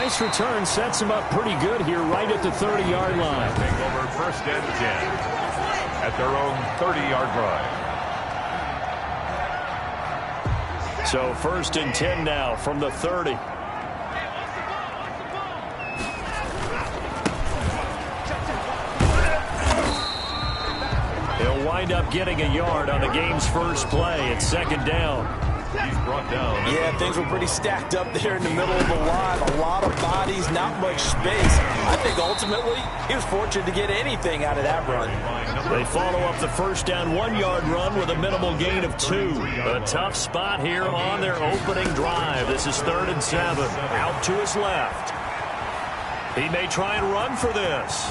nice return sets them up pretty good here right at the 30-yard line. Take over 1st and 10 at their own 30-yard line. So 1st and 10 now from the 30. He'll wind up getting a yard on the game's first play. It's 2nd down. He's brought down. Yeah, things were pretty stacked up there in the middle of the line. A lot of bodies, not much space. I think ultimately he was fortunate to get anything out of that run. They follow up the 1st down 1-yard run with a minimal gain of 2. A tough spot here on their opening drive. This is 3rd and 7. Out to his left. He may try and run for this.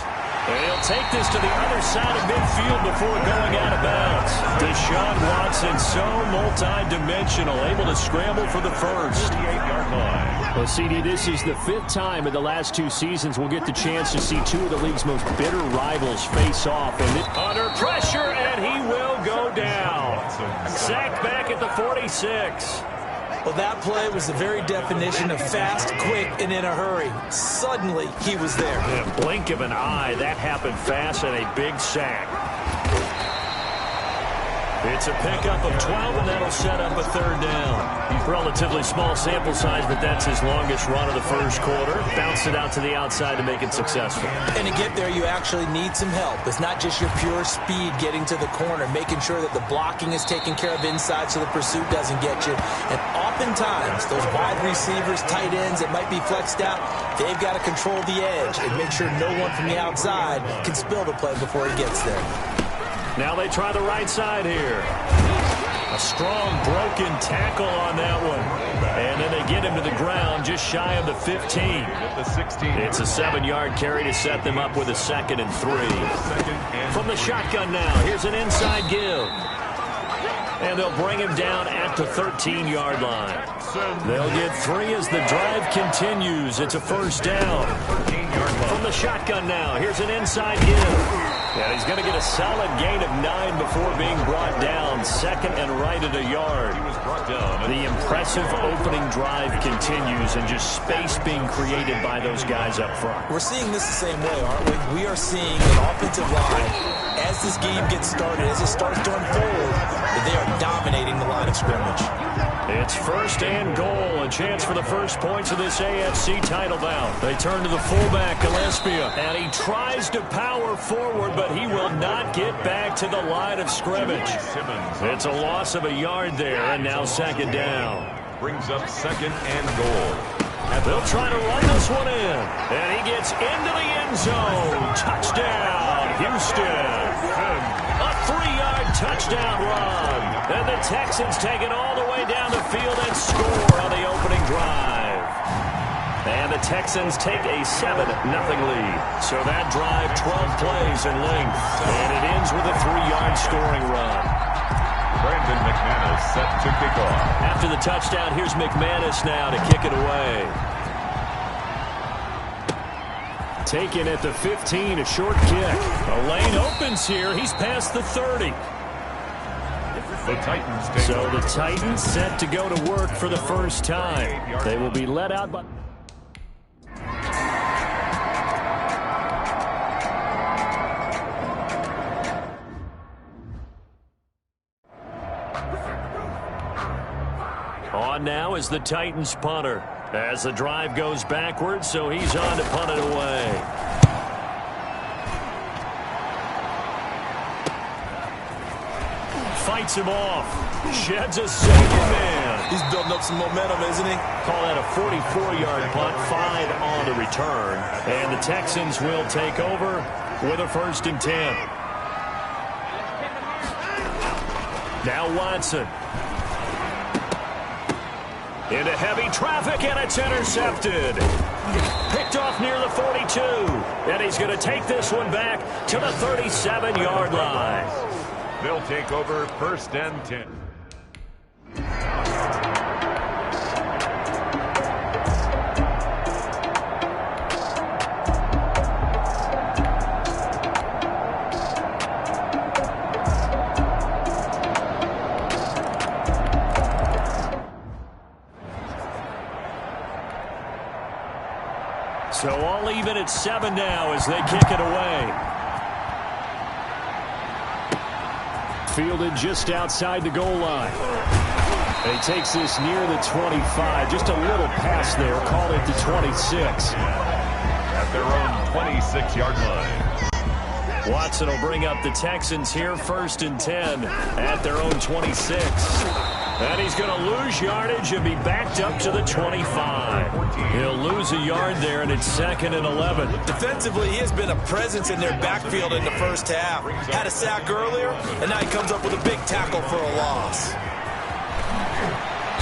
And he'll take this to the other side of midfield before going out of bounds. Deshaun Watson, so multi-dimensional, able to scramble for the first. 38-yard line. Well, CD, this is the 5th time in the last 2 seasons we'll get the chance to see 2 of the league's most bitter rivals face off. And under pressure, and he will go down. Sacked back at the 46. Well, that play was the very definition of fast, quick, and in a hurry. Suddenly, he was there. In a blink of an eye, that happened fast and a big sack. It's a pickup of 12, and that'll set up a 3rd down. Relatively small sample size, but that's his longest run of the first quarter. Bounced it out to the outside to make it successful. And to get there, you actually need some help. It's not just your pure speed getting to the corner, making sure that the blocking is taken care of inside so the pursuit doesn't get you. And oftentimes, those wide receivers, tight ends that might be flexed out, they've got to control the edge and make sure no one from the outside can spill the play before he gets there. Now they try the right side here. A strong broken tackle on that one. And then they get him to the ground just shy of the 15. It's a 7-yard carry to set them up with a 2nd and 3. From the shotgun now, here's an inside give. And they'll bring him down at the 13-yard line. They'll get 3 as the drive continues. It's a 1st down. From the shotgun now, here's an inside give. And he's going to get a solid gain of 9 before being brought down. 2nd and right at a yard. The impressive opening drive continues and just space being created by those guys up front. We're seeing this the same way, aren't we? We are seeing an offensive line, as this game gets started, as it starts to unfold, that they are dominating the line of scrimmage. It's 1st and goal. A chance for the first points of this AFC title bout. They turn to the fullback, Gillespie, and he tries to power forward, but he will not get back to the line of scrimmage. It's a loss of a yard there, and now 2nd down. Brings up 2nd and goal. And they'll try to run this one in. And he gets into the end zone. Touchdown, Houston. A 3-yard touchdown run. And the Texans take it all the way down the field and score on the opening drive. And the Texans take a 7-0 lead. So that drive, 12 plays in length. And it ends with a 3-yard scoring run. Brandon McManus set to kick off. After the touchdown, here's McManus now to kick it away. Taken at the 15, a short kick. A lane opens here. He's past the 30. The Titans take So the Titans set to go to work for the first time. They will be let out by... On now is the Titans punter. As the drive goes backwards, so he's on to punt it away. Fights him off. Sheds a second man. He's building up some momentum, isn't he? Call that a 44-yard punt, 5 on the return. And the Texans will take over with a 1st and 10. Now Watson. Into heavy traffic, and it's intercepted. Picked off near the 42. And he's going to take this one back to the 37-yard line. They'll take over 1st and 10. So all even at 7 now as they kick it away. Fielded just outside the goal line. And he takes this near the 25. Just a little pass there. Call it the 26. At their own 26-yard line. Watson will bring up the Texans here 1st and 10 at their own 26. And he's going to lose yardage and be backed up to the 25. He'll lose a yard there, and it's 2nd and 11. Defensively, he has been a presence in their backfield in the first half. Had a sack earlier, and now he comes up with a big tackle for a loss.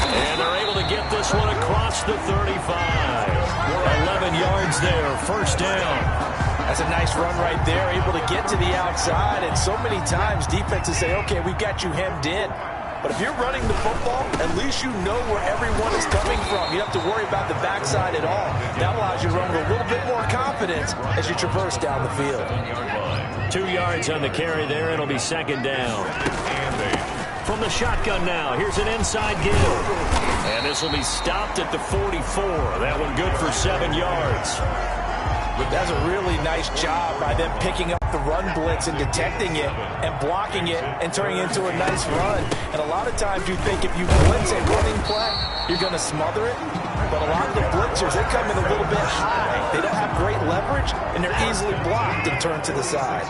And they're able to get this one across the 35. 11 yards there, 1st down. That's a nice run right there, able to get to the outside. And so many times defenses say, okay, we've got you hemmed in. But if you're running the football, at least you know where everyone is coming from. You don't have to worry about the backside at all. That allows you to run with a little bit more confidence as you traverse down the field. 2 yards on the carry there. It'll be 2nd down. From the shotgun now, here's an inside give. And this will be stopped at the 44. That one good for 7 yards. That's a really nice job by them picking up the run blitz and detecting it and blocking it and turning it into a nice run. And a lot of times you think if you blitz a running play, you're going to smother it. But a lot of the blitzers, they come in a little bit high. They don't have great leverage, and they're easily blocked and turned to the side.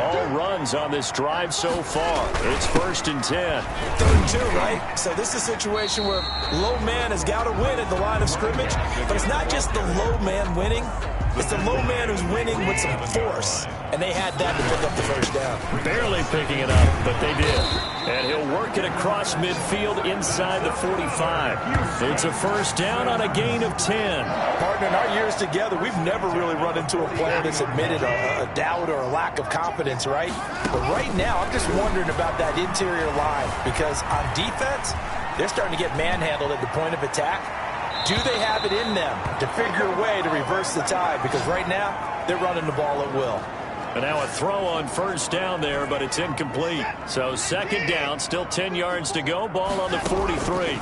All runs on this drive so far. It's 1st and 10. 3rd and 2, right? So this is a situation where low man has got to win at the line of scrimmage. But it's not just the low man winning. It's the low man who's winning with some force. And they had that to pick up the 1st down. Barely picking it up, but they did. And he'll work it across midfield inside the 45. It's a 1st down on a gain of 10. Partner, in our years together, we've never really run into a player that's admitted a doubt or a lack of confidence, right? But right now, I'm just wondering about that interior line. Because on defense, they're starting to get manhandled at the point of attack. Do they have it in them to figure a way to reverse the tide? Because right now, they're running the ball at will. And now a throw on 1st down there, but it's incomplete. So 2nd down, still 10 yards to go. Ball on the 43.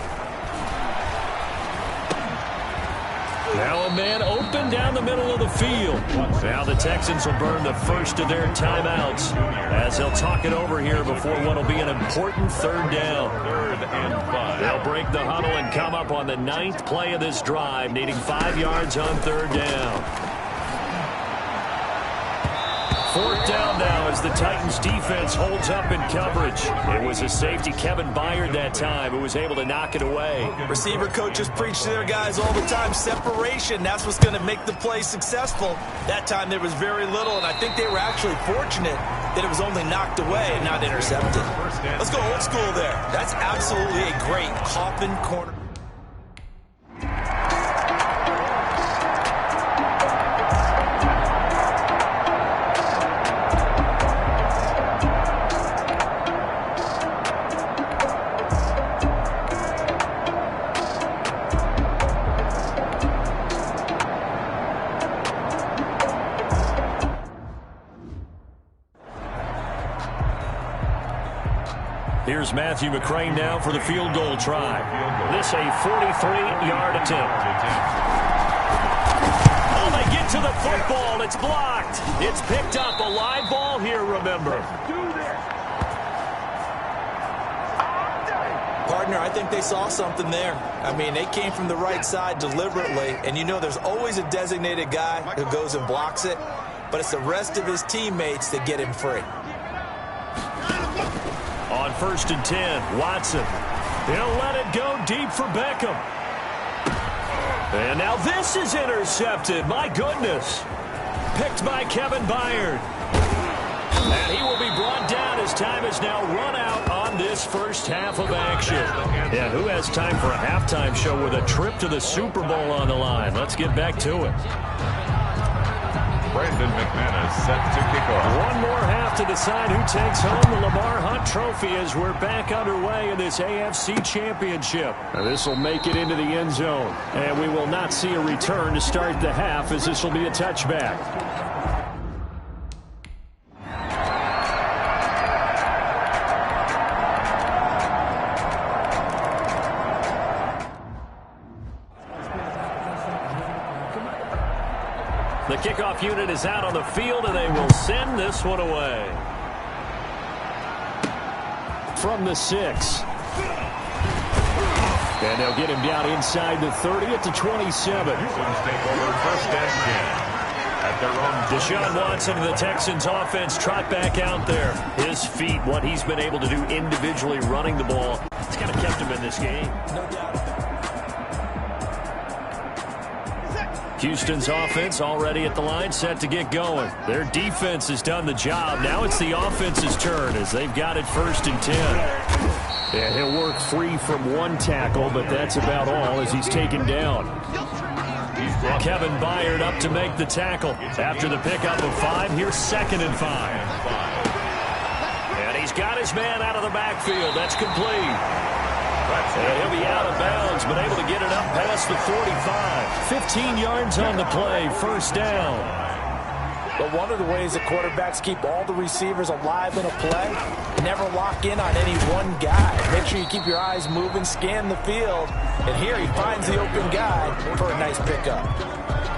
Now a man open down the middle of the field. Now the Texans will burn the first of their timeouts as they'll talk it over here before what will be an important 3rd down. 3rd and 5. They'll break the huddle and come up on the 9th play of this drive, needing 5 yards on 3rd down. 4th down now as the Titans defense holds up in coverage. It was a safety, Kevin Byard, that time, who was able to knock it away. Receiver coaches preach to their guys all the time, separation. That's what's going to make the play successful. That time there was very little, and I think they were actually fortunate that it was only knocked away and not intercepted. Let's go old school there. That's absolutely a great coffin corner. Here's Matthew McCrane now for the field goal try. This a 43-yard attempt. Oh, they get to the football. It's blocked. It's picked up. A live ball here, remember. Partner, I think they saw something there. I mean, they came from the right side deliberately, and you know there's always a designated guy who goes and blocks it, but it's the rest of his teammates that get him free. On 1st and 10, Watson. He'll let it go deep for Beckham. And now this is intercepted. My goodness. Picked by Kevin Byard. And he will be brought down as time is now run out on this first half of action. Yeah, who has time for a halftime show with a trip to the Super Bowl on the line? Let's get back to it. Brandon McManus set to kick off. One more half to decide who takes home the Lamar Hunt Trophy as we're back underway in this AFC Championship. Now this will make it into the end zone, and we will not see a return to start the half as this will be a touchback. The kickoff unit is out on the field, and they will send this one away. From the 6. And they'll get him down inside the 30 at the 27. First and 10. At their own. Deshaun Watson of the Texans offense trot back out there. His feet, what he's been able to do individually running the ball, it's kind of kept him in this game. No doubt. Houston's offense already at the line, set to get going. Their defense has done the job. Now it's the offense's turn as they've got it 1st and 10. And he'll work free from one tackle, but that's about all as he's taken down. Kevin Byard up to make the tackle. After the pickup of 5, here's 2nd and 5. And he's got his man out of the backfield. That's complete. And he'll be out of bounds, but able to get it up past the 45. 15 yards on the play, 1st down. But one of the ways that quarterbacks keep all the receivers alive in a play, never lock in on any one guy. Make sure you keep your eyes moving, scan the field, and here he finds the open guy for a nice pickup.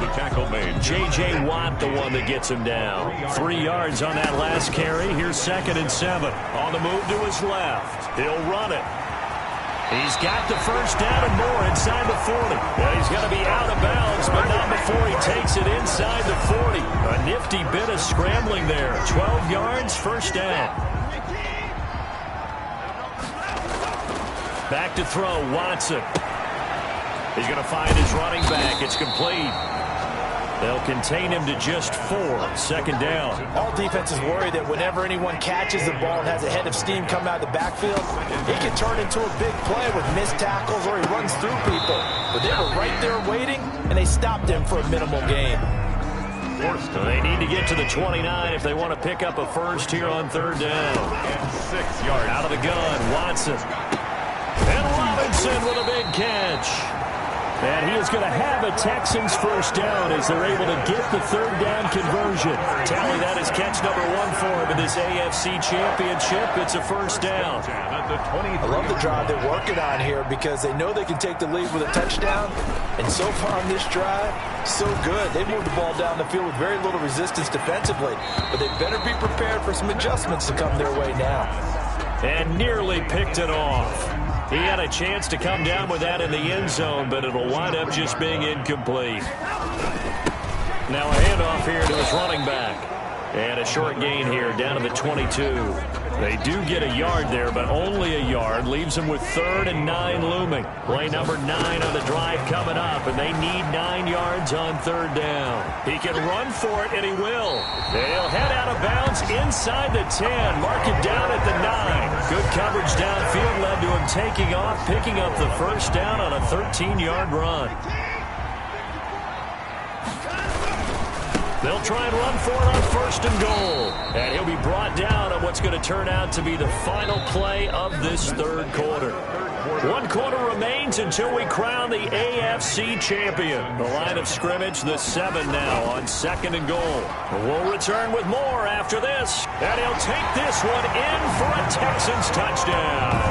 The tackle made. J.J. Watt, the one that gets him down. 3 yards on that last carry. Here's 2nd and 7. On the move to his left. He'll run it. He's got the 1st down and more inside the 40. Well, he's going to be out of bounds, but not before he takes it inside the 40. A nifty bit of scrambling there. 12 yards, 1st down. Back to throw, Watson. He's going to find his running back. It's complete. They'll contain him to just 4. 2nd down. All defenses worry that whenever anyone catches the ball and has a head of steam come out of the backfield, he can turn into a big play with missed tackles or he runs through people. But they were right there waiting, and they stopped him for a minimal gain. They need to get to the 29 if they want to pick up a 1st here on 3rd down. And 6 yards. Out of the gun, Watson. And Robinson with a big catch. And he is going to have a Texans 1st down as they're able to get the 3rd down conversion. Tally, that is catch number 1 for him in this AFC Championship. It's a 1st down. I love the drive they're working on here because they know they can take the lead with a touchdown. And so far on this drive, so good. They moved the ball down the field with very little resistance defensively. But they better be prepared for some adjustments to come their way now. And nearly picked it off. He had a chance to come down with that in the end zone, but it'll wind up just being incomplete. Now a handoff here to his running back. And a short gain here down to the 22. They do get a yard there, but only a yard. Leaves them with 3rd and 9 looming. Play number 9 on the drive coming up, and they need 9 yards on 3rd down. He can run for it, and he will. They'll head out of bounds inside the 10. Mark it down at the 9. Good coverage downfield led to him taking off, picking up the 1st down on a 13-yard run. They'll try and run for it on 1st and goal. And he'll be brought down on what's going to turn out to be the final play of this 3rd quarter. 1 quarter remains until we crown the AFC champion. The line of scrimmage, the 7 now on 2nd and goal. We'll return with more after this. And he'll take this one in for a Texans touchdown.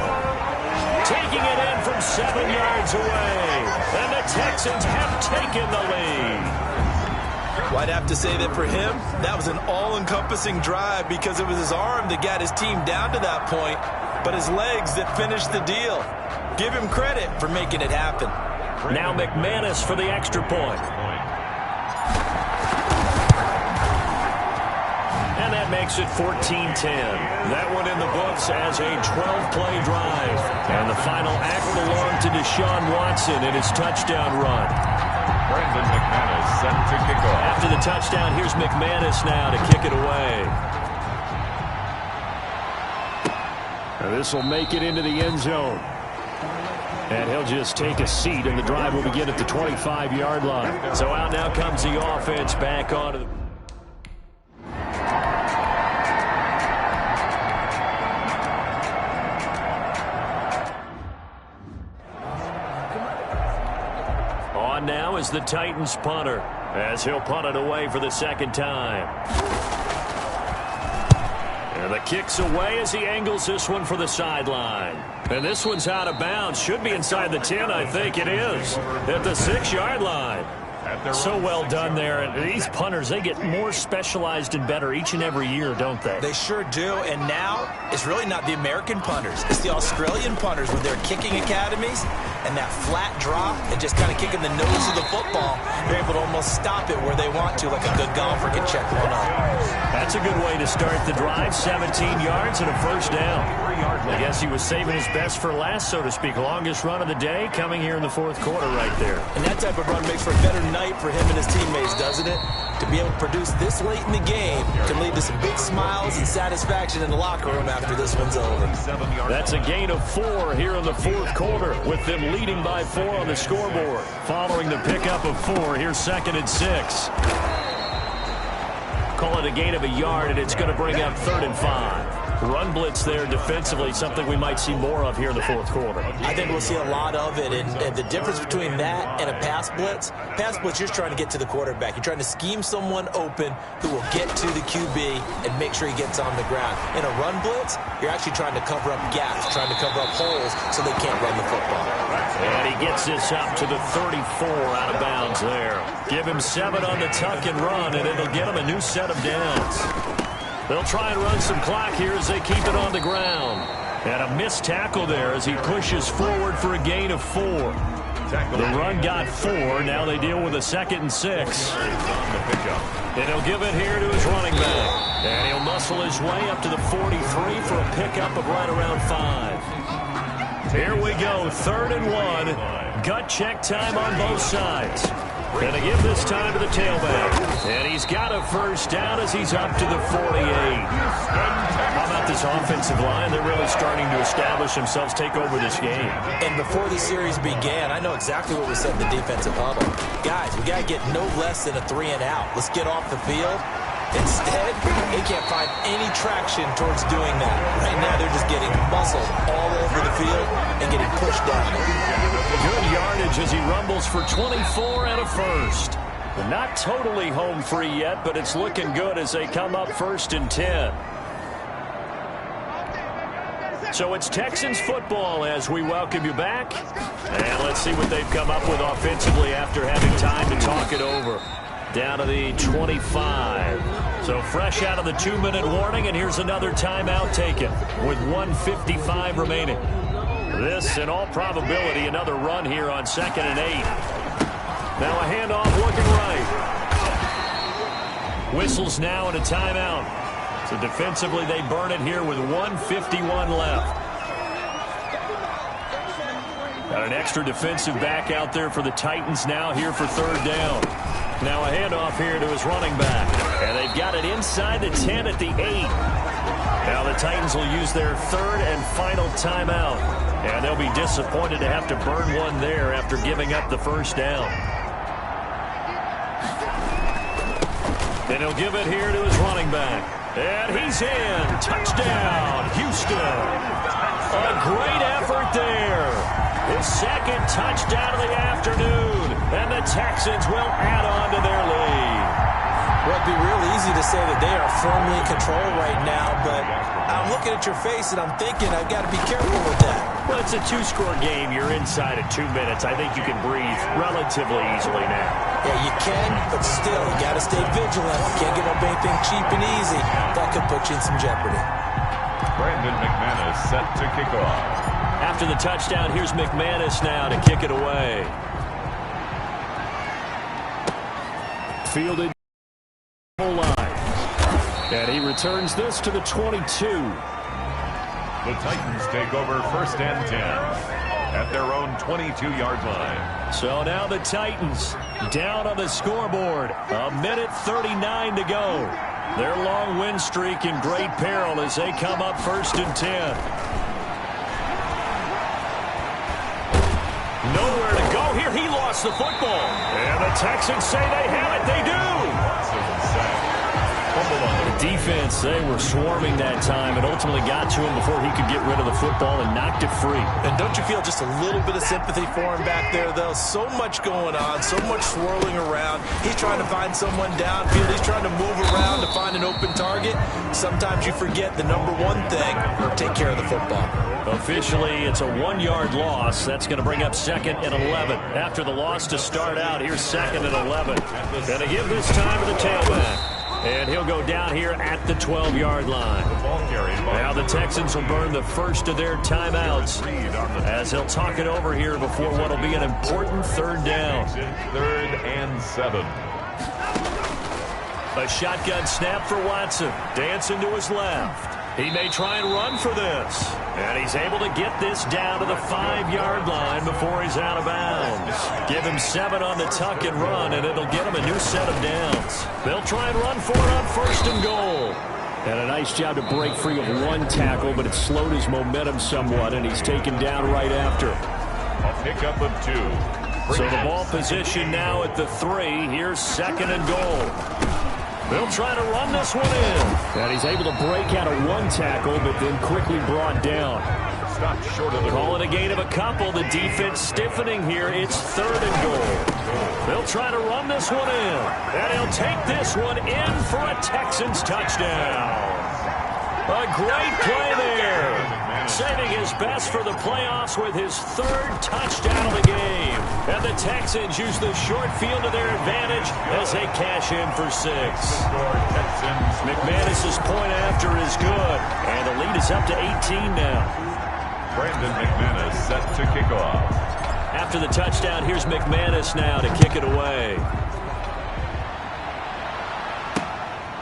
Taking it in from 7 yards away. And the Texans have taken the lead. Well, I'd have to say that for him, that was an all-encompassing drive because it was his arm that got his team down to that point, but his legs that finished the deal. Give him credit for making it happen. Now McManus for the extra point. And that makes it 14-10. That one in the books as a 12-play drive. And the final act belonged to Deshaun Watson in his touchdown run. Brandon McManus set to kick off. After the touchdown, here's McManus now to kick it away. This will make it into the end zone. And he'll just take a seat, and the drive will begin at the 25-yard line. So out now comes the offense back onto the... On now is the Titans punter, as he'll punt it away for the 2nd time. And the kick's away as he angles this one for the sideline. And this one's out of bounds. Should be inside the 10, I think it is. At the 6-yard line. So well done there. And these punters, they get more specialized and better each and every year, don't they? They sure do. And now it's really not the American punters. It's the Australian punters with their kicking academies and that flat drop and just kind of kicking the nose of the football. They're able to almost stop it where they want to, like a good golfer can check one up. That's a good way to start the drive. 17 yards and a first down. I guess he was saving his best for last, so to speak. Longest run of the day coming here in the fourth quarter right there. And that type of run makes for a better night for him and his teammates, doesn't it? To be able to produce this late in the game can lead to some big smiles and satisfaction in the locker room after this one's over. That's a gain of 4 here in the fourth quarter, with them leading by 4 on the scoreboard. Following the pickup of 4, here's 2nd and 6. Call it a gain of a yard, and it's going to bring up 3rd and 5. Run blitz there defensively, something we might see more of here in the fourth quarter. I think we'll see a lot of it, and the difference between that and a pass blitz, you're just trying to get to the quarterback. You're trying to scheme someone open who will get to the QB and make sure he gets on the ground. In a run blitz, you're actually trying to cover up gaps, trying to cover up holes so they can't run the football. And he gets this up to the 34 out of bounds there. Give him 7 on the tuck and run, and it'll get him a new set of downs. They'll try and run some clock here as they keep it on the ground. And a missed tackle there as he pushes forward for a gain of 4. The run got 4. Now they deal with a 2nd and 6. And he'll give it here to his running back. And he'll muscle his way up to the 43 for a pickup of right around 5. Here we go, 3rd and 1. Gut check time on both sides. And to give this time to the tailback. And he's got a first down as he's up to the 48. How about this offensive line? They're really starting to establish themselves, take over this game. And before the series began, I know exactly what we said in the defensive huddle. Guys, we got to get no less than a 3 and out. Let's get off the field. Instead, they can't find any traction towards doing that. Right now, they're just getting muscled all over the field and getting pushed down. Good yardage as he rumbles for 24 and a first. They're not totally home free yet, but it's looking good as they come up 1st and 10. So it's Texans football as we welcome you back. And let's see what they've come up with offensively after having time to talk it over. Down to the 25. So fresh out of the 2-minute warning, and here's another timeout taken with 1:55 remaining. This, in all probability, another run here on 2nd and 8. Now a handoff looking right. Whistles now and a timeout. So defensively they burn it here with 1:51 left. Got an extra defensive back out there for the Titans now here for 3rd down. Now a handoff here to his running back. And they've got it inside the 10 at the 8. Now the Titans will use their 3rd and final timeout. And they'll be disappointed to have to burn one there after giving up the first down. Then he'll give it here to his running back. And he's in. Touchdown, Houston. A great effort there. His 2nd touchdown of the afternoon. And the Texans will add on to their lead. Well, it'd be real easy to say that they are firmly in control right now, but I'm looking at your face and I'm thinking I've got to be careful with that. Well, it's a 2-score game. You're inside at 2 minutes. I think you can breathe relatively easily now. Yeah, you can, but still, you got to stay vigilant. You can't give up anything cheap and easy. That could put you in some jeopardy. Brandon McManus set to kick off. After the touchdown, here's McManus now to kick it away. Fielded line. And he returns this to the 22. The Titans take over 1st and 10 at their own 22-yard line. So now the Titans down on the scoreboard. 1:39 to go. Their long win streak in great peril as they come up 1st and 10. Nowhere to go here. He lost the football. And the Texans say they have it. They do. The defense, they were swarming that time. It ultimately got to him before he could get rid of the football and knocked it free. And don't you feel just a little bit of sympathy for him back there, though? So much going on, so much swirling around. He's trying to find someone downfield. He's trying to move around to find an open target. Sometimes you forget the number one thing, take care of the football. Officially, it's a 1-yard loss. That's going to bring up 2nd and 11. After the loss to start out, here's 2nd and 11. Going to give this time to the tailback. And he'll go down here at the 12-yard line. Now the Texans will burn the first of their timeouts as he'll talk it over here before what will be an important 3rd down. 3rd and 7. A shotgun snap for Watson. Dancing to his left. He may try and run for this. And he's able to get this down to the 5-yard line before he's out of bounds. Give him 7 on the tuck and run, and it'll get him a new set of downs. They'll try and run for it on 1st and goal. And a nice job to break free of 1 tackle, but it slowed his momentum somewhat, and he's taken down right after. A pickup of 2. So the ball position now at the 3. Here's 2nd and goal. They'll try to run this one in. And he's able to break out of 1 tackle, but then quickly brought down. Stopped short of the Call it a gain of a couple. The defense stiffening here. It's 3rd and goal. They'll try to run this one in. And he'll take this one in for a Texans touchdown. A great play there. Saving his best for the playoffs with his 3rd touchdown of the game. And the Texans use the short field to their advantage as they cash in for 6. McManus's point after is good. And the lead is up to 18 now. Brandon McManus set to kick off. After the touchdown, here's McManus now to kick it away.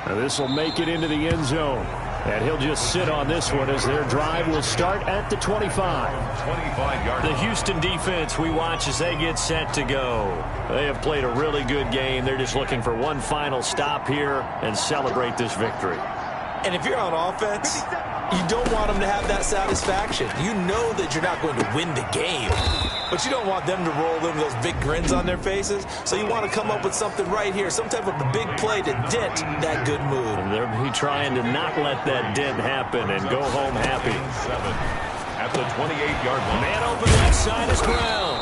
And this will make it into the end zone. And he'll just sit on this one as their drive will start at the 25. 25-yard. The Houston defense we watch as they get set to go. They have played a really good game. They're just looking for one final stop here and celebrate this victory. And if you're on offense, you don't want them to have that satisfaction. You know that you're not going to win the game, but you don't want them to roll in with those big grins on their faces. So you want to come up with something right here, some type of a big play to dent that good mood. And they're trying to not let that dent happen and go home happy. 7 at the 28-yard line. Man open left side is Brown.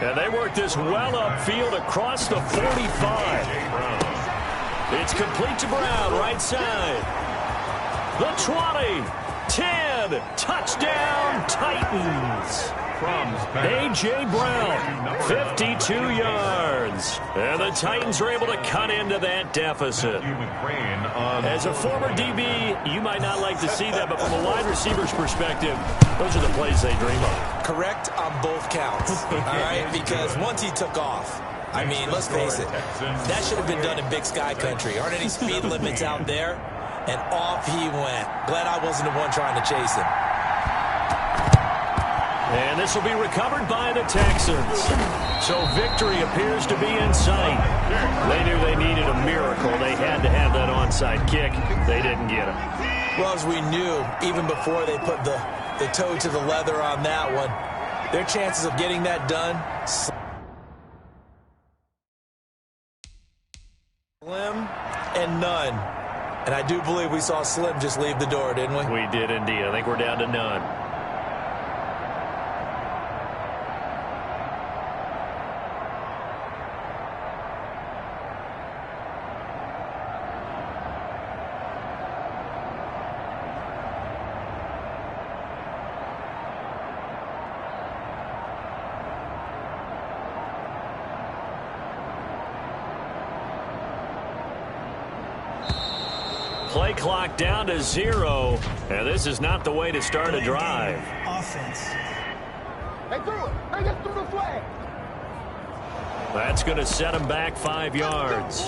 And they work this well upfield across the 45. It's complete to Brown, right side. The 20, 10, touchdown Titans. A.J. Brown, 52 yards. And the Titans are able to cut into that deficit. As a former DB, you might not like to see that, but from a wide receiver's perspective, those are the plays they dream of. Correct on both counts, all right? Because once he took off, I mean, let's face it, that should have been done in Big Sky Country. Aren't any speed limits out there? And off he went. Glad I wasn't the one trying to chase him. And this will be recovered by the Texans. So victory appears to be in sight. They knew they needed a miracle. They had to have that onside kick. They didn't get it. Well, as we knew, even before they put the toe to the leather on that one, their chances of getting that done slim and none. And I do believe we saw Slim just leave the door, didn't we? We did indeed. I think we're down to none. Play clock down to 0, and this is not the way to start a drive. Offense. They threw it. They just threw the flag. That's going to set him back 5 yards.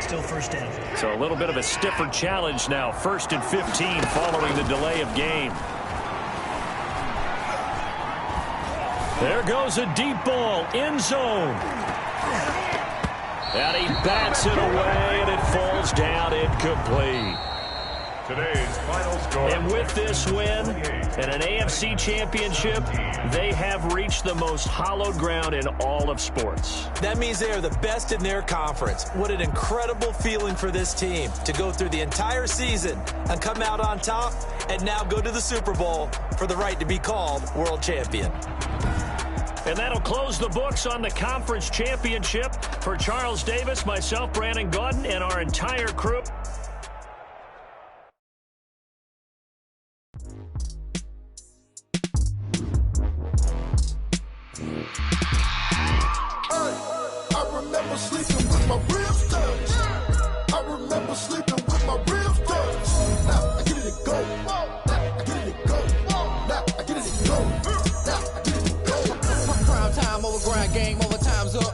Still first down. So a little bit of a stiffer challenge now. 1st and 15 following the delay of game. There goes a deep ball, end zone. And he bats it away, and it falls down incomplete. Today's final score. And with this win and an AFC championship, they have reached the most hallowed ground in all of sports. That means they are the best in their conference. What an incredible feeling for this team to go through the entire season and come out on top and now go to the Super Bowl for the right to be called world champion. And that'll close the books on the conference championship. For Charles Davis, myself, Brandon Gaudin, and our entire crew. remember sleeping with my ribs touched. I remember sleeping with my ribs touched. Now I get it to go. Now I get it to go. Now I get it to go. Now I get it to go. Prime time over grind game, over time's up.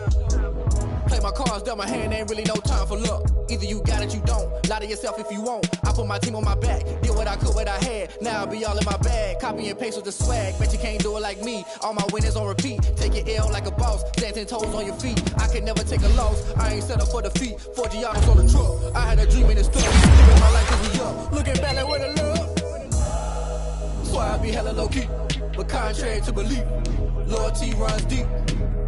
Play my cards, dealt my hand, ain't really no time for luck. Either you got it, you don't. Lie to yourself if you won't. I put my team on my back, did what I could, what I had. Now I'll be all in my bag, copy and paste with the swag. Bet you can't do it like me. All my winners on repeat. Take your L like a boss, stand 10 toes on your feet. I can never take a loss. I ain't set up for defeat. 4 Giannis on the truck. I had a dream in this club. Living my life as a young. Looking back like where the love. So I be hella low key, but contrary to belief, loyalty runs deep.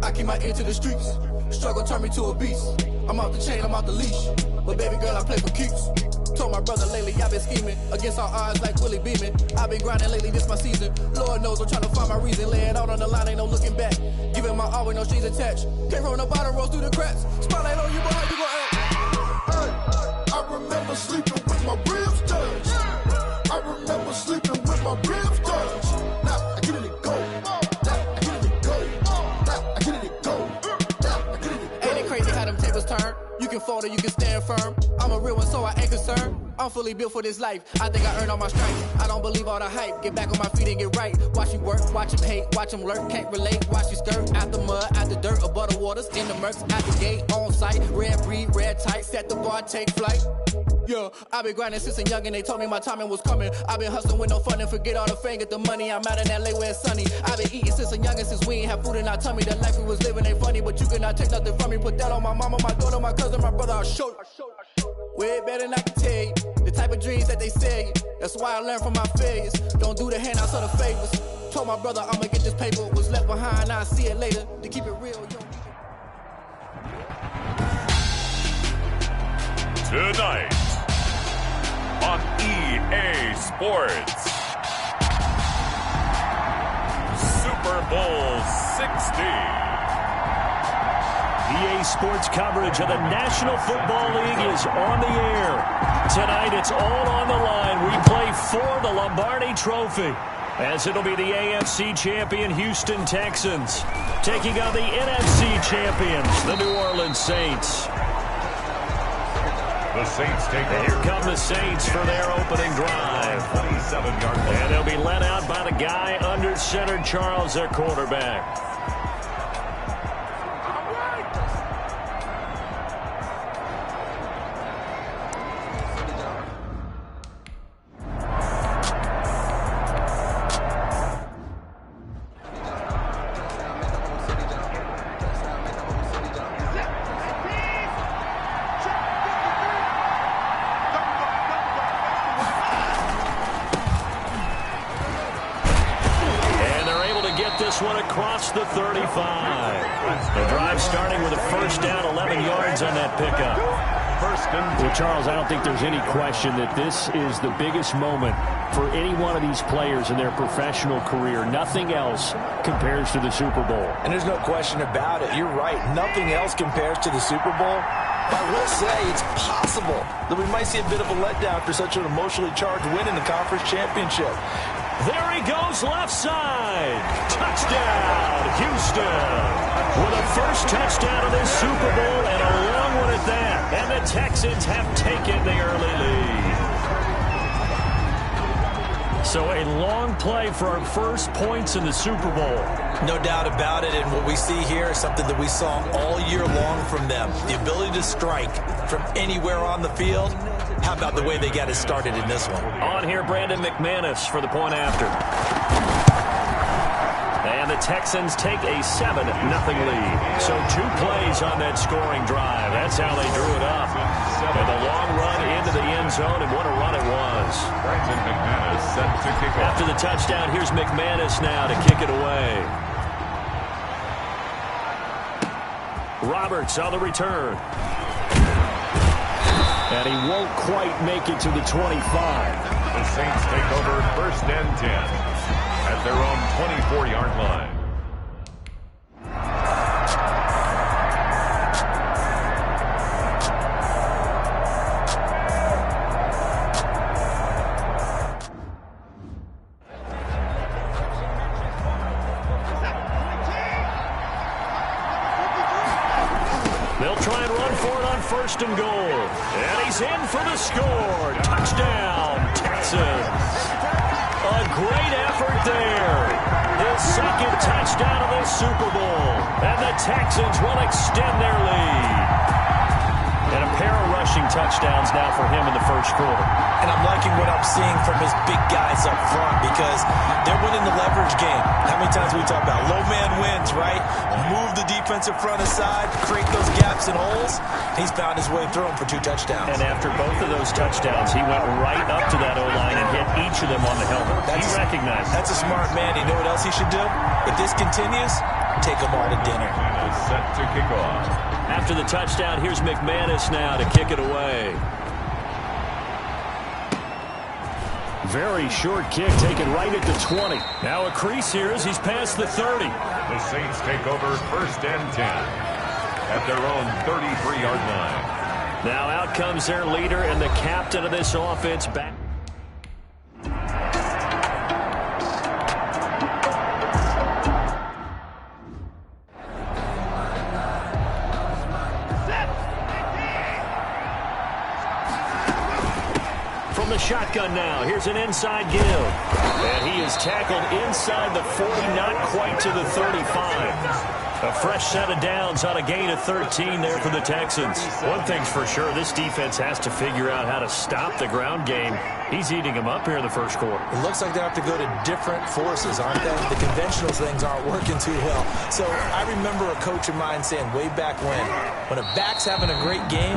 I keep my ear to the streets. Struggle turned me to a beast. I'm off the chain, I'm off the leash. But baby girl, I play for keeps. Told my brother lately, I've been scheming against all odds like Willie Beeman. I've been grinding lately, this my season. Lord knows I'm trying to find my reason. Lay it out on the line, ain't no looking back. Giving my all with no strings attached. Came from the bottom, rose through the cracks. Spotlight on you, but how you gon' act? Hey, I remember sleeping with my ribs touched. I remember sleeping with my ribs touched. Now I get it to go. Now I get it to go. Now I get it to go. Now I get it to go. Ain't it crazy how them tables turn? You can fold or you can stand firm. I'm a real one, so I ain't concerned. I'm fully built for this life. I think I earned all my strength. I don't believe all the hype. Get back on my feet and get right. Watch you work, watch him hate, watch him lurk. Can't relate, watch you skirt. Out the mud, out the dirt, above the waters, in the murks, out the gate, on site. Red breed, red tight, set the bar, take flight. Yeah, I been grinding since a youngin', they told me my timing was coming. I been hustling with no fun and forget all the fame, get the money. I'm out in LA where it's sunny. I been eating since a youngin', since we ain't have food in our tummy. The life we was living ain't funny, but you cannot take nothing from me. Put that on my mama, my daughter, my cousin, my brother, I'll show you. Way better than I can tell you. The type of dreams that they sell you. That's why I learned from my failures. Don't do the handouts or the favors. Told my brother I'ma get this paper. Was left behind, I'll see it later. To keep it real, you don't need it. Tonight on EA Sports, Super Bowl 60. EA Sports coverage of the National Football League is on the air. Tonight, it's all on the line. We play for the Lombardi Trophy, as it'll be the AFC champion Houston Texans taking on the NFC champions, the New Orleans Saints. The Saints take over. Here come the Saints for their opening drive. 27-yard line. And they'll be led out by the guy under center, Charles, their quarterback. This one across the 35. The drive starting with a first down, 11 yards on that pickup. Well, Charles, I don't think there's any question that this is the biggest moment for any one of these players in their professional career. Nothing else compares to the Super Bowl. And there's no question about it. You're right. Nothing else compares to the Super Bowl. I will say it's possible that we might see a bit of a letdown for such an emotionally charged win in the conference championship. There he goes, left side. Touchdown, Houston. With a first touchdown of this Super Bowl and a long one at that. And the Texans have taken the early lead. So a long play for our first points in the Super Bowl. No doubt about it, and what we see here is something that we saw all year long from them. The ability to strike from anywhere on the field. How about the way they got it started in this one? On here, Brandon McManus for the point after. And the Texans take a 7-0 lead. So 2 plays on that scoring drive. That's how they drew it up. And the long run into the end zone, and what a run it was. Brandon McManus set to kick off. After the touchdown, here's McManus now to kick it away. Roberts on the return. And he won't quite make it to the 25. The Saints take over first and 10 at their own 24-yard line. They'll try and run for it on 1st and goal. And he's in for the score. Touchdown, Texans. A great effort there. His 2nd touchdown of the Super Bowl. And the Texans will extend their lead. And a pair of rushing touchdowns now for him in the 1st quarter. And I'm liking what I'm seeing from his big guys up front because they're winning the leverage game. How many times we talk about low man wins, right? Move the defensive front aside, create those gaps and holes. He's found his way through them for 2 touchdowns. And after both of those touchdowns, he went right up to that O-line and hit each of them on the helmet. He recognized it. That's a smart man. You know what else he should do? If this continues, take them all to dinner. Set to kick off. After the touchdown, here's McManus now to kick it away. Very short kick taken right at the 20. Now a crease here as he's past the 30. The Saints take over 1st and 10 at their own 33-yard line. Now out comes their leader and the captain of this offense back. The shotgun now. Here's an inside give. And he is tackled inside the 40, not quite to the 35. A fresh set of downs on a gain of 13 there for the Texans. One thing's for sure, this defense has to figure out how to stop the ground game. He's eating them up here in the 1st quarter. It looks like they have to go to different forces, aren't they? The conventional things aren't working too well. So I remember a coach of mine saying way back when a back's having a great game,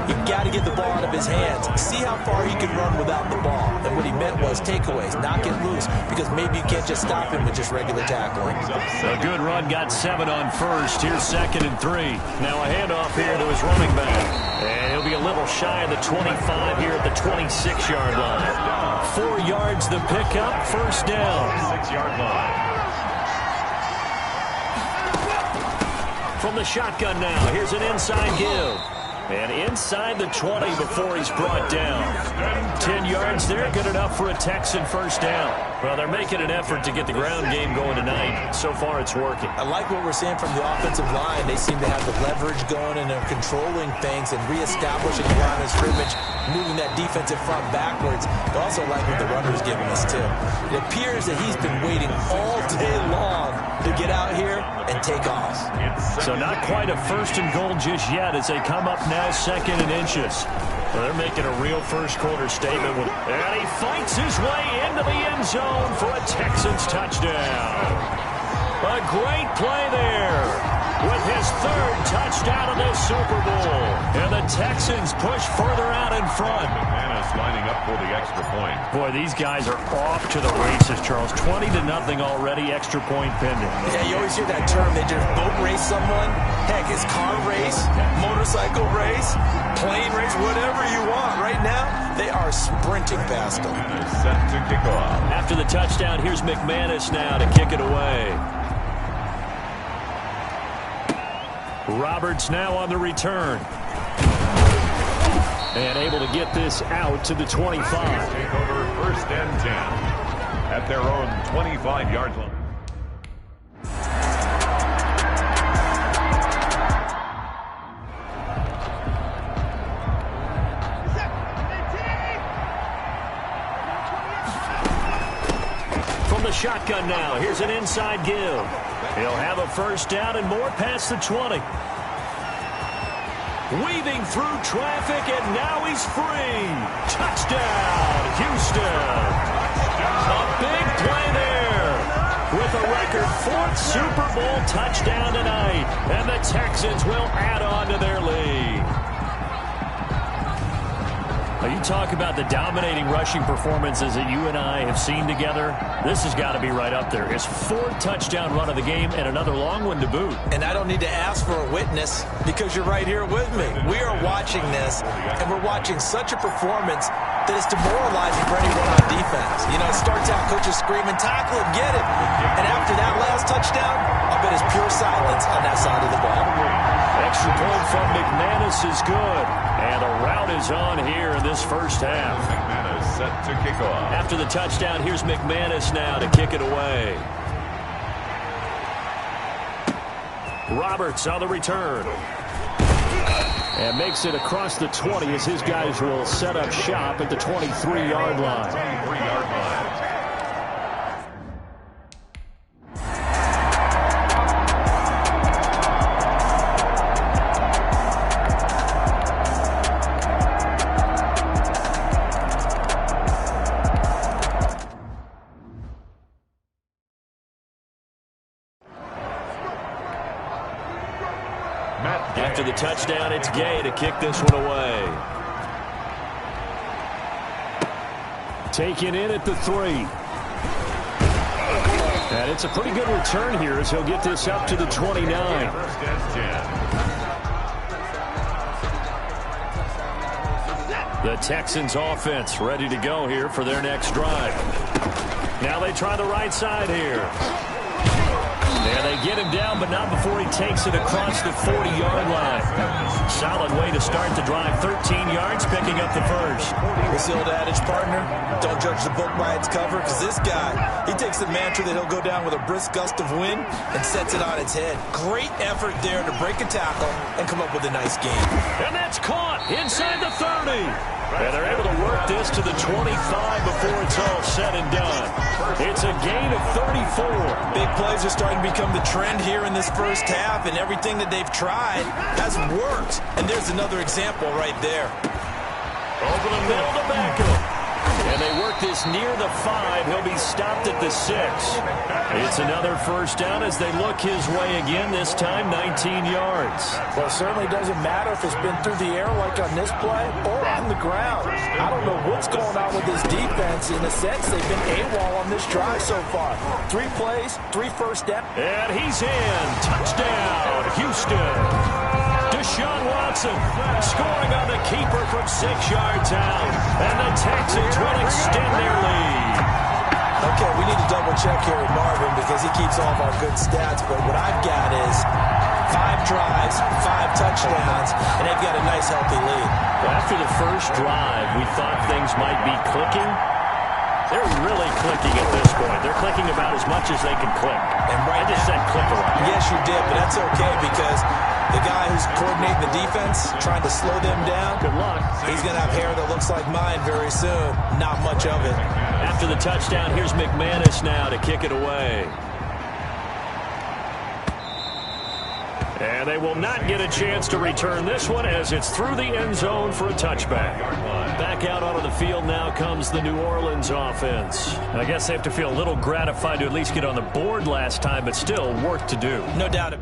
you've got to get the ball out of his hands. See how far he can run without the ball. And what he meant was takeaways, knock it loose, because maybe you can't just stop him with just regular tackling. A good run, got 7 on 1st. Here's 2nd and 3. Now a handoff here to his running back. And he'll be a little shy of the 25 here at the 26-yard line. 4 yards the pickup, 1st down. 6-yard line. From the shotgun now, here's an inside give. And inside the 20 before he's brought down. 10 yards there, good enough for a Texan 1st down. Well, they're making an effort to get the ground game going tonight. So far, it's working. I like what we're seeing from the offensive line. They seem to have the leverage going, and they're controlling things and reestablishing the line of scrimmage, moving that defensive front backwards. But also like what the runner's giving us, too. It appears that he's been waiting all day long to get out here and take off. So not quite a 1st and goal just yet as they come up now 2nd and inches. Well, they're making a real 1st quarter statement. And he fights his way into the end zone for a Texans touchdown. A great play there with his 3rd touchdown of the Super Bowl. And the Texans push further out in front. McManus lining up for the extra point. Boy, these guys are off to the races, Charles. 20-0 already, extra point pending. Yeah, you always hear that term. They just boat race someone. Heck, it's car race, motorcycle race, plane race, whatever you want. Right now, they are sprinting past them. Set to kick off. After the touchdown, here's McManus now to kick it away. Roberts now on the return. And able to get this out to the 25. Take over 1st and 10 at their own 25-yard line. From the shotgun now, here's an inside give. He'll have a 1st down and more past the 20. Weaving through traffic, and now he's free. Touchdown, Houston. A big play there with a record 4th Super Bowl touchdown tonight. And the Texans will add on to their lead. Now you talk about the dominating rushing performances that you and I have seen together. This has got to be right up there. His 4th touchdown run of the game and another long one to boot. And I don't need to ask for a witness because you're right here with me. We are watching this, and we're watching such a performance that is demoralizing for anyone on defense. You know, it starts out coaches screaming, tackle him, get him. And after that last touchdown, I'll bet it's pure silence on that side of the ball. Extra point from McManus is good. And a rout is on here in this 1st half. McManus set to kick off. After the touchdown, here's McManus now to kick it away. Roberts on the return. And makes it across the 20 as his guys will set up shop at the 23-yard line. 23-yard line. After the touchdown, it's Gay to kick this one away. Taken in at the 3. And it's a pretty good return here as he'll get this up to the 29. First and 10. The Texans offense ready to go here for their next drive. Now they try the right side here. And they get him down, but not before he takes it across the 40-yard line. Solid way to start the drive. 13 yards, picking up the first. What's the old adage, partner? Don't judge the book by its cover, because this guy, he takes the mantra that he'll go down with a brisk gust of wind and sets it on its head. Great effort there to break a tackle and come up with a nice game. And that's caught inside the 30. And they're able to work this to the 25 before it's all said and done. It's a gain of 34. Big plays are starting to become the trend here in this first half, and everything that they've tried has worked. And there's another example right there. Over the middle to Beckham. And they work this near the 5. He'll be stopped at the 6. It's another first down as they look his way again, this time 19 yards. Well, it certainly doesn't matter if it's been through the air like on this play or on the ground. I don't know what's going on with this defense. In a sense, they've been AWOL on this drive so far. 3 plays, 3 first downs. And he's in. Touchdown, Houston. Deshaun Watson scoring on the keeper from 6 yards out. And the Texans will extend their lead. Okay, we need to double-check here with Marvin because he keeps all of our good stats. But what I've got is 5 drives, 5 touchdowns, and they've got a nice, healthy lead. After the first drive, we thought things might be clicking. They're really clicking at this point. They're clicking about as much as they can click. And right I just said click a lot. Yes, you did, but that's okay because the guy who's coordinating the defense, trying to slow them down, Good luck. he's going to have hair that looks like mine very soon. Not much of it. After the touchdown, here's McManus now to kick it away. And they will not get a chance to return this one as it's through the end zone for a touchback. Back out onto the field now comes the New Orleans offense. I guess they have to feel a little gratified to at least get on the board last time, but still work to do. No doubt.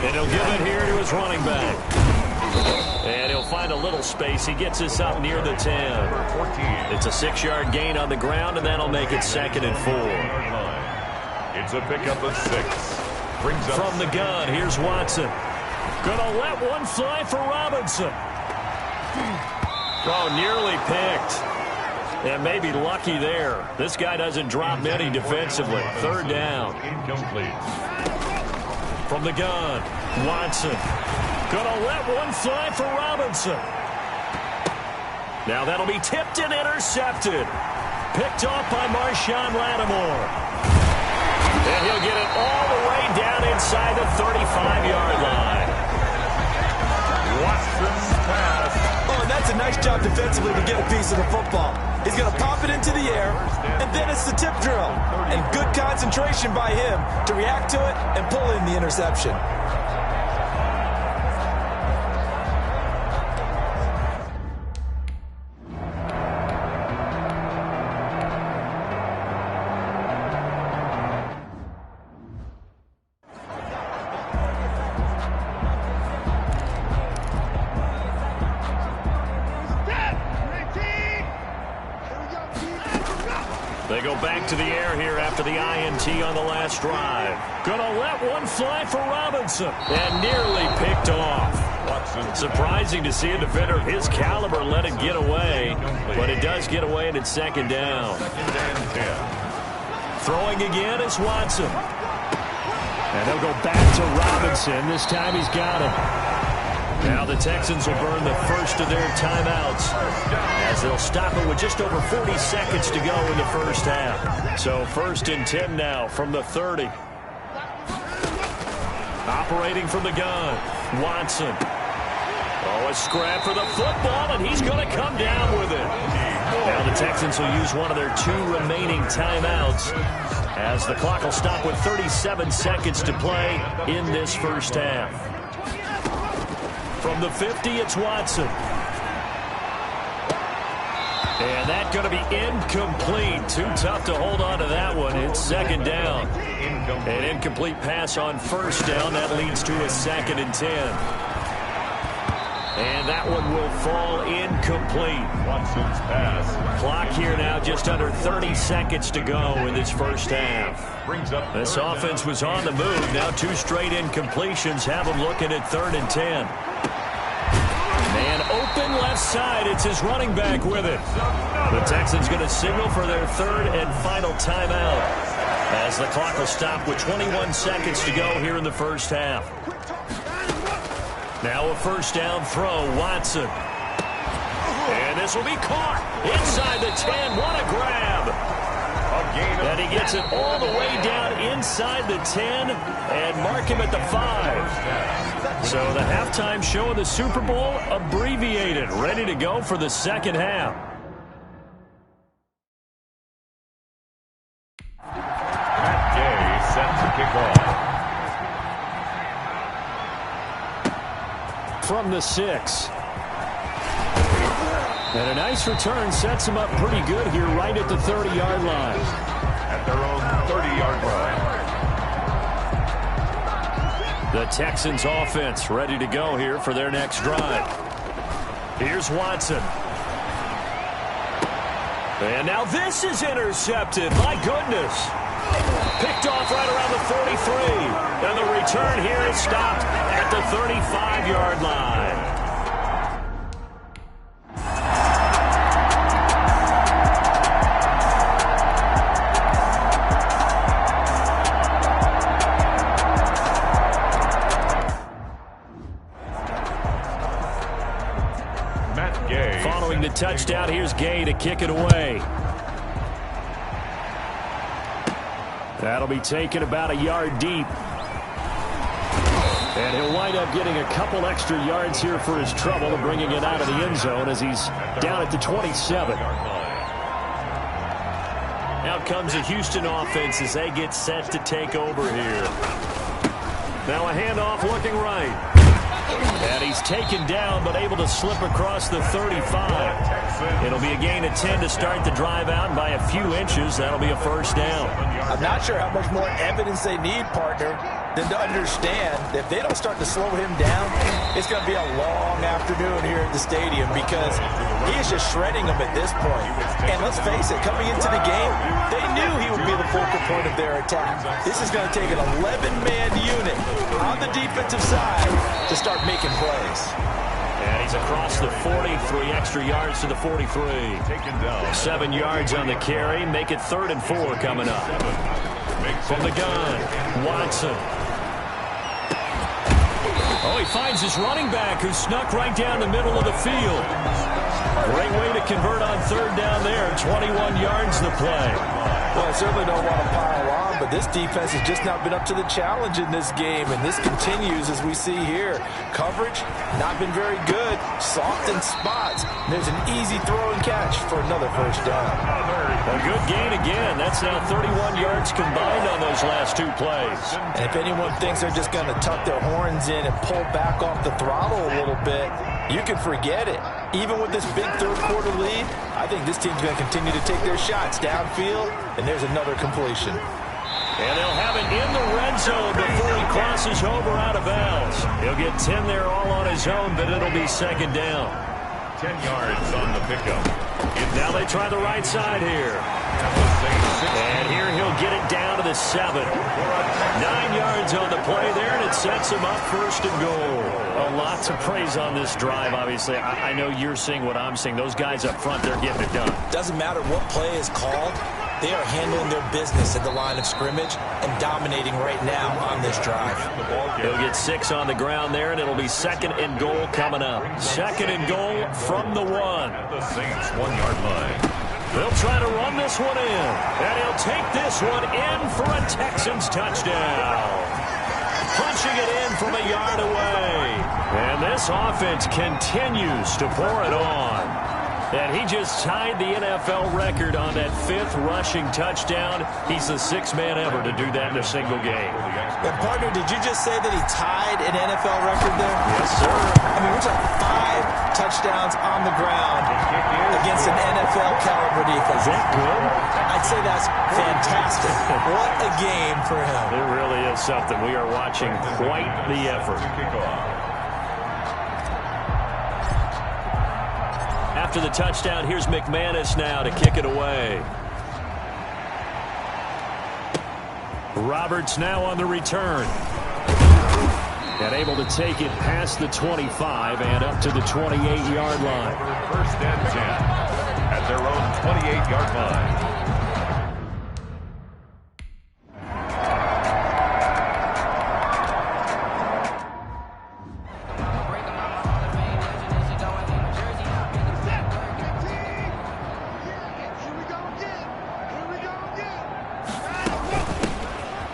And he'll give it here to his running back. And he'll find a little space. He gets us up near the 10. It's a 6-yard gain on the ground, and that'll make it 2nd and 4. It's a pickup of 6. Brings up From the gun, here's Watson. Gonna let one fly for Robinson. Oh, nearly picked. And maybe lucky there. This guy doesn't drop many defensively. 3rd down. incomplete. From the gun, Watson. Gonna let one fly for Robinson. Now that'll be tipped and intercepted. Picked off by Marshawn Lattimore. And he'll get it all the way down inside the 35-yard line. Watson's pass. Oh, and that's a nice job defensively to get a piece of the football. He's going to pop it into the air, and then it's the tip drill. And good concentration by him to react to it and pull in the interception. They go back to the air here after the INT on the last drive. Gonna let one fly for Robinson. And nearly picked off. Surprising to see a defender of his caliber let it get away, but it does get away and it's second down. Throwing again is Watson. And they'll go back to Robinson. This time he's got it. Now the Texans will burn the first of their timeouts as they'll stop it with just over 40 seconds to go in the first half. So 1st and 10 now from the 30. Operating from the gun, Watson. Oh, a scrap for the football, and he's going to come down with it. Now the Texans will use one of their 2 remaining timeouts as the clock will stop with 37 seconds to play in this first half. From the 50, it's Watson. And that's going to be incomplete. Too tough to hold on to that one. It's second down. An incomplete pass on first down. That leads to a 2nd and 10. And that one will fall incomplete. Watson's pass. Clock here now just under 30 seconds to go in this first half. This offense was on the move. Now 2 straight incompletions have them looking at 3rd and 10. Man open left side. It's his running back with it. The Texans going to signal for their 3rd and final timeout as the clock will stop with 21 seconds to go here in the first half. Now a first down throw, Watson. And this will be caught inside the 10. What a grab. And he gets it all the way down inside the 10 and mark him at the 5. So the halftime show of the Super Bowl abbreviated, ready to go for the second half. Matt Gay set to kick off. From the 6. And a nice return sets him up pretty good here right at the 30-yard line. At their own 30-yard line. The Texans offense ready to go here for their next drive. Here's Watson. And now this is intercepted. My goodness. Picked off right around the 43. And the return here is stopped at the 35-yard line. Matt Gay. Following the touchdown, here's Gay to kick it away. That'll be taken about a yard deep. And he'll wind up getting a couple extra yards here for his trouble and bringing it out of the end zone as he's down at the 27. Out comes the Houston offense as they get set to take over here. Now a handoff looking right. And he's taken down but able to slip across the 35. It'll be a gain of 10 to start the drive out, and by a few inches, that'll be a first down. I'm not sure how much more evidence they need, partner, than to understand that if they don't start to slow him down, it's going to be a long afternoon here at the stadium because he is just shredding them at this point. And let's face it, coming into the game, they knew he would be the focal point of their attack. This is going to take an 11-man unit on the defensive side to start making plays. And he's across the 40, 3 extra yards to the 43. Taken down. 7 yards on the carry. Make it 3rd and 4 coming up. From the gun, Watson. Oh, he finds his running back who snuck right down the middle of the field. Great way to convert on 3rd down there. 21 yards the play. Well, I certainly don't want to pile on, but this defense has just not been up to the challenge in this game, and this continues as we see here. Coverage, not been very good. Soft in spots. There's an easy throw and catch for another first down. A good gain again. That's now 31 yards combined on those last 2 plays. And if anyone thinks they're just going to tuck their horns in and pull back off the throttle a little bit, you can forget it. Even with this big third-quarter lead, I think this team's going to continue to take their shots downfield, and there's another completion. And they'll have it in the red zone before he crosses over out of bounds. He'll get 10 there all on his own, but it'll be second down. 10 yards on the pickup. Now they try the right side here. And here he'll get it down to the 7. 9 yards on the play there, and it sets him up first and goal. Well, lots of praise on this drive, obviously. I know you're seeing what I'm seeing. Those guys up front, they're getting it done. Doesn't matter what play is called. They are handling their business at the line of scrimmage and dominating right now on this drive. He'll get 6 on the ground there, and it'll be 2nd and goal coming up. 2nd and goal from the 1. The Saints 1-yard line. They'll try to run this one in, and he'll take this one in for a Texans touchdown. Punching it in from a yard away. And this offense continues to pour it on. And he just tied the NFL record on that 5th rushing touchdown. He's the 6th man ever to do that in a single game. And partner, did you just say that he tied an NFL record there? Yes, sir. I mean, we're talking 5 touchdowns on the ground against an NFL caliber defense. Is that good? I'd say that's fantastic. What a game for him. It really is something. We are watching quite the effort. After the touchdown, here's McManus now to kick it away. Roberts now on the return. And able to take it past the 25 and up to the 28-yard line. 1st and 10 at their own 28-yard line.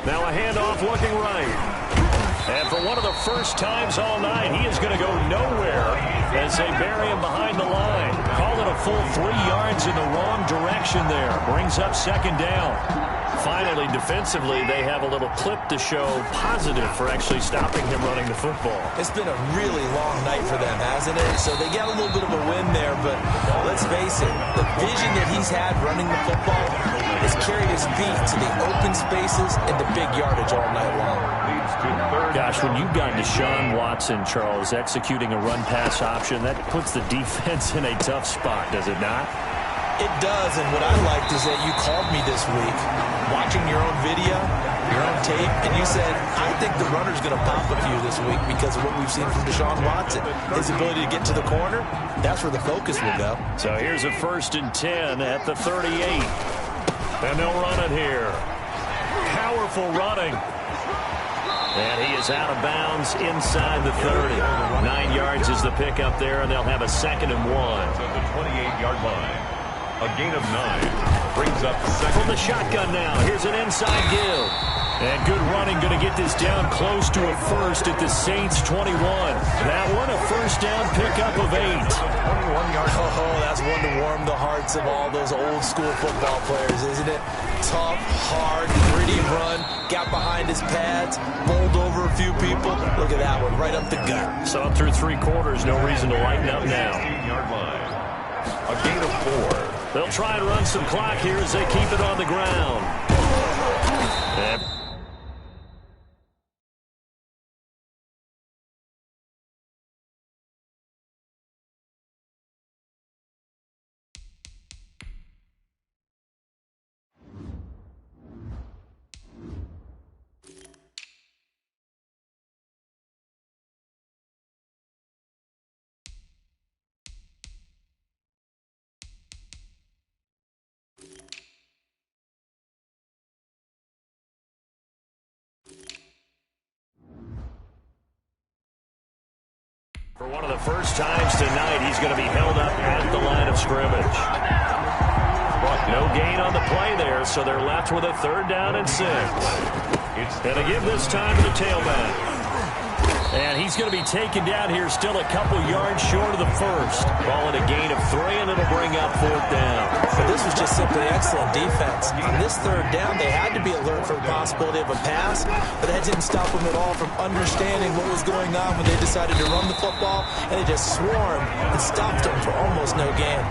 Now a handoff looking right. And for one of the first times all night, he is going to go nowhere as they bury him behind the line. Call it a full 3 yards in the wrong direction there. Brings up 2nd down. Finally, defensively, they have a little clip to show positive for actually stopping him running the football. It's been a really long night for them, hasn't it? So they got a little bit of a win there, but let's face it, the vision that he's had running the football has carried his feet to the open spaces and the big yardage all night long. Gosh, when you've got Deshaun Watson, Charles, executing a run-pass option, that puts the defense in a tough spot, does it not? It does, and what I liked is that you called me this week, watching your own video, your own tape, and you said, I think the runner's going to pop a few this week because of what we've seen from Deshaun Watson. His ability to get to the corner, that's where the focus will go. So here's a 1st and 10 at the 38. And they'll run it here. Powerful running. And he is out of bounds inside the 30. 9 yards is the pickup there, and they'll have a 2nd and 1. At the 28-yard line. A gain of 9 brings up 2nd. From the shotgun now, here's an inside give. And good running, going to get this down close to a first at the Saints 21. That one a 1st down pickup of 8. 21-yard. Oh, that's one to warm the hearts of all those old school football players, isn't it? Tough, hard, gritty run, got behind his pads, bowled over a few people. Look at that one, right up the gut. So up through 3 quarters, no reason to lighten up now. 16-yard line. A gain of 4. They'll try and run some clock here as they keep it on the ground. And for one of the first times tonight, he's going to be held up at the line of scrimmage. No gain on the play there, so they're left with a 3rd down and 6. And they give this time to the tailback. And he's going to be taken down here still a couple yards short of the first. Call it a gain of 3, and it'll bring up 4th down. But this was just simply excellent defense. On this 3rd down, they had to be alert for the possibility of a pass, but that didn't stop them at all from understanding what was going on when they decided to run the football, and they just swarmed and stopped them for almost no gain.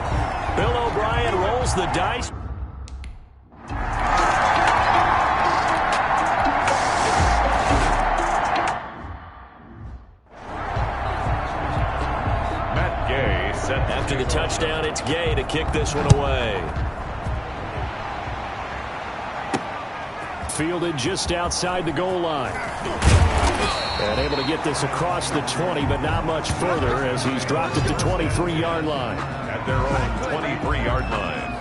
Bill O'Brien rolls the dice. Gay set. After the touchdown, it's Gay to kick this one away. Fielded just outside the goal line. And able to get this across the 20, but not much further as he's dropped it to 23-yard line. At their own 23-yard line.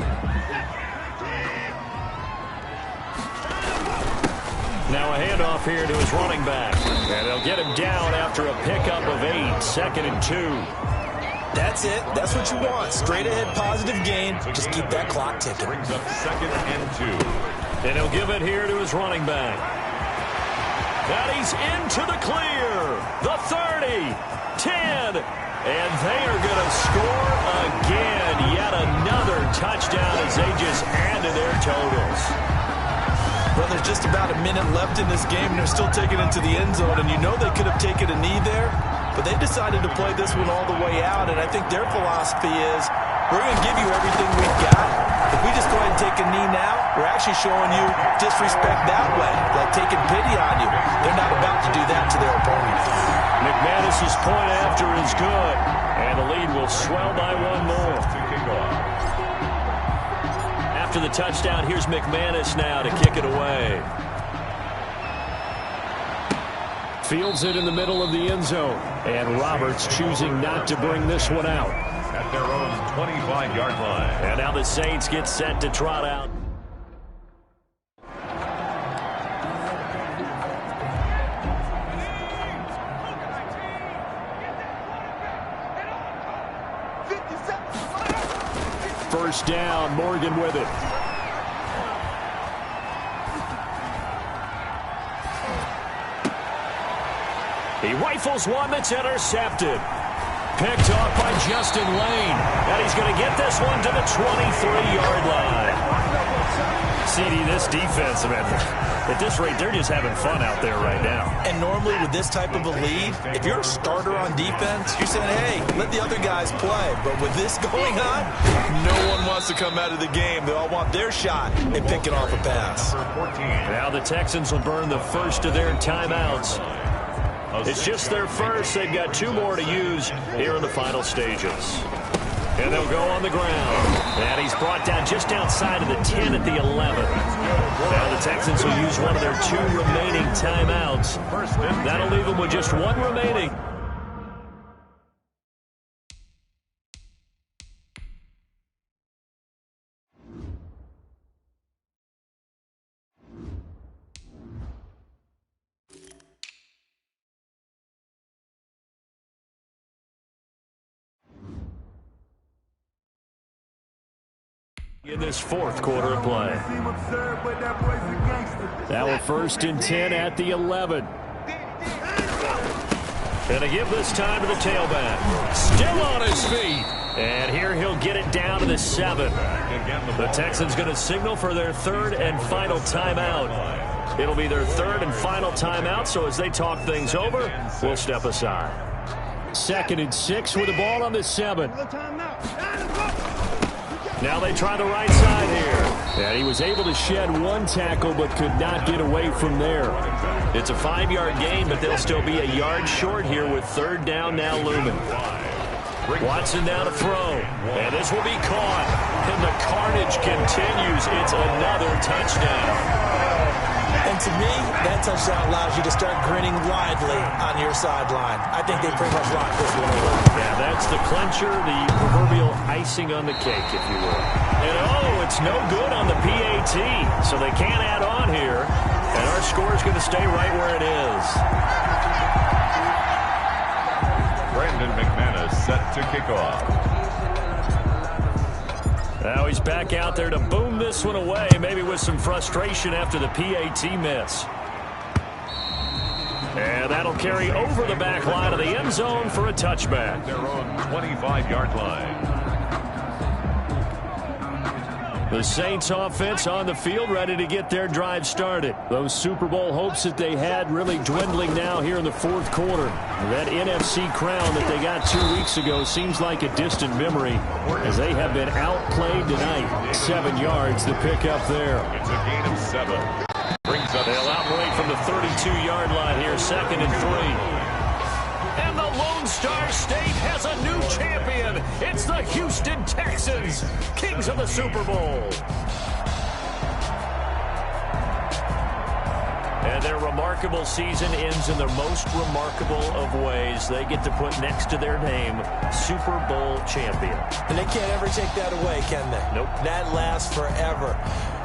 Now a handoff here to his running back. And they'll get him down after a pickup of 8, 2nd and 2. That's it. That's what you want. Straight ahead, positive gain. Just keep that clock ticking. Brings up 2nd and 2. And he'll give it here to his running back. And he's into the clear. The 30, 10, and they are going to score again. Yet another touchdown as they just add to their totals. Well, there's just about a minute left in this game, and they're still taking it to the end zone. And you know they could have taken a knee there, but they decided to play this one all the way out. And I think their philosophy is, we're going to give you everything we've got. If we just go ahead and take a knee now, we're actually showing you disrespect that way, like taking pity on you. They're not about to do that to their opponent. McManus's point after is good, and the lead will swell by one more. After the touchdown, here's McManus now to kick it away. Fields it in the middle of the end zone, and Roberts choosing not to bring this one out. At their own 25-yard line. And now the Saints get set to trot out. First down, Morgan with it. He rifles one that's intercepted. Picked off by Justin Lane. And he's going to get this one to the 23-yard line. CD, this defense, man, at this rate, they're just having fun out there right now. And normally with this type of a lead, if you're a starter on defense, you're saying, hey, let the other guys play. But with this going on, no one wants to come out of the game. They all want their shot at picking off a pass. Now the Texans will burn the first of their timeouts. It's just their first. They've got 2 more to use here in the final stages. And they'll go on the ground. And he's brought down just outside of the 10 at the 11. Now the Texans will use one of their 2 remaining timeouts. That'll leave them with just 1 remaining. In this 4th quarter of play. Now a 1st and 10 at the 11. And to give this time to the tailback. Still on his feet. And here he'll get it down to the 7. The Texans going to signal for their 3rd and final timeout. It'll be their 3rd and final timeout, so as they talk things over, we'll step aside. 2nd and 6 with the ball on the 7. Now they try the right side here. And he was able to shed 1 tackle but could not get away from there. It's a 5-yard gain, but they'll still be a yard short here with 3rd down now looming. Watson now to throw. And this will be caught. And the carnage continues. It's another touchdown. And to me, that touchdown allows you to start grinning widely on your sideline. I think they pretty much locked this one away. Yeah, that's the clincher, the proverbial icing on the cake, if you will. And oh, it's no good on the PAT, so they can't add on here. And our score is going to stay right where it is. Brandon McManus set to kick off. Now he's back out there to boom this one away, maybe with some frustration after the PAT miss. And that'll carry over the back line of the end zone for a touchback. Their own 25-yard line. The Saints offense on the field, ready to get their drive started. Those Super Bowl hopes that they had really dwindling now here in the 4th quarter. That NFC crown that they got 2 weeks ago seems like a distant memory as they have been outplayed tonight. 7 yards to pick up there. It's a gain of 7. Brings up. They'll outrate from the 32-yard line here, 2nd and 3. And the Lone Star State has a new champion. It's the Houston Texans, kings of the Super Bowl. And their remarkable season ends in the most remarkable of ways. They get to put next to their name, Super Bowl champion. And they can't ever take that away, can they? Nope. That lasts forever.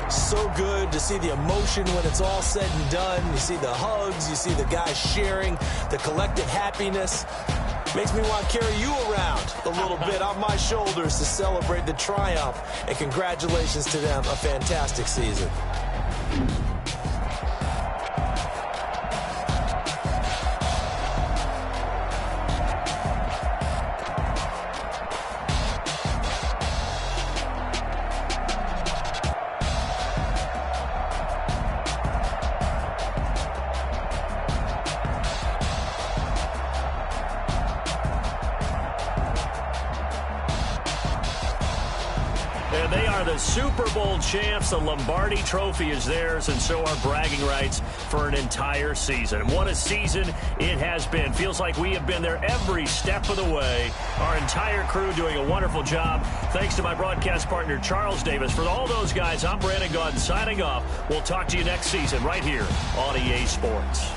So good to see the emotion when it's all said and done. You see the hugs, you see the guys sharing, the collective happiness. Makes me want to carry you around a little bit on my shoulders to celebrate the triumph. And congratulations to them, a fantastic season. And they are the Super Bowl champs. The Lombardi Trophy is theirs, and so are bragging rights for an entire season. What a season it has been. Feels like we have been there every step of the way. Our entire crew doing a wonderful job. Thanks to my broadcast partner, Charles Davis. For all those guys, I'm Brandon Gaudin signing off. We'll talk to you next season right here on EA Sports.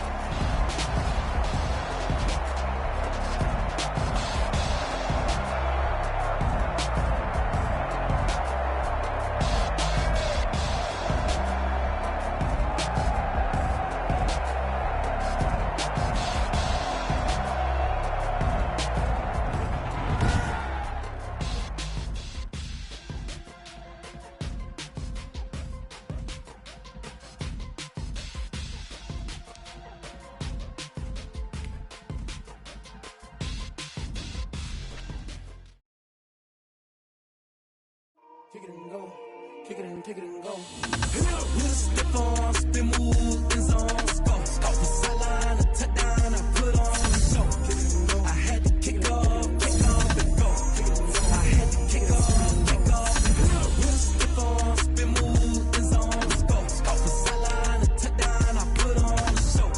Kick it and go. Kick it and go. With a stiff arm, spin move, in zone, go. Off the sideline, a touchdown, I put on the show. I had to kick off and go. I had to kick off. With a stiff arm, spin move, in zone, go. Off the sideline, a touchdown, I put on the show.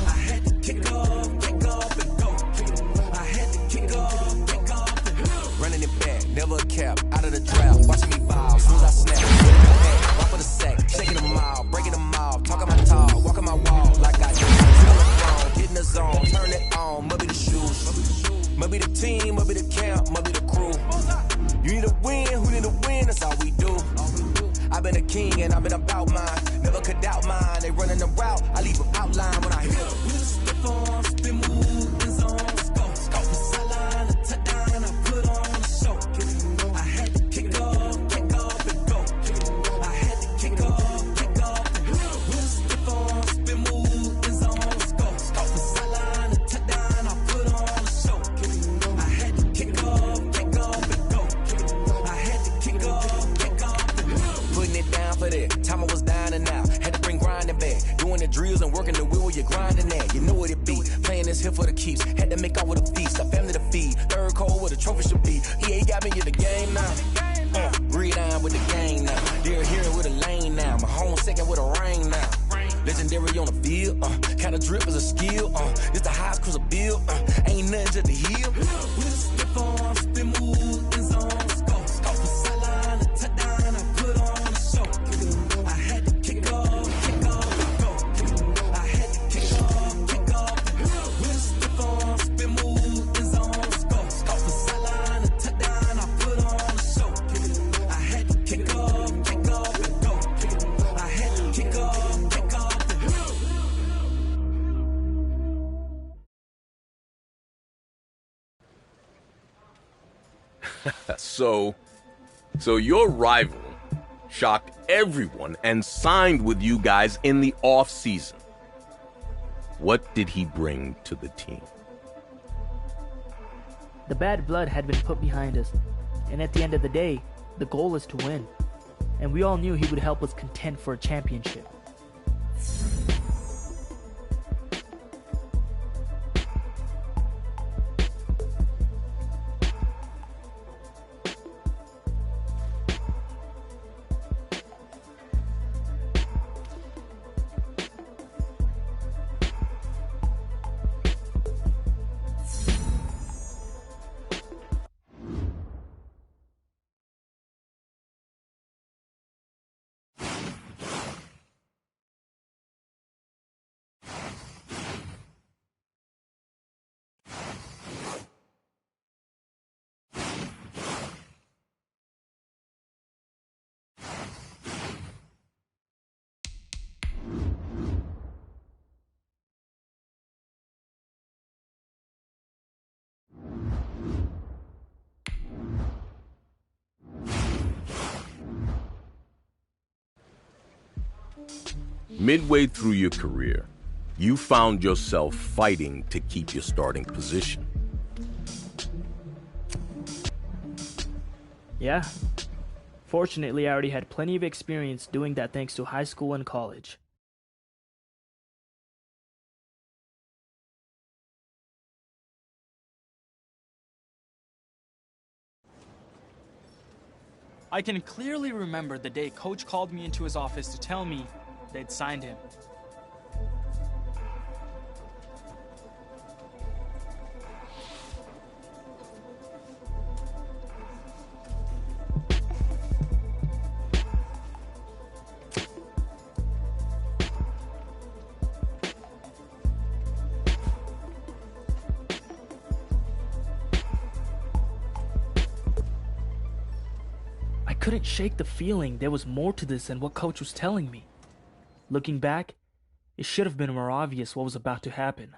I had to kick off and go. I had to kick off and go. Running it back, never a cap, out of the draft. Watching me foul, soon as I snap. Walk with a sack, shaking them out, breaking them off. Talking my talk, walking my wall like I do. Sit on the throne, get in the zone, turn it on. Must be the shoes, must be the team, must be the camp, must be the crew. You need a win, who need a win? That's all we do. I've been a king and I've been about mine. Never could doubt mine. They running the route, I leave them outline when I hit. With a stiff arm, spin move, in zone, go. Off the sideline, a touchdown, I put on the show. I had to kick off and go. I had to kick off and go. With a stiff arm, spin move, in zone, go. Off the sideline, a touchdown, I put on the show. I had to kick off and go. I had to kick off and go. Putting it down for that. Time I was down and out. Had to bring grinding back. Doing the drills and working the wheel where you're grinding at. You know what it be. Playing this here for the keeps. Had to make off with a feast. A family to feed. Third cold where the trophy should be. EA got me in the game now. Breathe on with the game now. They're here with a lane now. My home second with a ring now. Legendary on the field. Kind of drip is a skill. It's the highest cruiser bill. Ain't nothing to the heel. With a stiff arm, spin move, in zone, go. Off the sideline, a touchdown, I put on the show. I had to kick off and go. I had to kick off. With a stiff arm, spin move, in zone, go. Off the sideline, a touchdown, I put on the show. I had to kick off and go. I had to kick off and go. So your rival shocked everyone and signed with you guys in the off-season. What did he bring to the team? The bad blood had been put behind us, and at the end of the day, the goal is to win. And we all knew he would help us contend for a championship. Midway through your career, you found yourself fighting to keep your starting position. Yeah. Fortunately, I already had plenty of experience doing that thanks to high school and college. I can clearly remember the day Coach called me into his office to tell me they'd signed him. I couldn't shake the feeling there was more to this than what Coach was telling me. Looking back, it should have been more obvious what was about to happen.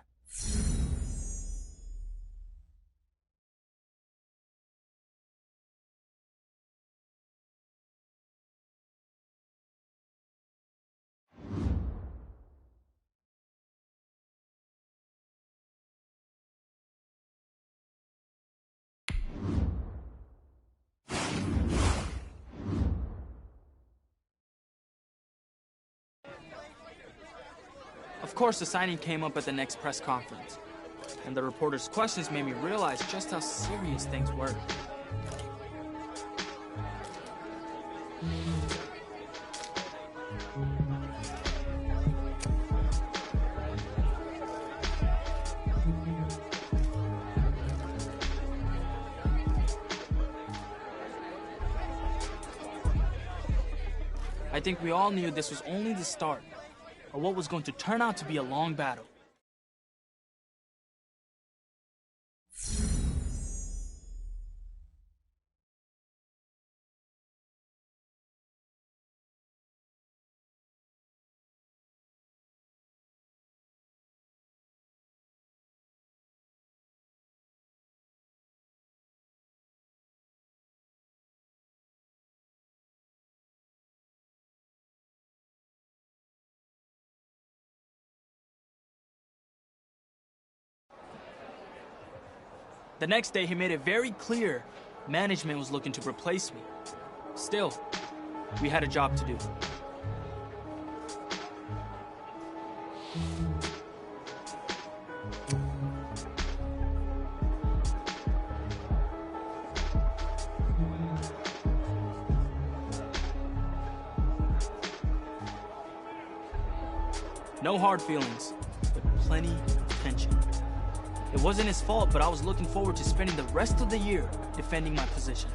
Of course, the signing came up at the next press conference, and the reporter's questions made me realize just how serious things were. I think we all knew this was only the start of what was going to turn out to be a long battle. The next day, he made it very clear management was looking to replace me. Still, we had a job to do. No hard feelings, but plenty of tension. It wasn't his fault, but I was looking forward to spending the rest of the year defending my position.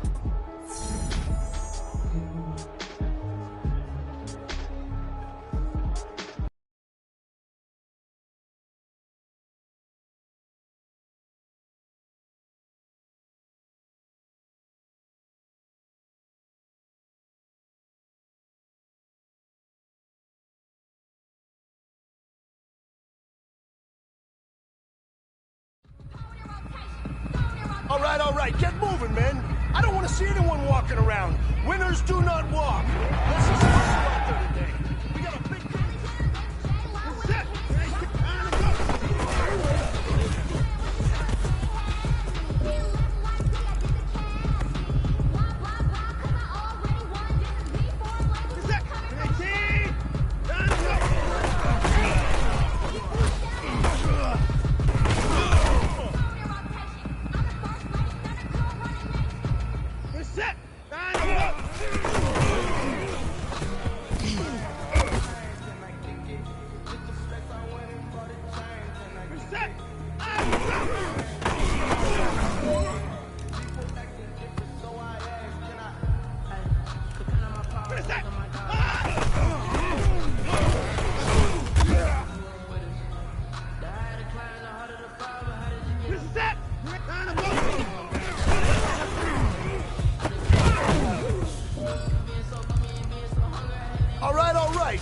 All right, get moving, men. I don't want to see anyone walking around. Winners do not walk. Let's just hustle out there today. We got a big... Set.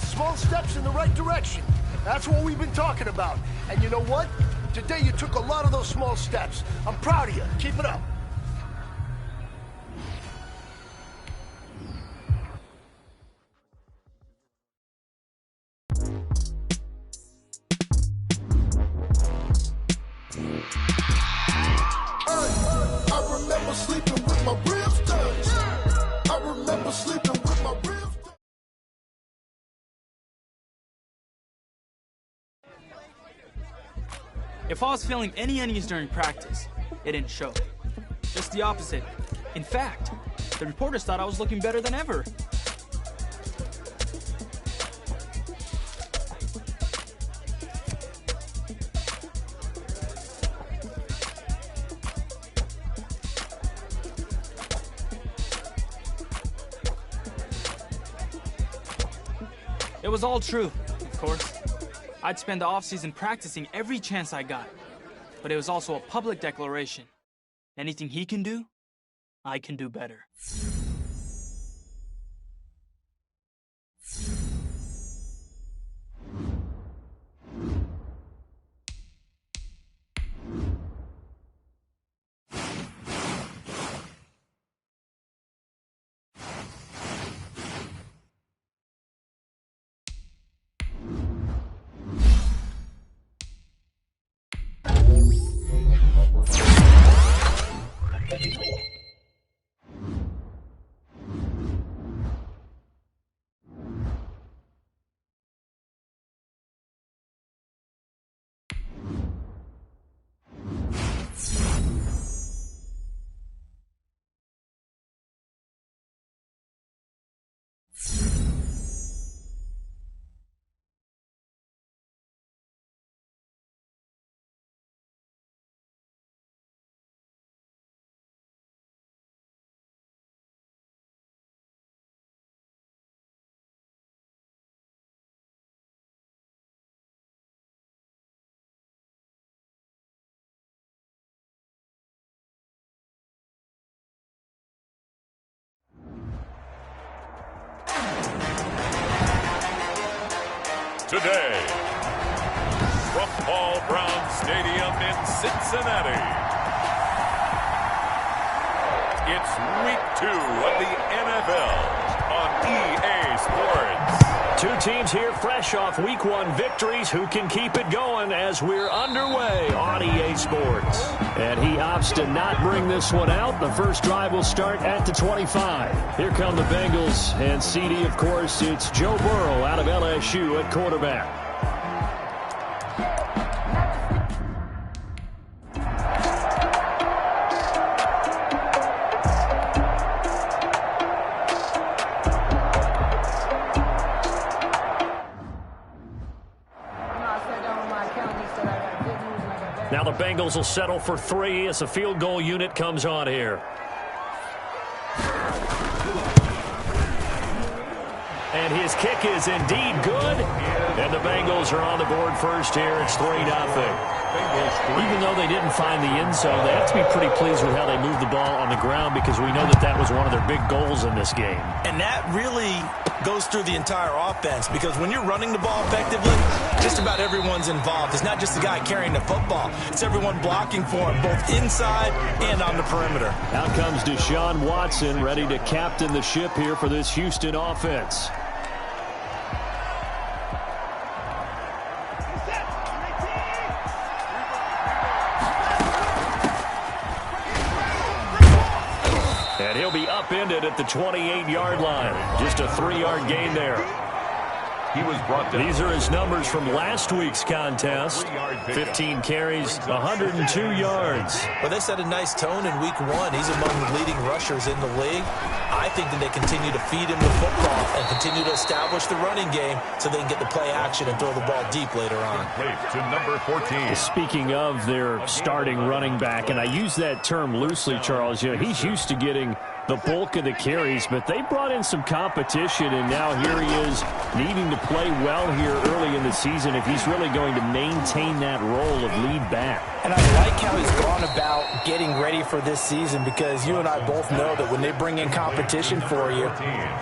Small steps in the right direction. That's what we've been talking about. And you know what? Today you took a lot of those small steps. I'm proud of you. Keep it up. sleeping with my ribs touched. I remember sleeping with my ribs touched. If I was feeling any unease during practice, it didn't show. Just the opposite. In fact, the reporters thought I was looking better than ever. It was all true, of course. I'd spend the offseason practicing every chance I got. But it was also a public declaration. Anything he can do, I can do better. Today, from Paul Brown Stadium in Cincinnati, it's Week 2 of the NFL on EA Sports. Two teams here fresh off Week 1 victories. Who can keep it going as we're underway on EA Sports? And he opts to not bring this one out. The first drive will start at the 25. Here come the Bengals. And CD, of course, it's Joe Burrow out of LSU at quarterback. Now the Bengals will settle for 3 as the field goal unit comes on here. And his kick is indeed good. And the Bengals are on the board first here. It's 3-0. Even though they didn't find the end zone, they have to be pretty pleased with how they moved the ball on the ground because we know that that was one of their big goals in this game. And that really goes through the entire offense because when you're running the ball effectively, just about everyone's involved. It's not just the guy carrying the football. It's everyone blocking for him, both inside and on the perimeter. Out comes Deshaun Watson, ready to captain the ship here for this Houston offense. And he'll be upended at the 28-yard line. Just a 3-yard gain there. He was brought down. These are his numbers from last week's contest. 15 carries, 102 yards. Well, they set a nice tone in Week 1. He's among the leading rushers in the league. I think that they continue to feed him the football and continue to establish the running game so they can get the play action and throw the ball deep later on. To number 14. Speaking of their starting running back, and I use that term loosely, Charles, you know, he's used to getting the bulk of the carries, but they brought in some competition, and now here he is needing to play well here early in the season if he's really going to maintain that role of lead back. And I like how he's gone about getting ready for this season because you and I both know that when they bring in competition for you,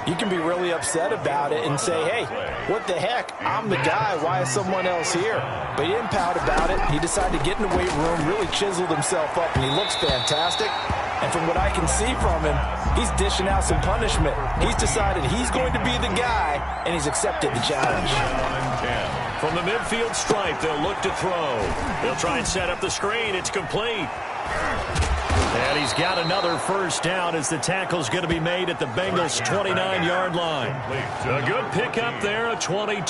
you can be really upset about it and say, hey, what the heck? I'm the guy. Why is someone else here? But he didn't pout about it. He decided to get in the weight room, really chiseled himself up, and he looks fantastic. And from what I can see from him, he's dishing out some punishment. He's decided he's going to be the guy, and he's accepted the challenge. From the midfield stripe, they'll look to throw. They'll try and set up the screen. It's complete. And he's got another first down as the tackle's going to be made at the Bengals' 29-yard line. A good pickup there, a 22.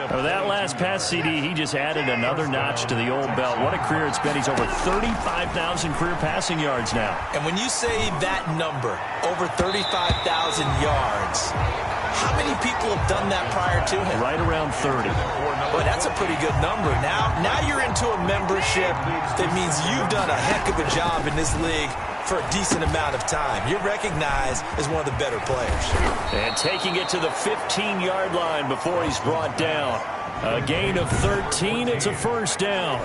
For that last pass CD, he just added another notch to the old belt. What a career it's been. He's over 35,000 career passing yards now. And when you say that number, over 35,000 yards, how many people have done that prior to him? Right around 30. Boy, that's a pretty good number. Now you're into a membership that means you've done a heck of a job in this league for a decent amount of time. You're recognized as one of the better players. And taking it to the 15-yard line before he's brought down. A gain of 13. It's a first down.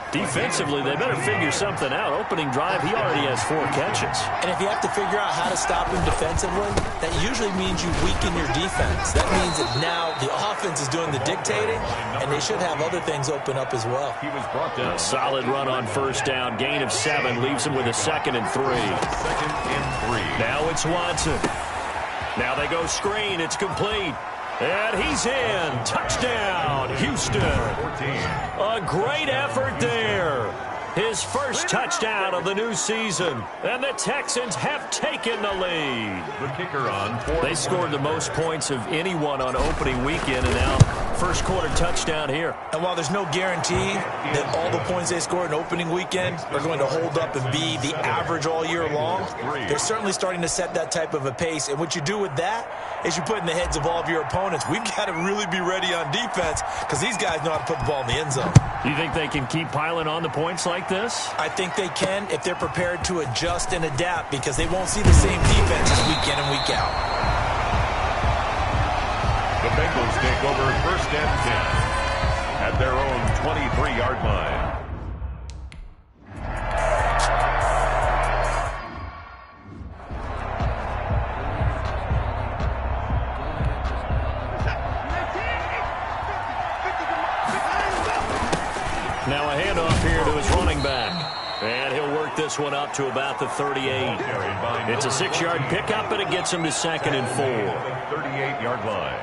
Defensively, they better figure something out. Opening drive, he already has 4 catches. And if you have to figure out how to stop him defensively, that usually means you weaken your defense. That means that now the offense is doing the dictating, and they should have other things open up as well. He was brought down. A solid run on first down. Gain of 7 leaves him with a 2nd and 3. 2nd and 3. Now it's Watson. Now they go screen. It's complete. And he's in. Touchdown, Houston. 14. A great effort there. His first touchdown of the new season. And the Texans have taken the lead. The kicker on 4. They scored the most points of anyone on opening weekend, and now first quarter touchdown here. And while there's no guarantee that all the points they scored in opening weekend are going to hold up and be the average all year long, they're certainly starting to set that type of a pace. And what you do with that is you put in the heads of all of your opponents, we've got to really be ready on defense because these guys know how to put the ball in the end zone. Do you think they can keep piling on the points like this? I think they can if they're prepared to adjust and adapt because they won't see the same defenses week in and week out. The Bengals take over 1st and 10 at their own 23-yard line. Now a handoff here to his running back. And he'll work this one up to about the 38. It's a 6-yard pickup, and it gets him to 2nd and 4. 38-yard line.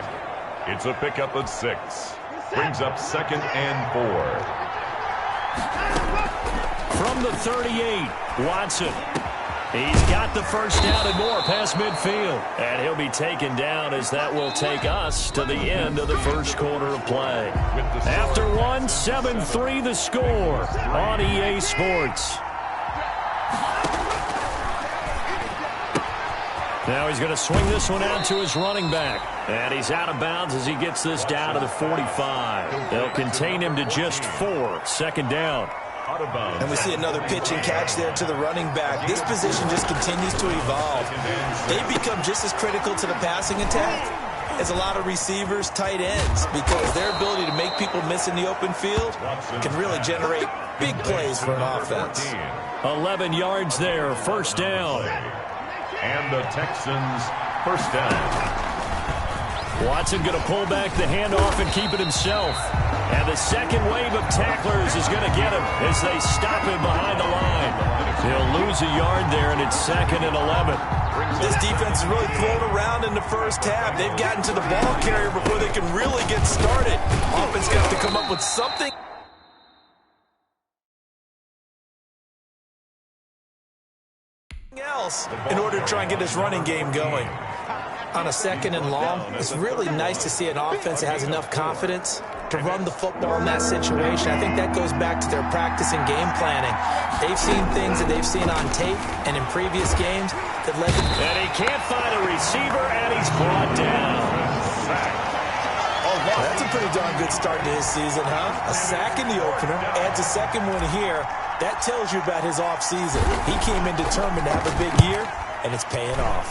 It's a pickup of 6. Brings up 2nd and 4. From the 38, Watson. He's got the first down and more past midfield. And he'll be taken down as that will take us to the end of the first quarter of play. After one, 7-3 the score on EA Sports. Now he's going to swing this one out to his running back. And he's out of bounds as he gets this down to the 45. They'll contain him to just 4. 2nd down. And we see another pitch and catch there to the running back. This position just continues to evolve. They become just as critical to the passing attack as a lot of receivers, tight ends, because their ability to make people miss in the open field can really generate big plays for an offense. 11 yards there, first down. And the Texans first down. Watson going to pull back the handoff and keep it himself. And the second wave of tacklers is going to get him as they stop him behind the line. He'll lose a yard there, and it's 2nd and 11. This defense is really thrown around in the first half. They've gotten to the ball carrier before they can really get started. Offense got to come up with something else in order to try and get this running game going. On a 2nd and long, it's really nice to see an offense that has enough confidence to run the football in that situation. I think that goes back to their practice and game planning. They've seen things that they've seen on tape and in previous games that led them. And he can't find a receiver, and he's brought down. Well, that's a pretty darn good start to his season, huh? A sack in the opener, adds a second one here. That tells you about his offseason. He came in determined to have a big year, and it's paying off.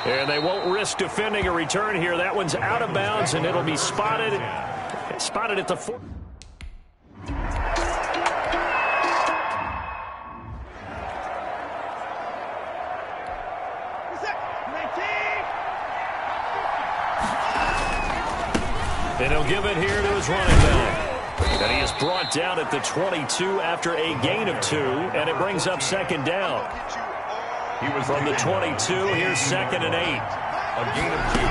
And they won't risk defending a return here. That one's out of bounds, and it'll be spotted at the 4. And he'll give it here to his running back. And he is brought down at the 22 after a gain of 2, and it brings up 2nd down. He was from the 22, here's 2nd and 8. A gain of 2.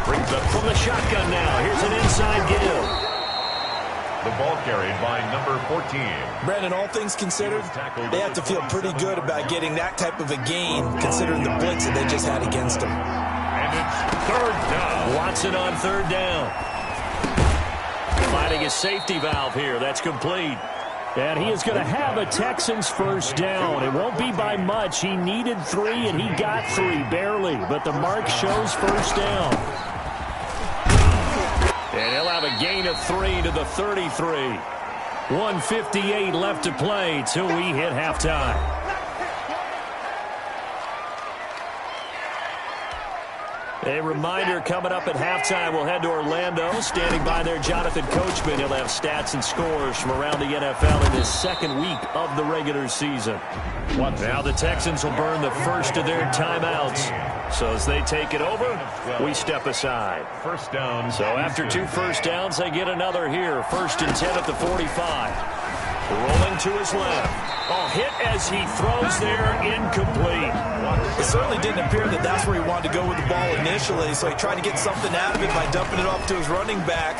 Brings up from the shotgun now. Here's an inside give. The ball carried by number 14. Brandon, all things considered, they have to feel pretty good about getting that type of a gain, considering the blitz that they just had against them. And it's third down. Watson on third down. Finding a safety valve here. That's complete. And he is going to have a Texans first down. It won't be by much. He needed 3, and he got 3, barely. But the mark shows first down. And he'll have a gain of 3 to the 33. 1:58 left to play till we hit halftime. A reminder, coming up at halftime, we'll head to Orlando. Standing by there, Jonathan Coachman. He'll have stats and scores from around the NFL in his second week of the regular season. Now the Texans will burn the first of their timeouts. So as they take it over, we step aside. First down. So after 2 first downs, they get another here. 1st and 10 at the 45. Rolling to his left. Hit as he throws there, incomplete. It certainly didn't appear that that's where he wanted to go with the ball initially, so he tried to get something out of it by dumping it off to his running back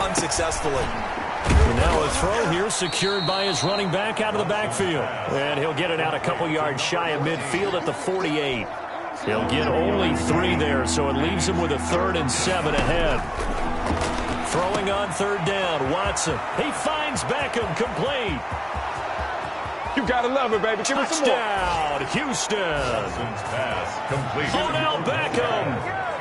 unsuccessfully. And now a throw here secured by his running back out of the backfield. And he'll get it out a couple yards shy of midfield at the 48. He'll get only 3 there, so it leaves him with a 3rd and 7 ahead. Throwing on third down, Watson. He finds Beckham, complete. You gotta love it, baby. Give us some more. Touchdown, Houston. Pass completed. Odell Beckham,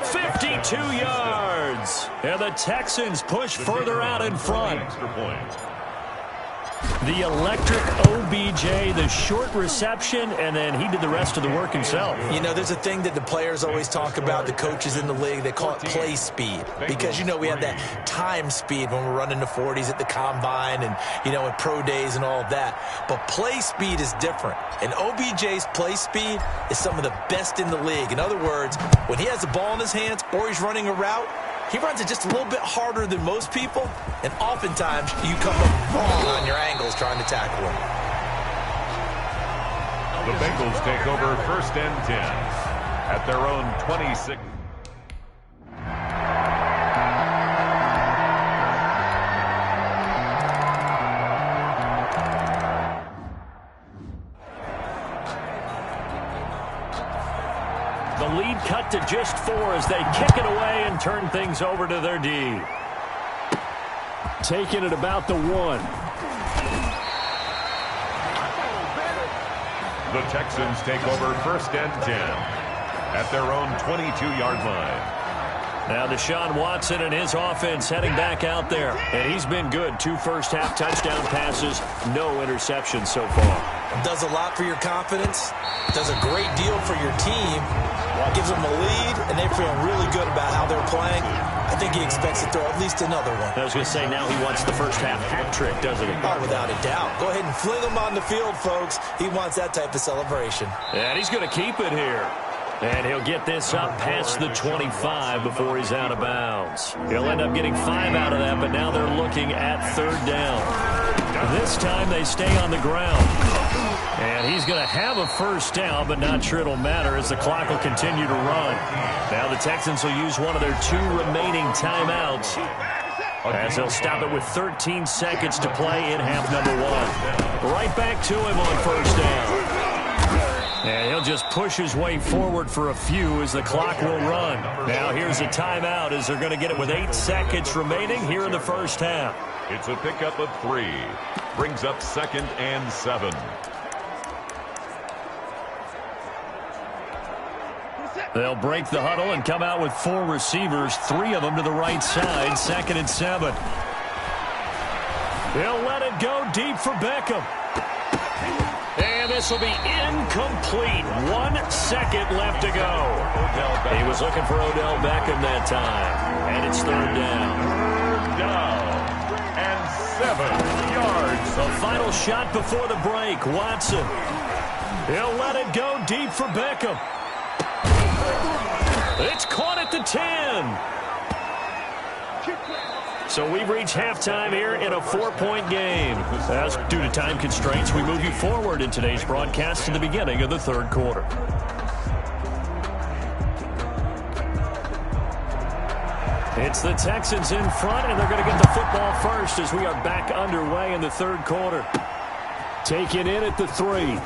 52 yards. And the Texans push further out in front. Extra point. The electric OBJ, the short reception, and then he did the rest of the work himself. You know, there's a thing that the players always talk about, the coaches in the league, they call it play speed. Because, you know, we have that time speed when we're running the 40s at the combine and, you know, at pro days and all of that. But play speed is different. And OBJ's play speed is some of the best in the league. In other words, when he has the ball in his hands or he's running a route, he runs it just a little bit harder than most people, and oftentimes you come up wrong on your angles trying to tackle him. The Bengals take over 1st and 10 at their own 26. The lead cut to just 4 as they kick it away and turn things over to their D. Taking it about the 1. The Texans take over 1st and 10 at their own 22-yard line. Now Deshaun Watson and his offense heading back out there. And he's been good. 2 first-half touchdown passes, no interceptions so far. Does a lot for your confidence, does a great deal for your team, gives them a lead, and they feel really good about how they're playing. I think he expects to throw at least another one. I was going to say, now he wants the first-half hat trick, doesn't he? Oh, without a doubt. Go ahead and fling him on the field, folks. He wants that type of celebration. And he's going to keep it here. And he'll get this up past the 25 before he's out of bounds. He'll end up getting 5 out of that, but now they're looking at 3rd down. This time they stay on the ground. And he's going to have a first down, but not sure it'll matter as the clock will continue to run. Now the Texans will use one of their 2 remaining timeouts as they'll stop it with 13 seconds to play in half number 1. Right back to him on first down. And he'll just push his way forward for a few as the clock will run. Now here's a timeout as they're going to get it with 8 seconds remaining here in the first half. It's a pickup of 3. Brings up 2nd and 7. They'll break the huddle and come out with 4 receivers, 3 of them to the right side, 2nd and 7. They'll let it go deep for Beckham. And this will be incomplete. 1 second left to go. He was looking for Odell Beckham that time. And it's 3rd down. 3rd down and 7 yards. The final shot before the break. Watson. He'll let it go deep for Beckham. It's caught at the 10. So we've reached halftime here in a 4-point game. As due to time constraints, we move you forward in today's broadcast to the beginning of the 3rd quarter. It's the Texans in front, and they're going to get the football first as we are back underway in the third quarter. Taken in at the 3.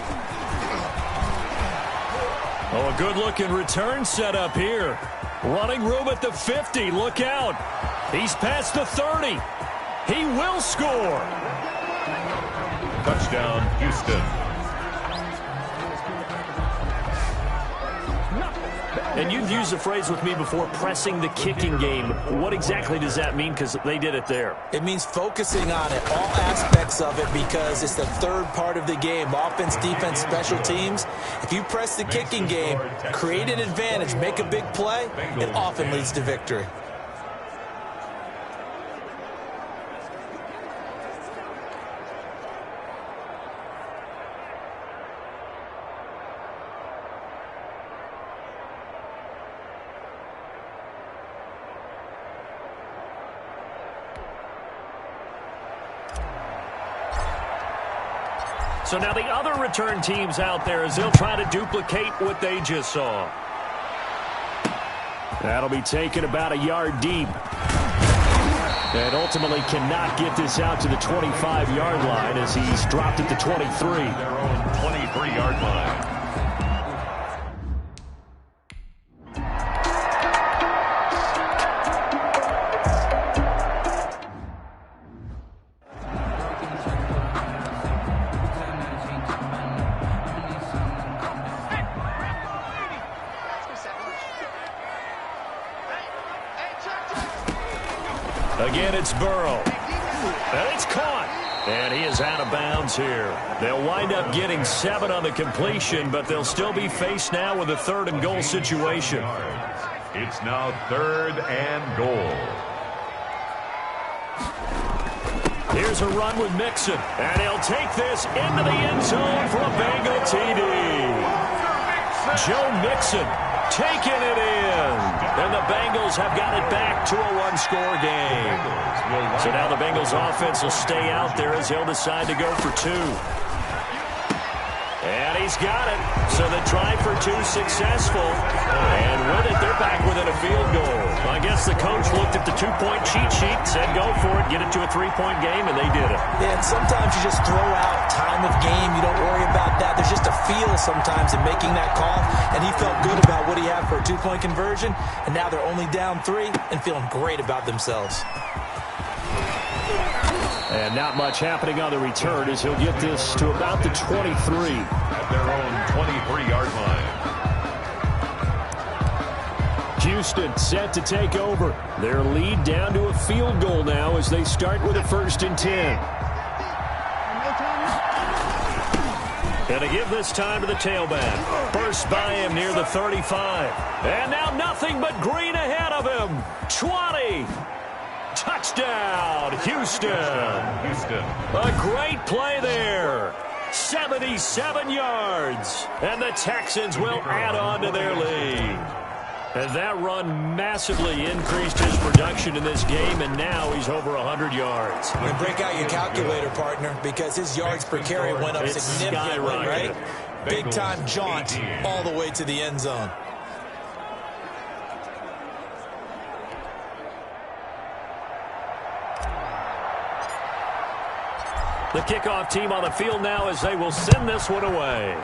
Oh, a good-looking return set up here. Running room at the 50. Look out. He's past the 30. He will score. Touchdown, Houston. And you've used the phrase with me before, pressing the kicking game. What exactly does that mean? Because they did it there. It means focusing on it, all aspects of it, because it's the third part of the game. Offense, defense, special teams. If you press the kicking game, create an advantage, make a big play, it often leads to victory. So now the other return teams out there as they'll try to duplicate what they just saw. That'll be taken about a yard deep. And ultimately cannot get this out to the 25-yard line as he's dropped at the 23. Their own 23-yard line. Again, it's Burrow. And it's caught. And he is out of bounds here. They'll wind up getting 7 on the completion, but they'll still be faced now with a 3rd and goal situation. It's now 3rd and goal. Here's a run with Mixon. And he'll take this into the end zone for a Bengal TD. Joe Mixon taking it in. And the Bengals have got it back to a one-score game. So now the Bengals offense will stay out there as they'll decide to go for 2. And he's got it. So the try for 2 successful. And with it, they're back within a field goal. I guess the coach looked at the 2-point cheat sheet, said go for it, get it to a 3-point game, and they did it. Yeah, and sometimes you just throw out time of game. You don't worry about that. There's just a feel sometimes in making that call, and he felt good about what he had for a 2-point conversion, and now they're only down 3 and feeling great about themselves. And not much happening on the return as he'll get this to about the 23. At their own 23-yard line. Houston set to take over. Their lead down to a field goal now as they start with a 1st and 10. And to give this time to the tailback. First by him near the 35. And now nothing but green ahead of him. 20. Touchdown, Houston. A great play there. 77 yards. And the Texans will add on to their lead. And that run massively increased his production in this game, and now he's over 100 yards. And break out your calculator, partner, because his yards per carry went up significantly, right? Big-time jaunt all the way to the end zone. The kickoff team on the field now as they will send this one away.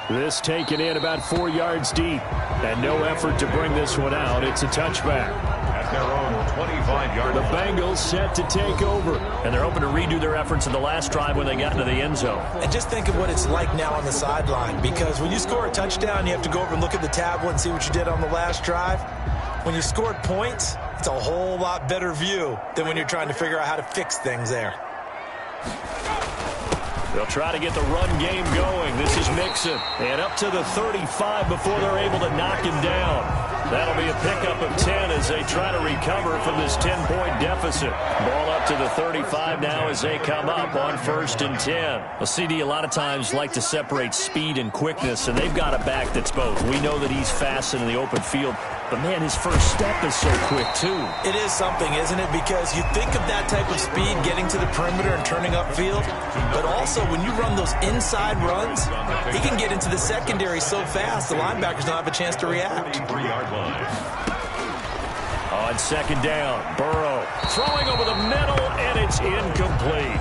This taken in about 4 yards deep. And no effort to bring this one out. It's a touchback. At their own 25-yard line. The Bengals set to take over. And they're hoping to redo their efforts in the last drive when they got into the end zone. And just think of what it's like now on the sideline. Because when you score a touchdown, you have to go over and look at the tablet and see what you did on the last drive. When you scored points, it's a whole lot better view than when you're trying to figure out how to fix things there. They'll try to get the run game going. This is Mixon. And up to the 35 before they're able to knock him down. That'll be a pickup of 10 as they try to recover from this 10-point deficit. Ball up to the 35 now as they come up on 1st and 10. Well, CD a lot of times like to separate speed and quickness, and they've got a back that's both. We know that he's fast in the open field, but, man, his first step is so quick, too. It is something, isn't it? Because you think of that type of speed getting to the perimeter and turning upfield, but also when you run those inside runs, He can get into the secondary so fast, the linebackers don't have a chance to react. 3-yard line. On second down, Burrow throwing over the middle, and it's incomplete.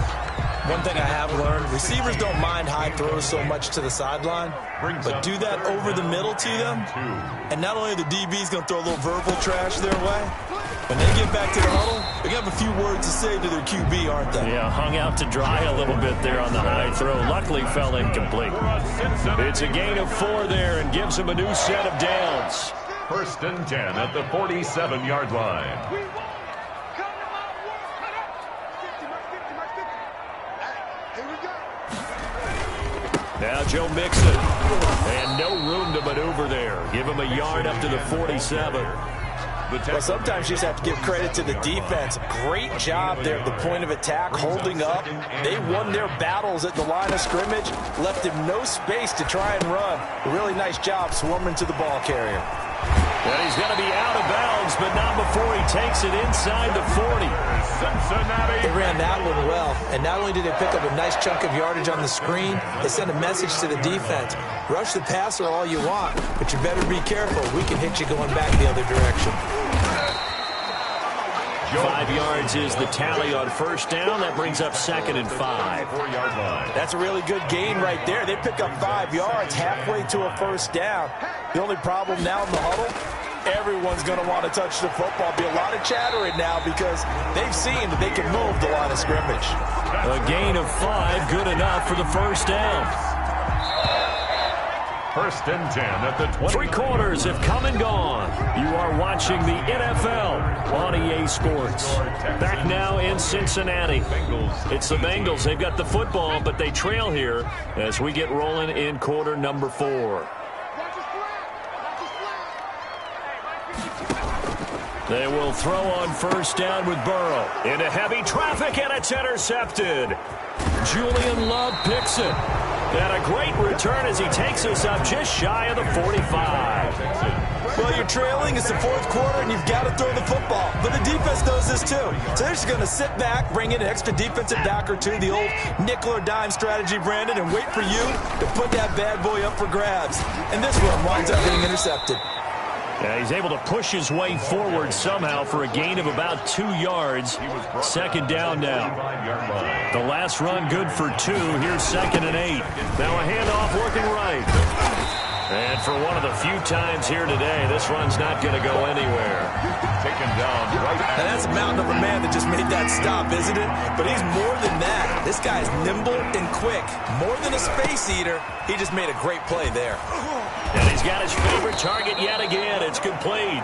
One thing I have learned, receivers don't mind high throws so much to the sideline, but do that over the middle to them, and not only are the DBs going to throw a little verbal trash their way, when they get back to the huddle, they're going to have a few words to say to their QB, aren't they? Yeah, hung out to dry a little bit there on the high throw. Luckily fell incomplete. It's a gain of 4 there and gives them a new set of downs. 1st and 10 at the 47-yard line. Now Joe Mixon. And no room to maneuver there. Give him a yard up to the 47. Well, sometimes you just have to give credit to the defense. Great job there at the point of attack, holding up. They won their battles at the line of scrimmage, left him no space to try and run. A really nice job swarming to the ball carrier. And he's going to be out of bounds, but not before he takes it inside the 40. Cincinnati. They ran that one well, and not only did they pick up a nice chunk of yardage on the screen, they sent a message to the defense. Rush the passer all you want, but you better be careful. We can hit you going back the other direction. 5 yards is the tally on first down. That brings up 2nd and 5. 4-yard line. That's a really good gain right there. They pick up 5 yards halfway to a first down. The only problem now in the huddle, everyone's going to want to touch the football. Be a lot of chattering now because they've seen that they can move the line of scrimmage. A gain of 5, good enough for the first down. 1st and 10 at the 20. 3 quarters have come and gone. You are watching the NFL on EA Sports. Back now in Cincinnati. It's the Bengals. They've got the football, but they trail here as we get rolling in quarter number 4. They will throw on first down with Burrow. Into heavy traffic, and it's intercepted. Julian Love picks it. And a great return as he takes us up just shy of the 45. Well, you're trailing. It's the 4th quarter, and you've got to throw the football. But the defense knows this, too. So they're just going to sit back, bring in an extra defensive back or two, the old nickel or dime strategy, Brandon, and wait for you to put that bad boy up for grabs. And this one winds up being intercepted. Yeah, he's able to push his way forward somehow for a gain of about 2 yards. 2nd down now. The last run good for 2. Here's 2nd and 8. Now a handoff working right. And for one of the few times here today, this run's not going to go anywhere. Taken down right. Now that's a mountain of a man that just made that stop, isn't it? But he's more than that. This guy's nimble and quick. More than a space eater. He just made a great play there. And he's got his favorite target yet again. It's complete.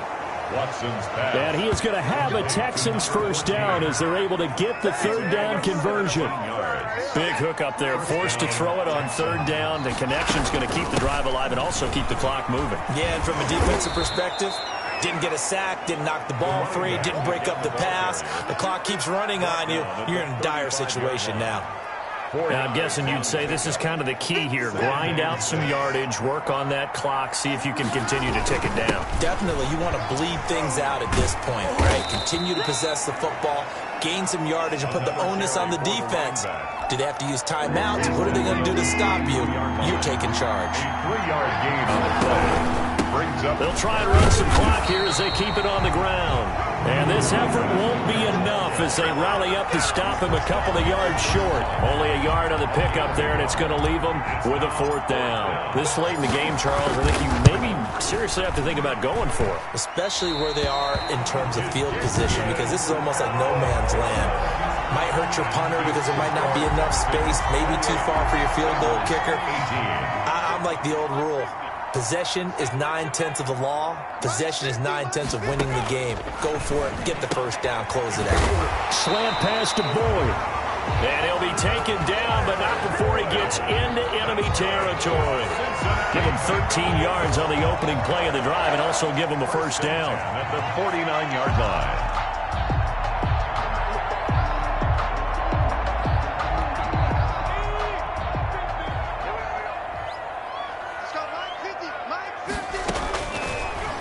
Watson's pass. And he is going to have a Texans first down as they're able to get the 3rd down conversion. Big hook up there, forced to throw it on 3rd down. The connection's going to keep the drive alive and also keep the clock moving. Yeah, and from a defensive perspective, didn't get a sack, didn't knock the ball free, didn't break up the pass. The clock keeps running on you. You're in a dire situation now. Now, I'm guessing you'd say this is kind of the key here. Grind out some yardage, work on that clock, see if you can continue to tick it down. Definitely. You want to bleed things out at this point, right? Continue to possess the football, gain some yardage, and put the onus on the defense. Do they have to use timeouts? What are they going to do to stop you? You're taking charge. 3-yard gain on the play. They'll try and run some clock here as they keep it on the ground. And this effort won't be enough as they rally up to stop him a couple of yards short. Only a yard on the pickup there, and it's going to leave them with a 4th down. This late in the game, Charles, I think you maybe seriously have to think about going for it. Especially where they are in terms of field position, because this is almost like no man's land. Might hurt your punter because there might not be enough space, maybe too far for your field goal kicker. I'm like the old rule. Possession is 9/10 of the law. Possession is 9/10 of winning the game. Go for it. Get the first down. Close it out. Slant pass to Boyd. And he'll be taken down, but not before he gets into enemy territory. Give him 13 yards on the opening play of the drive and also give him a first down. At the 49-yard line.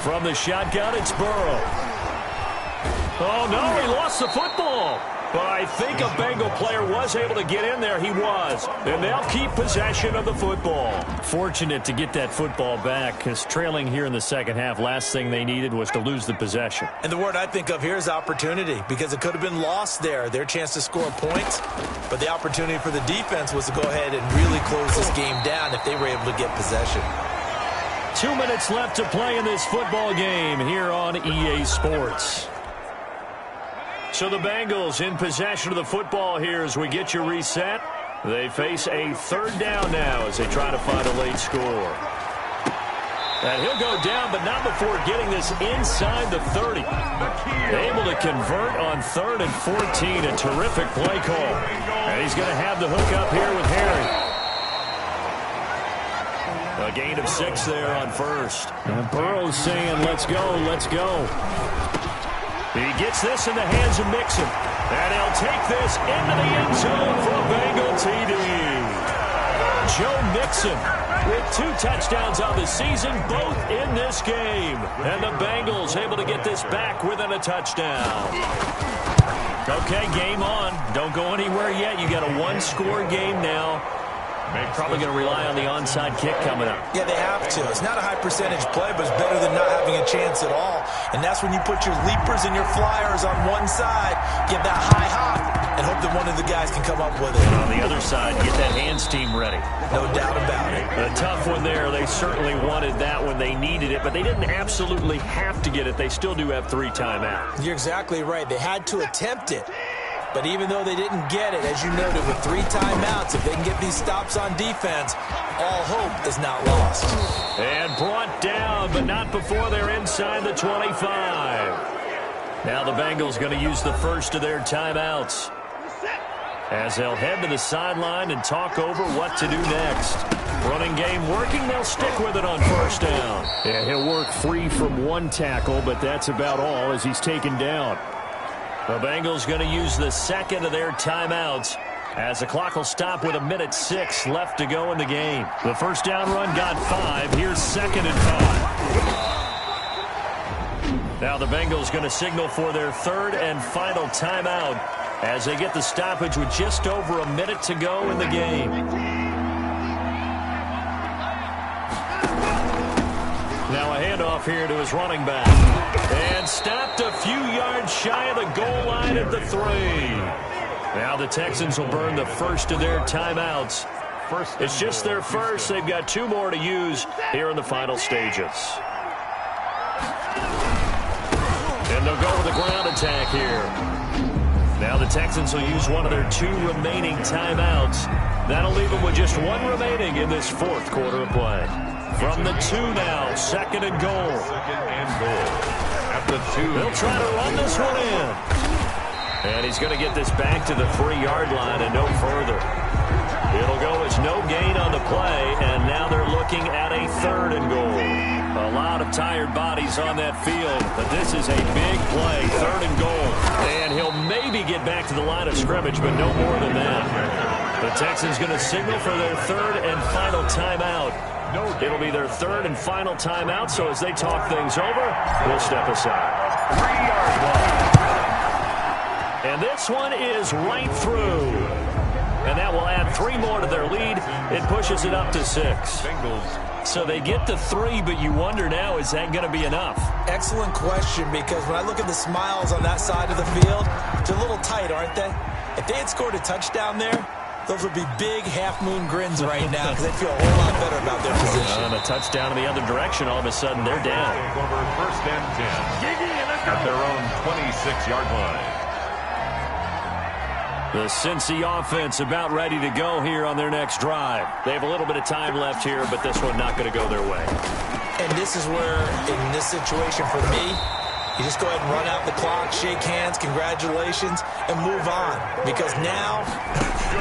From the shotgun, it's Burrow. Oh, no, he lost the football. Well, I think a Bengal player was able to get in there. He was. And they'll keep possession of the football. Fortunate to get that football back, because trailing here in the second half, last thing they needed was to lose the possession. And the word I think of here is opportunity, because it could have been lost there, their chance to score points. But the opportunity for the defense was to go ahead and really close this game down if they were able to get possession. 2 minutes left to play in this football game here on EA Sports. So the Bengals in possession of the football here as we get you reset. They face a third down now as they try to find a late score. And he'll go down, but not before getting this inside the 30. Able to convert on 3rd and 14. A terrific play call. And he's going to have the hook up here with Harry. A gain of 6 there on first. And Burrow's saying, let's go, let's go. He gets this in the hands of Mixon. And he'll take this into the end zone for a Bengal TD. Joe Mixon with 2 touchdowns on the season, both in this game. And the Bengals able to get this back within a touchdown. Okay, game on. Don't go anywhere yet. You got a 1-score game now. Probably going to rely on the onside kick coming up. Yeah, they have to. It's not a high percentage play, but it's better than not having a chance at all. And that's when you put your leapers and your flyers on one side, get that high hop, and hope that one of the guys can come up with it. And on the other side, get that hands team ready. No doubt about it. A tough one there. They certainly wanted that when they needed it, but they didn't absolutely have to get it. They still do have 3 timeouts. You're exactly right. They had to attempt it. But even though they didn't get it, as you noted, with 3 timeouts, if they can get these stops on defense, all hope is not lost. And brought down, but not before they're inside the 25. Now the Bengals going to use the first of their timeouts, as they'll head to the sideline and talk over what to do next. Running game working, they'll stick with it on first down. Yeah, he'll work free from 1 tackle, but that's about all as he's taken down. The Bengals going to use the second of their timeouts as the clock will stop with 1:06 left to go in the game. The first down run got 5. Here's 2nd and 5. Now the Bengals going to signal for their 3rd and final timeout as they get the stoppage with just over a minute to go in the game. Now a handoff here to his running back. And stopped a few yards shy of the goal line at the 3. Now the Texans will burn the first of their timeouts. It's just their first. They've got 2 more to use here in the final stages. And they'll go with the ground attack here. Now the Texans will use one of their 2 remaining timeouts. That'll leave them with just 1 remaining in this 4th quarter of play. From the 2 now, 2nd and goal. 2nd and goal. At the 2. They'll try to run this one in. And he's going to get this back to the 3-yard line and no further. It'll go as no gain on the play, and now they're looking at a 3rd and goal. A lot of tired bodies on that field, but this is a big play, 3rd and goal. And he'll maybe get back to the line of scrimmage, but no more than that. The Texans going to signal for their 3rd and final timeout. It'll be their 3rd and final timeout, so as they talk things over, we'll step aside. 3-yard line. And this one is right through. And that will add 3 more to their lead. It pushes it up to 6. Bengals. So they get to 3, but you wonder now, is that going to be enough? Excellent question, because when I look at the smiles on that side of the field, they're a little tight, aren't they? If they had scored a touchdown there, those would be big half-moon grins right now because they feel a whole lot better about their position. And a touchdown in the other direction, all of a sudden they're down. Over 1st and 10 at their own 26-yard line. The Cincy offense about ready to go here on their next drive. They have a little bit of time left here, but this one not going to go their way. And this is where, in this situation for me, you just go ahead and run out the clock, shake hands, congratulations, and move on. Because now,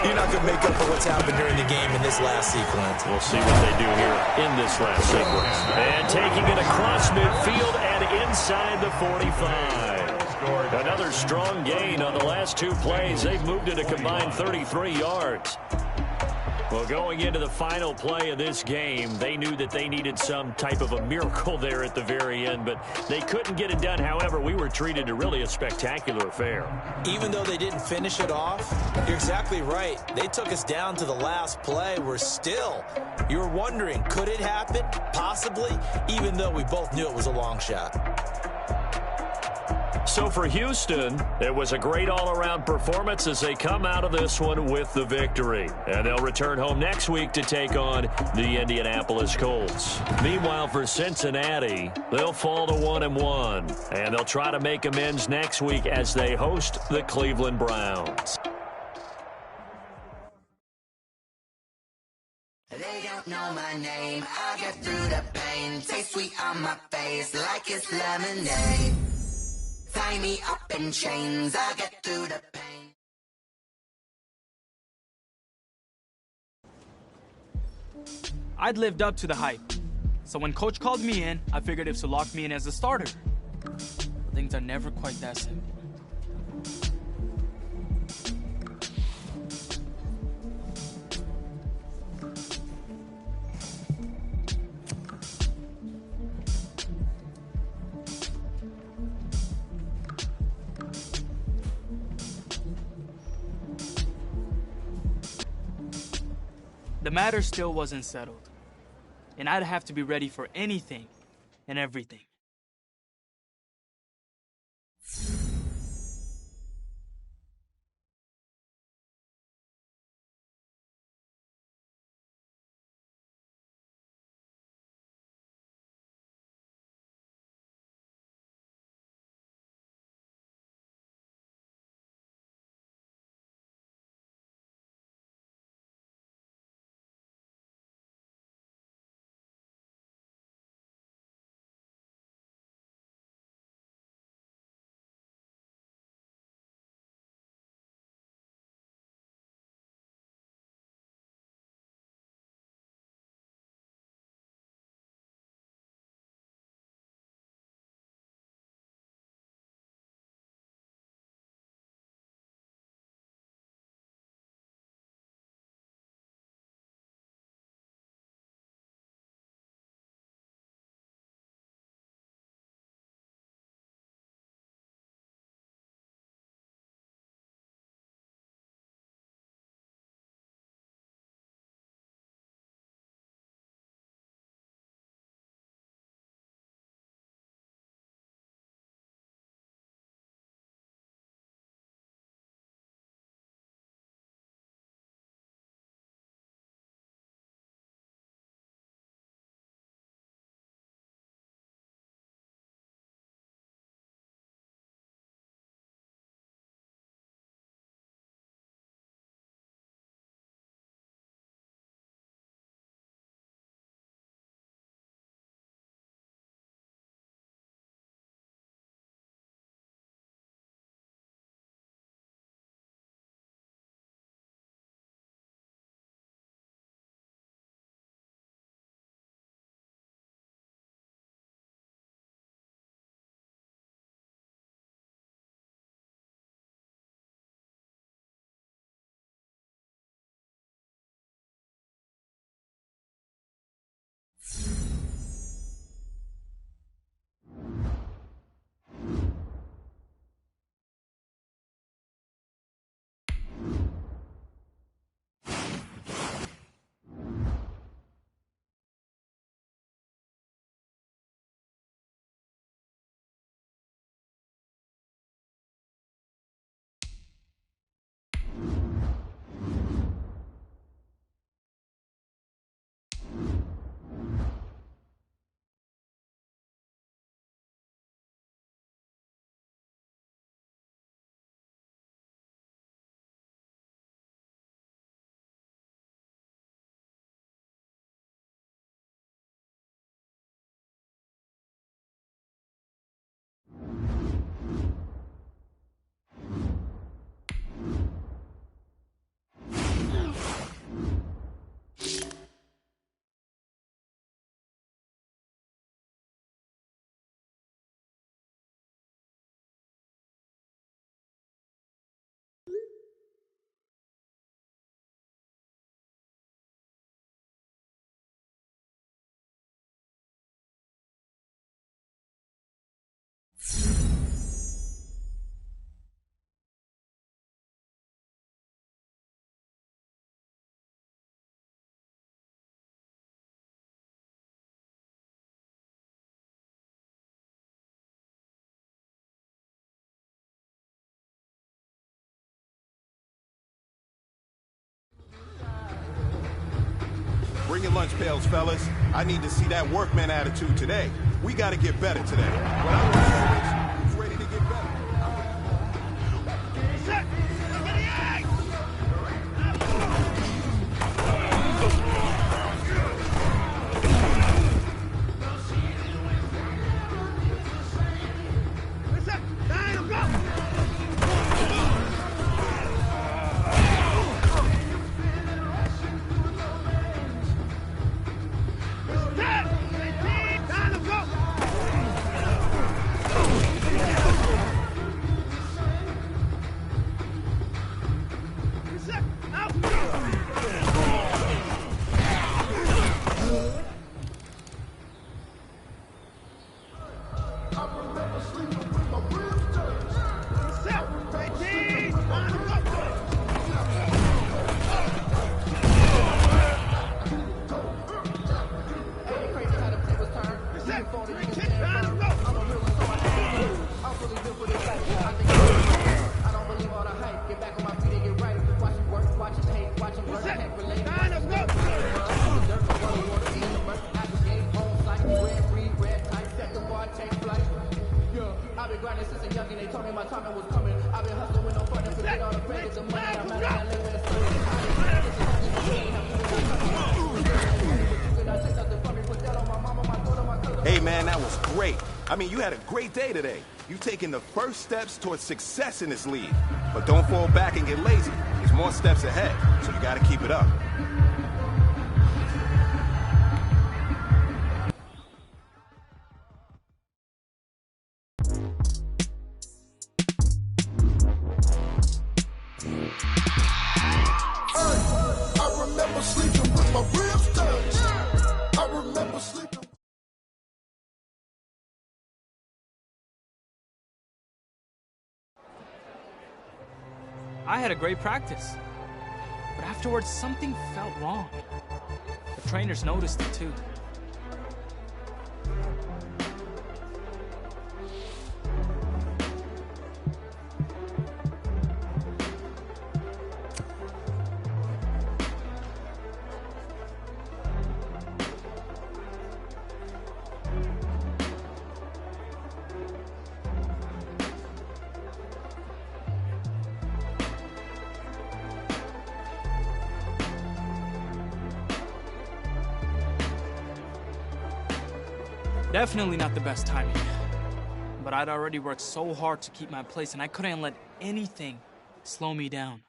you're not going to make up for what's happened during the game in this last sequence. We'll see what they do here in this last sequence. And taking it across midfield and inside the 45. Another strong gain on the last 2 plays. They've moved it a combined 33 yards. Well, going into the final play of this game, they knew that they needed some type of a miracle there at the very end, but they couldn't get it done. However, we were treated to really a spectacular affair. Even though they didn't finish it off, you're exactly right. They took us down to the last play. You were wondering, could it happen? Possibly, even though we both knew it was a long shot. So for Houston, it was a great all-around performance as they come out of this one with the victory. And they'll return home next week to take on the Indianapolis Colts. Meanwhile, for Cincinnati, they'll fall to 1-1. And they'll try to make amends next week as they host the Cleveland Browns. They don't know my name. I get through the pain. Taste sweet on my face like it's lemonade. Tie me up in chains, I get through the pain. I'd lived up to the hype. So when Coach called me in, I figured it was to lock me in as a starter. But things are never quite that simple. The matter still wasn't settled, and I'd have to be ready for anything and everything. lunch pails, fellas. I need to see that workman attitude today. We got to get better today. What I want is who's ready to get better. Hey, man, that was great. I mean, you had a great day today. You've taken the first steps towards success in this league. But don't fall back and get lazy. There's more steps ahead, so you got to keep it up. I remember sleeping with my ribs touched. I remember sleeping. I had a great practice, but afterwards something felt wrong. The trainers noticed it too. Definitely not the best timing. But I'd already worked so hard to keep my place, and I couldn't let anything slow me down.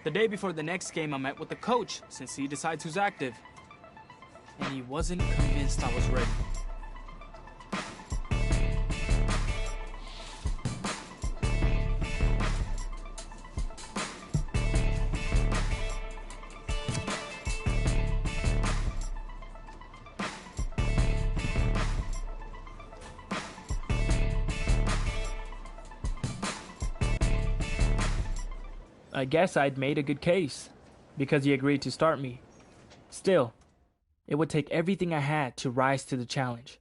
The day before the next game, I met with the coach, since he decides who's active. And he wasn't convinced I was ready. I guess I'd made a good case, because he agreed to start me. Still, it would take everything I had to rise to the challenge.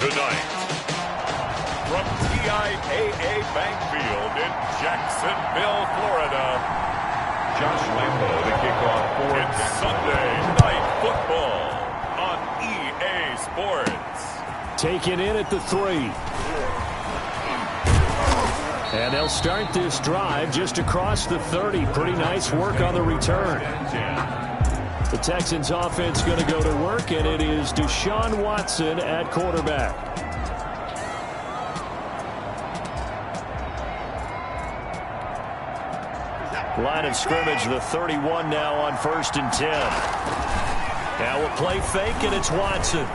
tonight. From TIAA Bank Field in Jacksonville, Florida, Josh Lambo to kick off for Sunday Night Football on EA Sports. Taken in at the 3. And they'll start this drive just across the 30. Pretty nice work on the return. The Texans offense going to go to work, and it is Deshaun Watson at quarterback. Line of scrimmage, the 31 now on 1st and 10. Now we'll play fake, and it's Watson.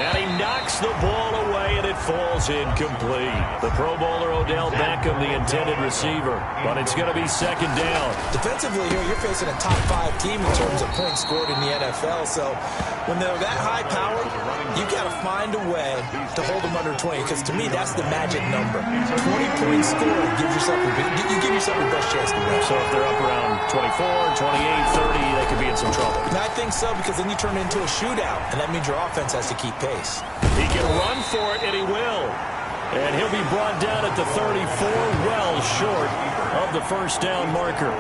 And he knocks the ball away, and it falls incomplete. The Pro Bowler Odell Beckham, the intended receiver. But it's going to be 2nd down. Defensively here, you're facing a top 5 team in terms of points scored in the NFL. So when they're that high powered, you got to find a way to hold them under 20. Because to me, that's the magic number. 20 points scored gives yourself you give yourself your best chance to win. So if they're up around 24, 28, 30, they could be in some trouble. And I think so, because then you turn it into a shootout, and that means your offense has to keep pace. He can run for it, and he will. And he'll be brought down at the 34, well short of the 1st down marker.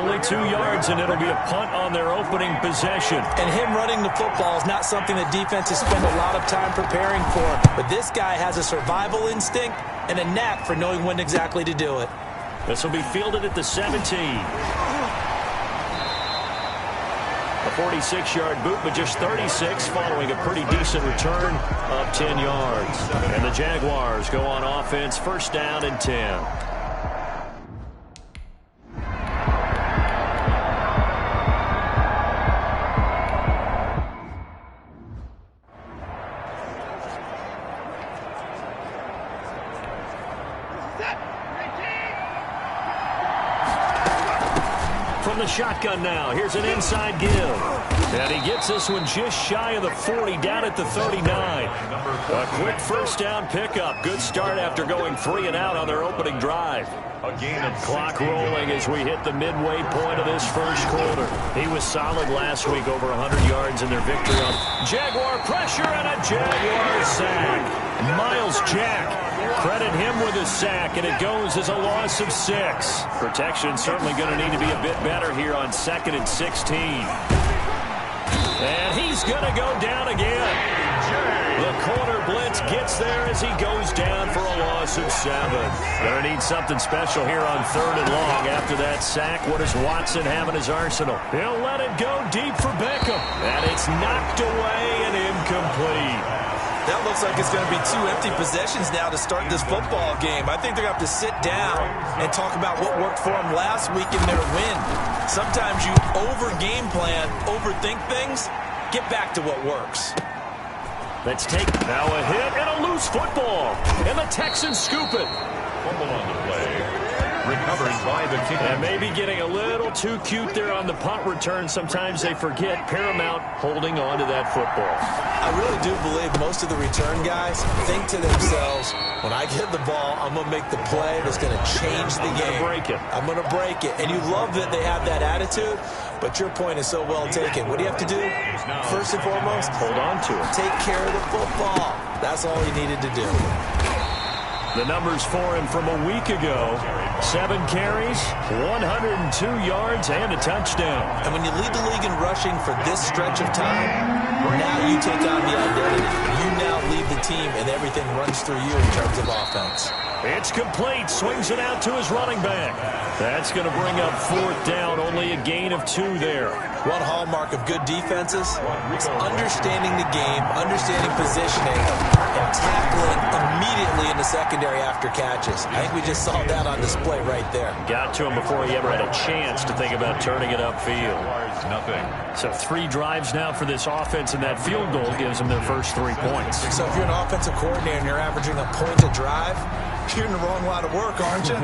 Only 2 yards, and it'll be a punt on their opening possession. And him running the football is not something that defenses spend a lot of time preparing for. But this guy has a survival instinct and a knack for knowing when exactly to do it. This will be fielded at the 17. A 46-yard boot, but just 36 following a pretty decent return of 10 yards. And the Jaguars go on offense, 1st down and 10. From the shotgun now, here's an inside give. And he gets this one just shy of the 40, down at the 39. A quick 1st down pickup. Good start after going 3 and out on their opening drive. A gain of clock rolling as we hit the midway point of this 1st quarter. He was solid last week, over 100 yards in their victory on Jaguar pressure and a Jaguar sack. Miles Jack, credit him with a sack, and it goes as a loss of 6. Protection certainly going to need to be a bit better here on 2nd and 16. And he's going to go down again. The corner blitz gets there as he goes down for a loss of 7. Going to need something special here on 3rd and long. After that sack, what does Watson have in his arsenal? He'll let it go deep for Beckham. And it's knocked away and incomplete. That looks like it's going to be 2 empty possessions now to start this football game. I think they're going to have to sit down and talk about what worked for them last week in their win. Sometimes you over-game plan, overthink things. Get back to what works. Let's take now a hit and a loose football. And the Texans scoop it. Fumble on the play. Recovered by the team. And maybe getting a little too cute there on the punt return. Sometimes they forget Paramount holding on to that football. I really do believe most of the return guys think to themselves, when I get the ball, I'm going to make the play that's going to change the game. I'm going to break it. And you love that they have that attitude, but your point is so well taken. What do you have to do? First and foremost, hold on to it. Take care of the football. That's all he needed to do. The numbers for him from a week ago: 7 carries, 102 yards, and a touchdown. And when you lead the league in rushing for this stretch of time, now you take on the identity. You now lead the team, and everything runs through you in terms of offense. It's complete. Swings it out to his running back. That's going to bring up 4th down. Only a gain of 2 there. One hallmark of good defenses is understanding the game, understanding positioning, and tackling immediately in the secondary after catches. I think we just saw that on display right there. Got to him before he ever had a chance to think about turning it upfield. Nothing. So 3 drives now for this offense, and that field goal gives them their first 3 points. So if you're an offensive coordinator and you're averaging a point a drive, you're in the wrong line of work, aren't you?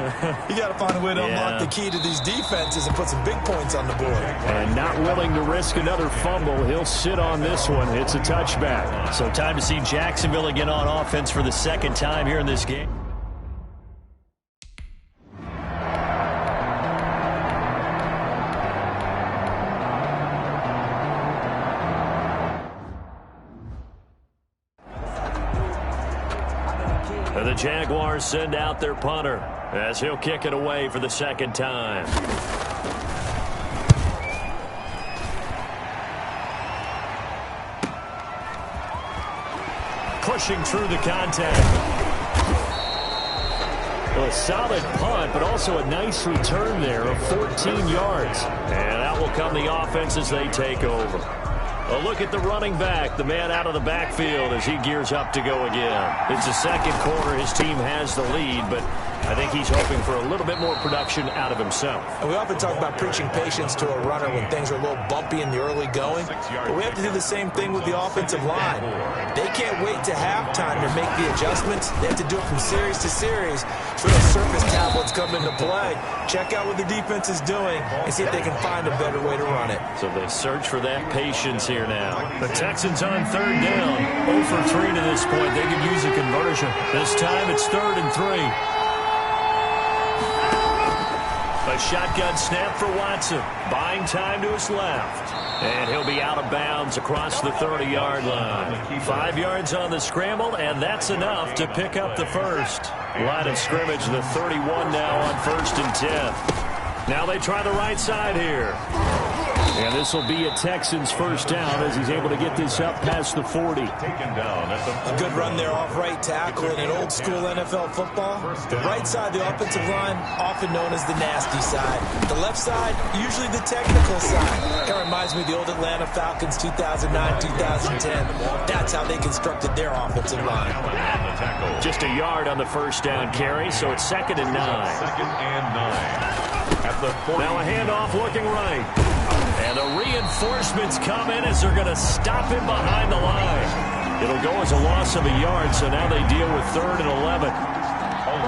You got to find a way to unlock the key to these defenses and put some big points on the board. And not willing to risk another fumble, he'll sit on this one. It's a touchback. So time to see Jacksonville again on offense for the 2nd time here in this game. the Jaguars send out their punter as he'll kick it away for the second time. Pushing through the contact. Well, a solid punt, but also a nice return there of 14 yards. And out will come the offense as they take over. A look at the running back, the man out of the backfield as he gears up to go again. It's the second quarter. His team has the lead, but I think he's hoping for a little bit more production out of himself. And we often talk about preaching patience to a runner when things are a little bumpy in the early going, but we have to do the same thing with the offensive line. They can't wait to halftime to make the adjustments. They have to do it from series to series. So the surface tablets come into play. Check out what the defense is doing and see if they can find a better way to run it. So they search for that patience here now. The Texans on third down. 0 for 3 to this point. They could use a conversion. This time it's 3rd and 3. A shotgun snap for Watson. Buying time to his left. And he'll be out of bounds across the 30-yard line. 5 yards on the scramble, and that's enough to pick up the first. Line of scrimmage, the 31 now on 1st and 10. Now they try the right side here. And this will be a Texans first down as he's able to get this up past the 40. A good run there off right tackle in an old school NFL football. The right side, the offensive line, often known as the nasty side. The left side, usually the technical side. It reminds me of the old Atlanta Falcons 2009, 2010. That's how they constructed their offensive line. Just a yard on the first down carry, so it's 2nd and 9. 2nd and 9. At the 40. Now a handoff looking right. And the reinforcements come in as they're going to stop him behind the line. It'll go as a loss of a yard, so now they deal with 3rd and 11.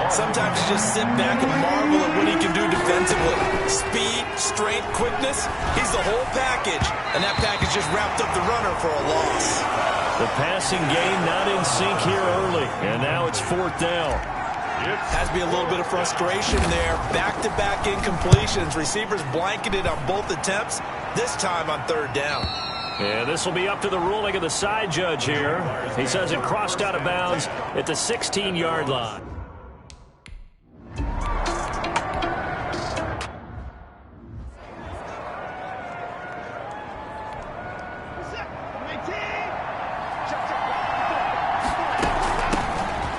Sometimes you just sit back and marvel at what he can do defensively. Speed, strength, quickness, he's the whole package. And that package just wrapped up the runner for a loss. The passing game not in sync here early, and now it's 4th down. Has to be a little bit of frustration there. Back-to-back incompletions. Receivers blanketed on both attempts, this time on 3rd down. And this will be up to the ruling of the side judge here. He says it crossed out of bounds at the 16-yard line.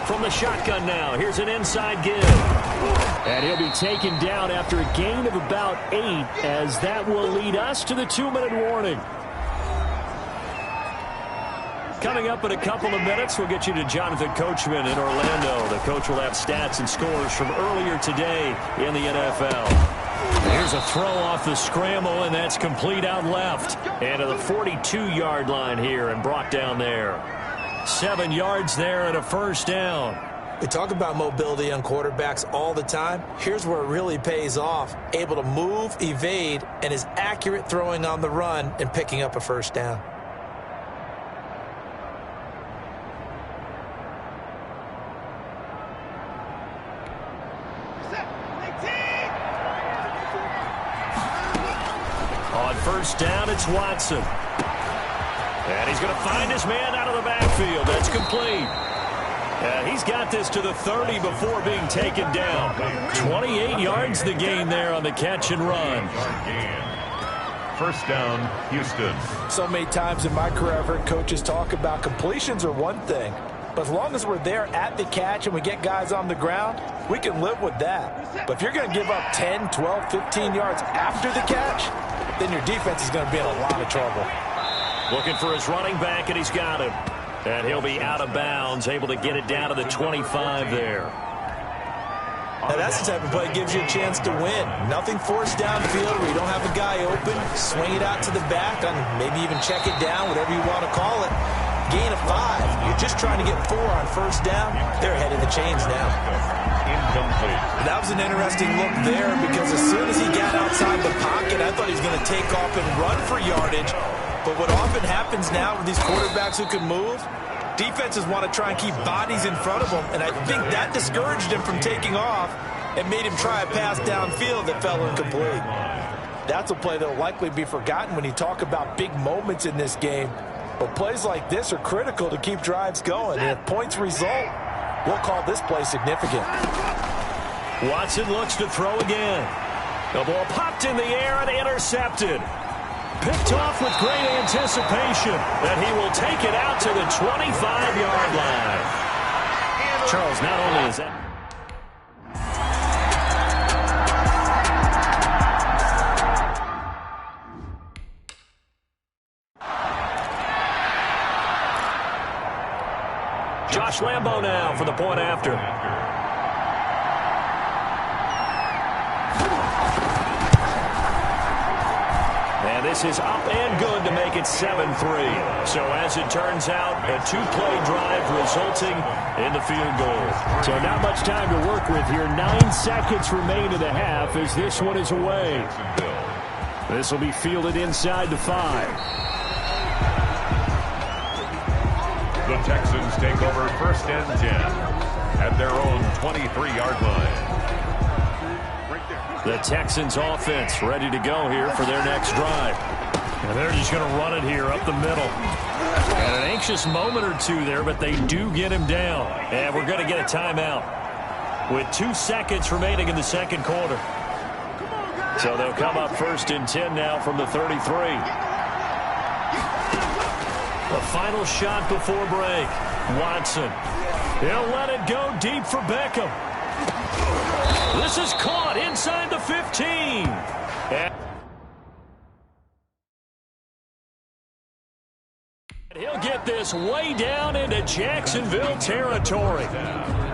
From the shotgun now, here's an inside give. And he'll be taken down after a gain of about 8, as that will lead us to the 2-minute warning. Coming up in a couple of minutes, we'll get you to Jonathan Coachman in Orlando. The coach will have stats and scores from earlier today in the NFL. Here's a throw off the scramble, and that's complete out left. And to the 42-yard line here and brought down there. 7 yards there and a first down. We talk about mobility on quarterbacks all the time. Here's where it really pays off. Able to move, evade, and is accurate throwing on the run and picking up a first down. On first down, it's Watson. And he's going to find his man out of the backfield. That's complete. And he's got this to the 30 before being taken down. 28 yards the gain there on the catch and run. First down, Houston. So many times in my career I've heard coaches talk about completions are one thing. But as long as we're there at the catch and we get guys on the ground, we can live with that. But if you're going to give up 10, 12, 15 yards after the catch, then your defense is going to be in a lot of trouble. Looking for his running back, and he's got him. And he'll be out of bounds, able to get it down to the 25 there. Now that's the type of play that gives you a chance to win. Nothing forced downfield where you don't have a guy open. Swing it out to the back, and maybe even check it down, whatever you want to call it. Gain of 5. You're just trying to get 4 on first down. They're ahead of the chains now. Incomplete. That was an interesting look there because as soon as he got outside the pocket, I thought he was going to take off and run for yardage. But what often happens now with these quarterbacks who can move, defenses want to try and keep bodies in front of them, and I think that discouraged him from taking off and made him try a pass downfield that fell incomplete. That's a play that will likely be forgotten when you talk about big moments in this game. But plays like this are critical to keep drives going, and if points result, we'll call this play significant. Watson looks to throw again. The ball popped in the air and intercepted. Picked off with great anticipation, and he will take it out to the 25-yard line. Charles, not only is that... Josh Lambo now for the point after. And this is up and good to make it 7-3. So as it turns out, a two-play drive resulting in the field goal. So not much time to work with here. 9 seconds remain in the half as this one is away. This will be fielded inside the 5. The Texans take over 1st and 10 at their own 23-yard line. The Texans offense ready to go here for their next drive. And they're just going to run it here up the middle. And an anxious moment or two there, but they do get him down. And we're going to get a timeout with 2 seconds remaining in the second quarter. So they'll come up 1st and 10 now from the 33. The final shot before break. Watson. He'll let it go deep for Beckham. This is caught inside the 15. And he'll get this way down into Jacksonville territory.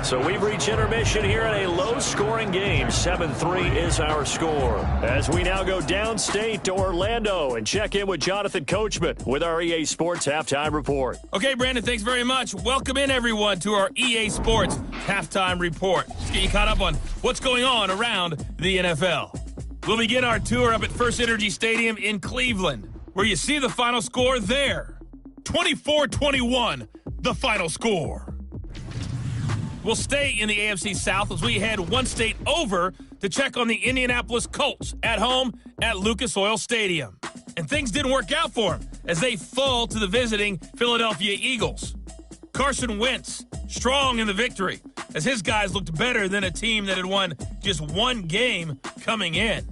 So we've reached intermission here in a low-scoring game. 7-3 is our score. As we now go downstate to Orlando and check in with Jonathan Coachman with our EA Sports Halftime Report. Okay, Brandon, thanks very much. Welcome in, everyone, to our EA Sports Halftime Report. Let's get you caught up on what's going on around the NFL. We'll begin our tour up at First Energy Stadium in Cleveland, where you see the final score there. 24-21, the final score. We'll stay in the AFC South as we head one state over to check on the Indianapolis Colts at home at Lucas Oil Stadium. And things didn't work out for them as they fall to the visiting Philadelphia Eagles. Carson Wentz, strong in the victory, as his guys looked better than a team that had won just one game coming in.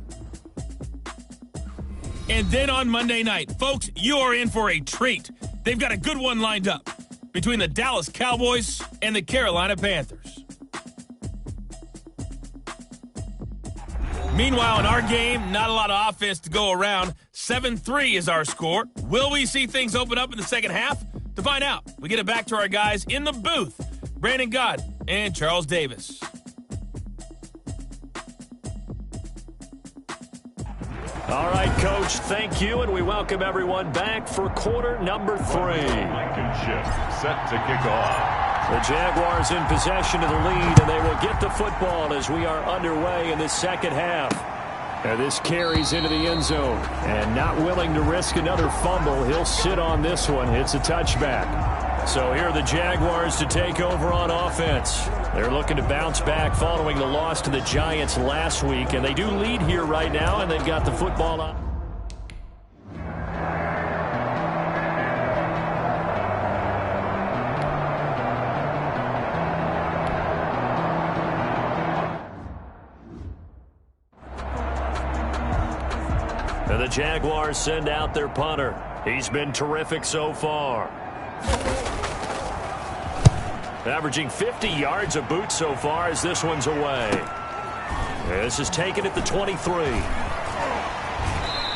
And then on Monday night, folks, you are in for a treat. They've got a good one lined up between the Dallas Cowboys and the Carolina Panthers. Meanwhile, in our game, not a lot of offense to go around. 7-3 is our score. Will we see things open up in the second half? To find out, we get it back to our guys in the booth, Brandon Gott and Charles Davis. All right, Coach, thank you, and we welcome everyone back for quarter number 3. Blankenship set to kick off. The Jaguars in possession of the lead, and they will get the football as we are underway in the second half. And this carries into the end zone, and not willing to risk another fumble. He'll sit on this one. It's a touchback. So here are the Jaguars to take over on offense. They're looking to bounce back following the loss to the Giants last week, and they do lead here right now, and they've got the football on. And the Jaguars send out their punter. He's been terrific so far. Averaging 50 yards a boot so far as this one's away. This is taken at the 23.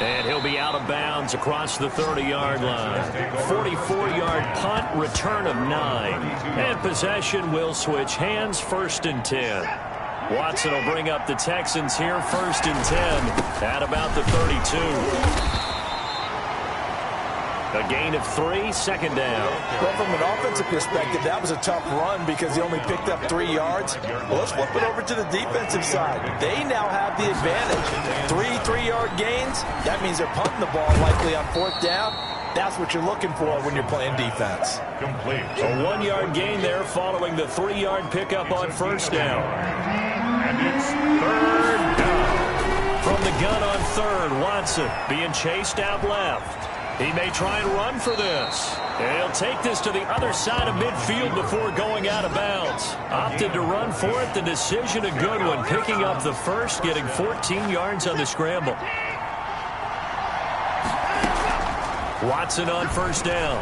And he'll be out of bounds across the 30-yard line. 44-yard punt, return of 9. And possession will switch hands, 1st and 10. Watson will bring up the Texans here, 1st and 10 at about the 32. A gain of 3, 2nd down. Well, from an offensive perspective, that was a tough run because he only picked up 3 yards. Well, let's flip it over to the defensive side. They now have the advantage. 3-3-yard gains, that means they're punting the ball likely on 4th down. That's what you're looking for when you're playing defense. Complete. A 1-yard gain there following the 3-yard pickup on 1st down. And it's 3rd down. From the gun on 3rd, Watson being chased out left. He may try and run for this. And he'll take this to the other side of midfield before going out of bounds. Opted to run for it. The decision a good one. Picking up the first, getting 14 yards on the scramble. Watson on first down.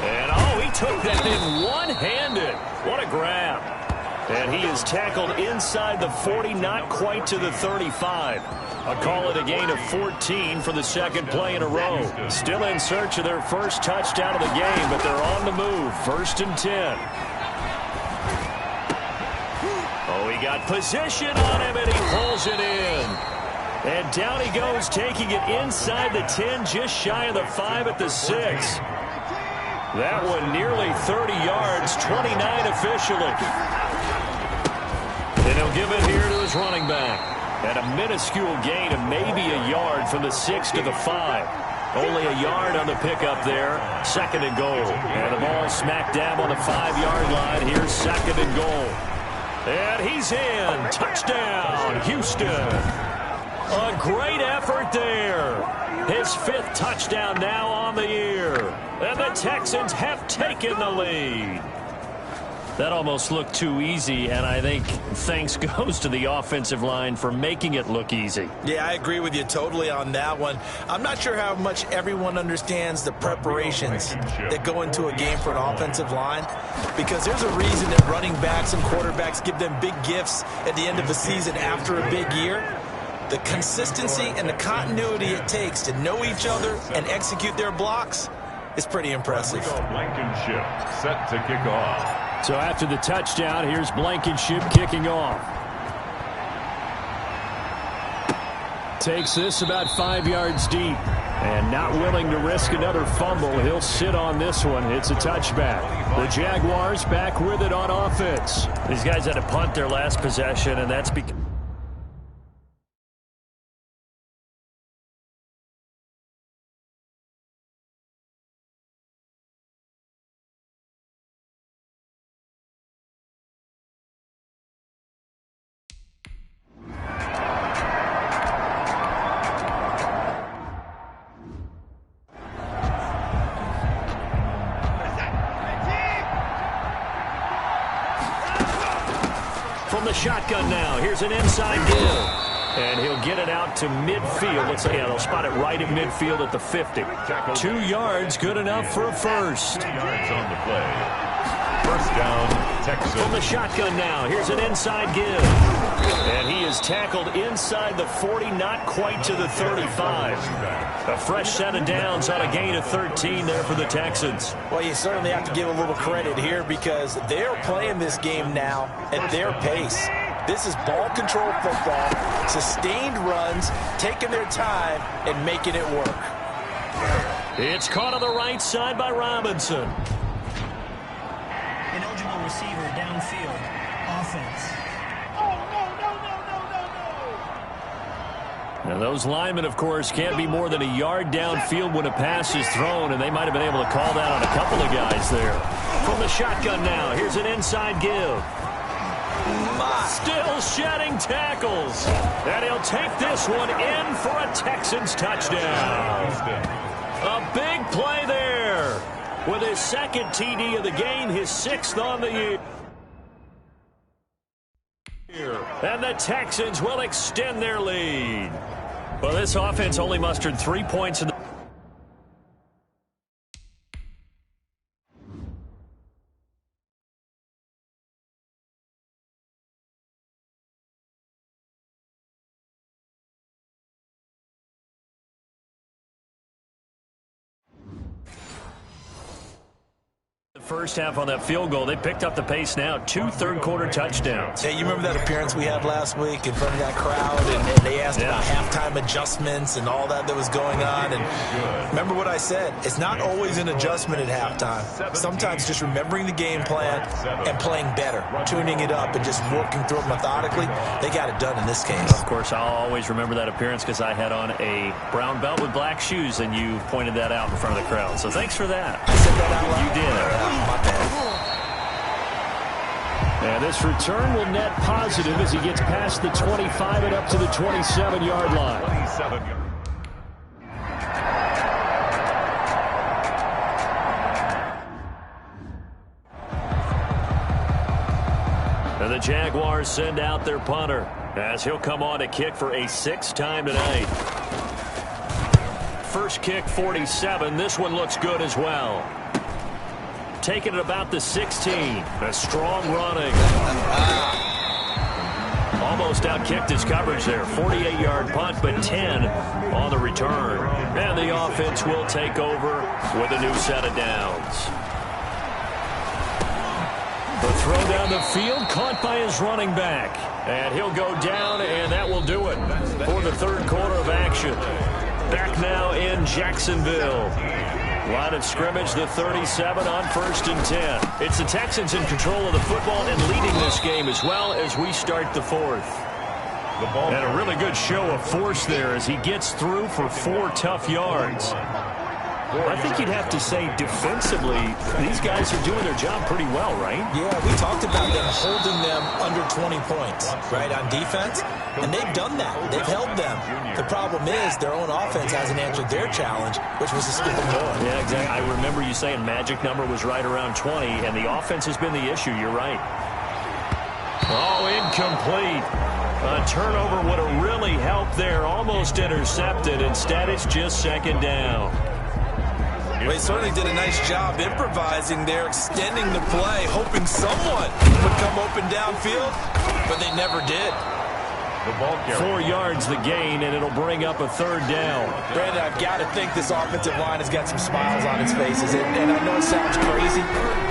And, oh, he took that in one-handed. What a grab. And he is tackled inside the 40, not quite to the 35. A call it a gain of 14 for the second play in a row. Still in search of their first touchdown of the game, but they're on the move. 1st and 10. Oh, he got position on him, and he pulls it in. And down he goes, taking it inside the 10, just shy of the 5 at the 6. That one nearly 30 yards, 29 officially. And he'll give it here to his running back. And a minuscule gain of maybe a yard from the 6 to the 5. Only a yard on the pickup there. 2nd and goal. And the ball smack dab on the 5-yard line. Here's 2nd and goal. And he's in. Touchdown, Houston. A great effort there. His 5th touchdown now on the year. And the Texans have taken the lead. That almost looked too easy, and I think thanks goes to the offensive line for making it look easy. Yeah, I agree with you totally on that one. I'm not sure how much everyone understands the preparations that go into a game for an offensive line, because there's a reason that running backs and quarterbacks give them big gifts at the end of the season after a big year. The consistency and the continuity it takes to know each other and execute their blocks is pretty impressive. Blankenship set to kick off. So after the touchdown, here's Blankenship kicking off. Takes this about 5 yards deep. And not willing to risk another fumble. He'll sit on this one. It's a touchback. The Jaguars back with it on offense. These guys had to punt their last possession, and that's because... From the shotgun now, here's an inside give. And he'll get it out to midfield. Let's say, yeah, they'll spot it right at midfield at the 50. 2 yards, good enough for a first. 2 yards on the play. First down, Texans. From the shotgun now, here's an inside give. And he is tackled inside the 40, not quite to the 35. A fresh set of downs on a gain of 13 there for the Texans. Well, you certainly have to give a little credit here because they're playing this game now at their pace. This is ball control football, sustained runs, taking their time and making it work. It's caught on the right side by Robinson. Ineligible receiver downfield. Offense. Now those linemen, of course, can't be more than a yard downfield when a pass is thrown, and they might have been able to call that on a couple of guys there. From the shotgun now, here's an inside give. Still shedding tackles. And he'll take this one in for a Texans touchdown. A big play there. With his 2nd TD of the game, his 6th on the year. And the Texans will extend their lead. Well, this offense only mustered 3 points in the... First half on that field goal. They picked up the pace now. 2 third-quarter touchdowns. Hey, you remember that appearance we had last week in front of that crowd, and they asked about halftime adjustments and all that was going on. And remember what I said. It's not always an adjustment at halftime. Sometimes just remembering the game plan and playing better, tuning it up and just working through it methodically. They got it done in this case. Of course, I'll always remember that appearance because I had on a brown belt with black shoes, and you pointed that out in front of the crowd. So thanks for that. I said that out loud. You did. My bad. And this return will net positive as he gets past the 25 and up to the 27-yard line. the Jaguars send out their punter as he'll come on to kick for a sixth time tonight. First kick, 47. This one looks good as well. Taking it about the 16. A strong running. Almost outkicked his coverage there. 48-yard punt, but 10 on the return. And the offense will take over with a new set of downs. The throw down the field, caught by his running back. And he'll go down, and that will do it for the third quarter of action. Back now in Jacksonville. Line of scrimmage, the 37 on 1st and 10. It's the Texans in control of the football and leading this game as well as we start the fourth. And a really good show of force there as he gets through for 4 tough yards. I think you'd have to say defensively, these guys are doing their job pretty well, right? Yeah, we talked about them holding them under 20 points, right, on defense. And they've done that. They've held them. The problem is their own offense hasn't answered their challenge, which was to skip them more. Yeah, exactly. I remember you saying magic number was right around 20, and the offense has been the issue. You're right. Oh, incomplete. A turnover would have really helped there. Almost intercepted. Instead, it's just second down. Well, he certainly did a nice job improvising there, extending the play, hoping someone would come open downfield, but they never did. 4 yards the gain, and it'll bring up a third down. Brandon, I've got to think this offensive line has got some smiles on its faces, and I know it sounds crazy,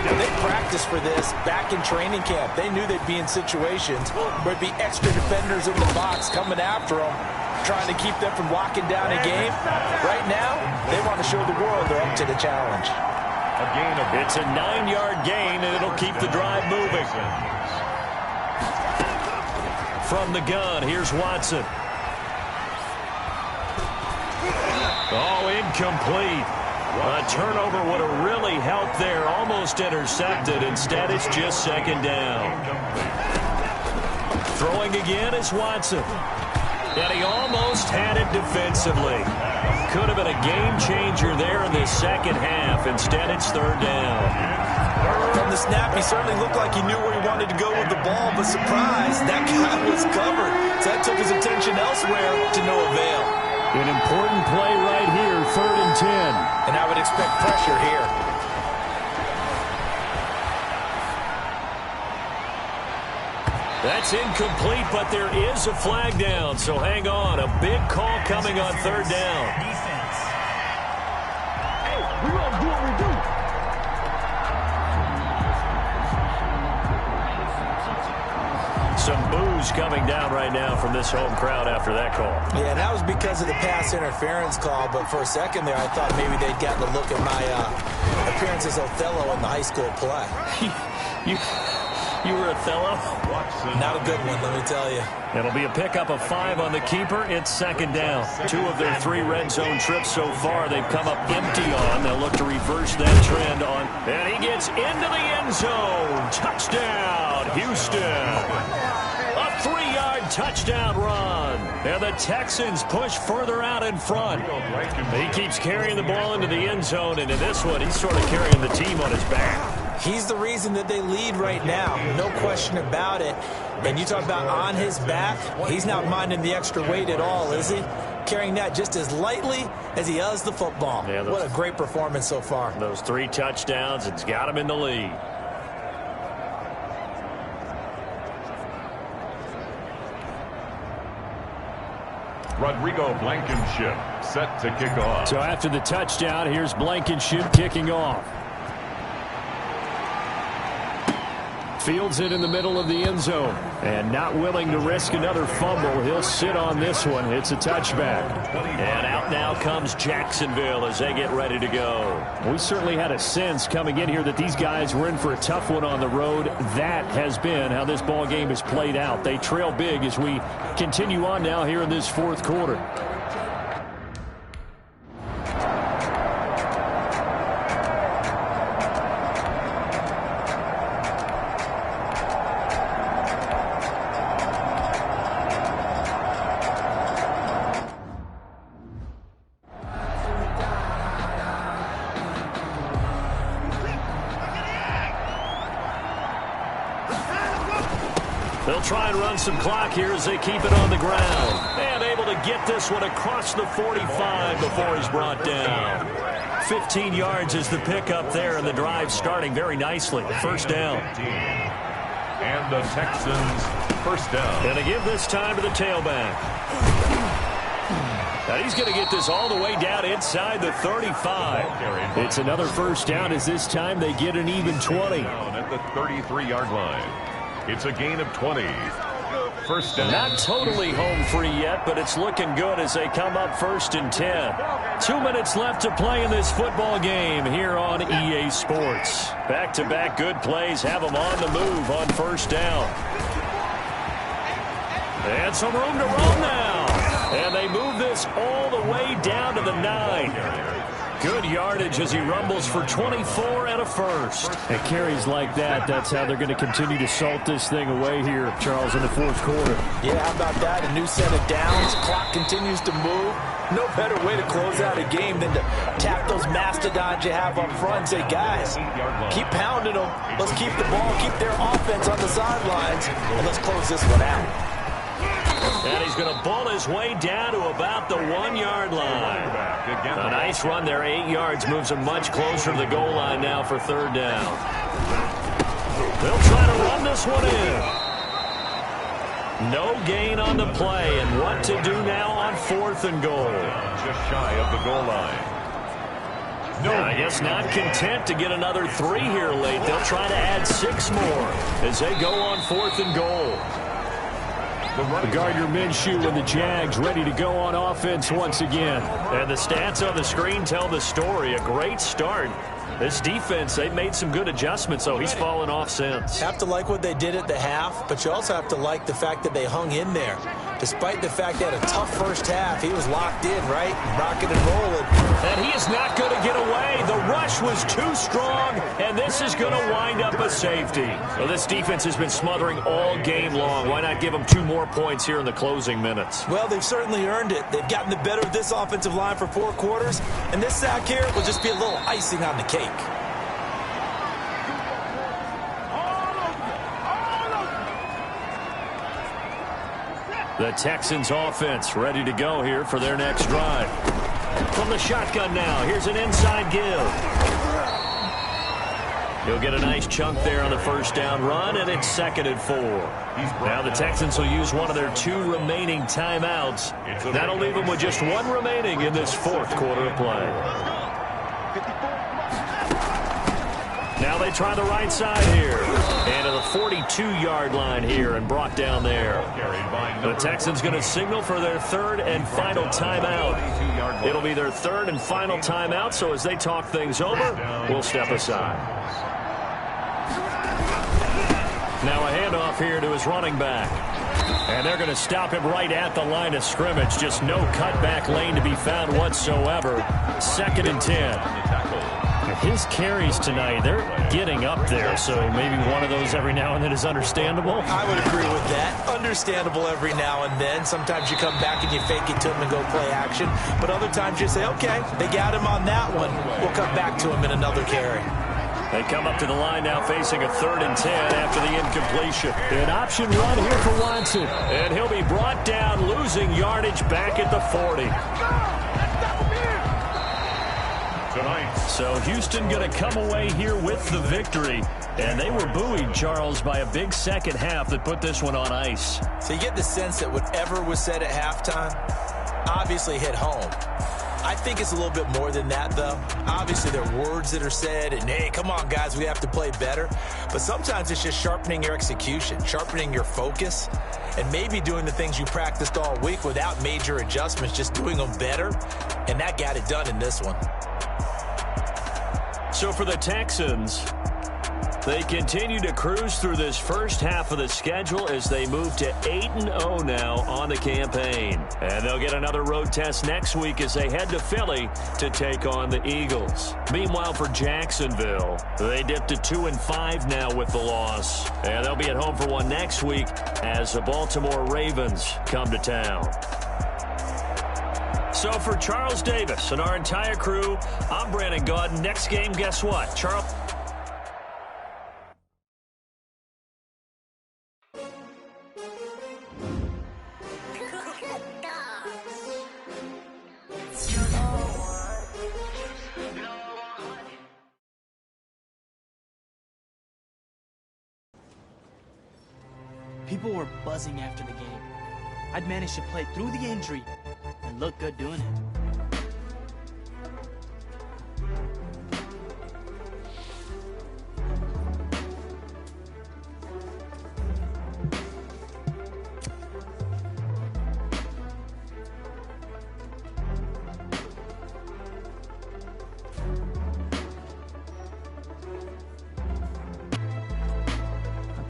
but they practiced for this back in training camp. They knew they'd be in situations where there'd be extra defenders in the box coming after them, trying to keep them from locking down a game. Right now, they want to show the world they're up to the challenge. It's a 9-yard gain, and it'll keep the drive moving. From the gun, here's Watson. Oh, incomplete. A turnover would have really helped there. Almost intercepted. Instead, it's just second down. Throwing again is Watson. And he almost had it defensively. Could have been a game changer there in the second half. Instead, it's third down. From the snap, he certainly looked like he knew where he wanted to go with the ball, but surprise, that guy was covered. So that took his attention elsewhere to no avail. An important play right here, 3rd and 10. And I would expect pressure here. That's incomplete, but there is a flag down, so hang on. A big call coming on third down. Defense. Hey, we gonna do what we do. Some boos coming down right now from this home crowd after that call. Yeah, and that was because of the pass interference call, but for a second there I thought maybe they'd gotten a look at my appearance as Othello in the high school play. You were Othello? Not a good one, let me tell you. It'll be a pickup of 5 on the keeper. It's second down. 2 of their 3 red zone trips so far they've come up empty on. They'll look to reverse that trend on. And he gets into the end zone. Touchdown, Houston. A 3-yard touchdown run. And the Texans push further out in front. He keeps carrying the ball into the end zone. And in this one, he's sort of carrying the team on his back. He's the reason that they lead right now. No question about it. And you talk about on his back, he's not minding the extra weight at all, is he? Carrying that just as lightly as he does the football. Yeah, what a great performance so far. Those 3 touchdowns, it's got him in the lead. Rodrigo Blankenship set to kick off. So after the touchdown, here's Blankenship kicking off. Fields it in the middle of the end zone. And not willing to risk another fumble. He'll sit on this one. It's a touchback. And out now comes Jacksonville as they get ready to go. We certainly had a sense coming in here that these guys were in for a tough one on the road. That has been how this ball game has played out. They trail big as we continue on now here in this fourth quarter. They'll try and run some clock here as they keep it on the ground. And able to get this one across the 45 before he's brought down. 15 yards is the pickup there, and the drive starting very nicely. First down. And the Texans first down. And they give this time to the tailback. Now he's going to get this all the way down inside the 35. It's another first down as this time they get an even 20. At the 33-yard line. It's a gain of 20. First down. Not totally home free yet, but it's looking good as they come up first and 10. 2 minutes left to play in this football game here on EA Sports. Back-to-back good plays have them on the move on first down. And some room to roam now. And they move this all the way down to the 9. Good yardage as he rumbles for 24 and a first. And carries like that, that's how they're going to continue to salt this thing away here, Charles, in the fourth quarter. Yeah, how about that? A new set of downs. Clock continues to move. No better way to close out a game than to tap those mastodons you have up front and say, guys, keep pounding them. Let's keep the ball, keep their offense on the sidelines, and let's close this one out. And he's going to bull his way down to about the 1-yard line. A nice run there, 8 yards, moves him much closer to the goal line now for third down. They'll try to run this one in. No gain on the play, and what to do now on fourth and goal. Just shy of the goal line. I guess not content to get another 3 here late. They'll try to add 6 more as they go on fourth and goal. Gardner Minshew and the Jags ready to go on offense once again. And the stats on the screen tell the story. A great start. This defense, they've made some good adjustments, so he's fallen off since. Have to like what they did at the half, but you also have to like the fact that they hung in there. Despite the fact they had a tough first half, he was locked in, right? Rocking and rolling. And he is not going to get away. The rush was too strong, and this is going to wind up a safety. Well, this defense has been smothering all game long. Why not give them 2 more points here in the closing minutes? Well, they've certainly earned it. They've gotten the better of this offensive line for 4 quarters, and this sack here will just be a little icing on the cake. The Texans offense ready to go here for their next drive. From the shotgun now, here's an inside give. He'll get a nice chunk there on the first down run, and it's 2nd and 4. Now the Texans will use one of their 2 remaining timeouts. That'll leave them with just 1 remaining in this fourth quarter of play. Now they try the right side here. And to the 42-yard line here and brought down there. The Texans going to signal for their 3rd and final timeout. It'll be their 3rd and final timeout, so as they talk things over, we'll step aside. Now a handoff here to his running back. And they're going to stop him right at the line of scrimmage. Just no cutback lane to be found whatsoever. 2nd and 10. His carries tonight, they're getting up there, so maybe one of those every now and then is understandable. I would agree with that. Understandable every now and then. Sometimes you come back and you fake it to him and go play action. But other times you say, okay, they got him on that one. We'll come back to him in another carry. They come up to the line now facing a 3rd and 10 after the incompletion. An option run here for Watson. And he'll be brought down, losing yardage back at the 40. So Houston going to come away here with the victory. And they were buoyed, Charles, by a big second half that put this one on ice. So you get the sense that whatever was said at halftime obviously hit home. I think it's a little bit more than that, though. Obviously, there are words that are said, and, hey, come on, guys, we have to play better. But sometimes it's just sharpening your execution, sharpening your focus, and maybe doing the things you practiced all week without major adjustments, just doing them better. And that got it done in this one. So for the Texans, they continue to cruise through this first half of the schedule as they move to 8-0 now on the campaign. And they'll get another road test next week as they head to Philly to take on the Eagles. Meanwhile, for Jacksonville, they dipped to 2-5 now with the loss. And they'll be at home for one next week as the Baltimore Ravens come to town. So for Charles Davis and our entire crew, I'm Brandon Gaudin. Next game, guess what? Charles... People were buzzing after the game. I'd managed to play through the injury and look good doing it.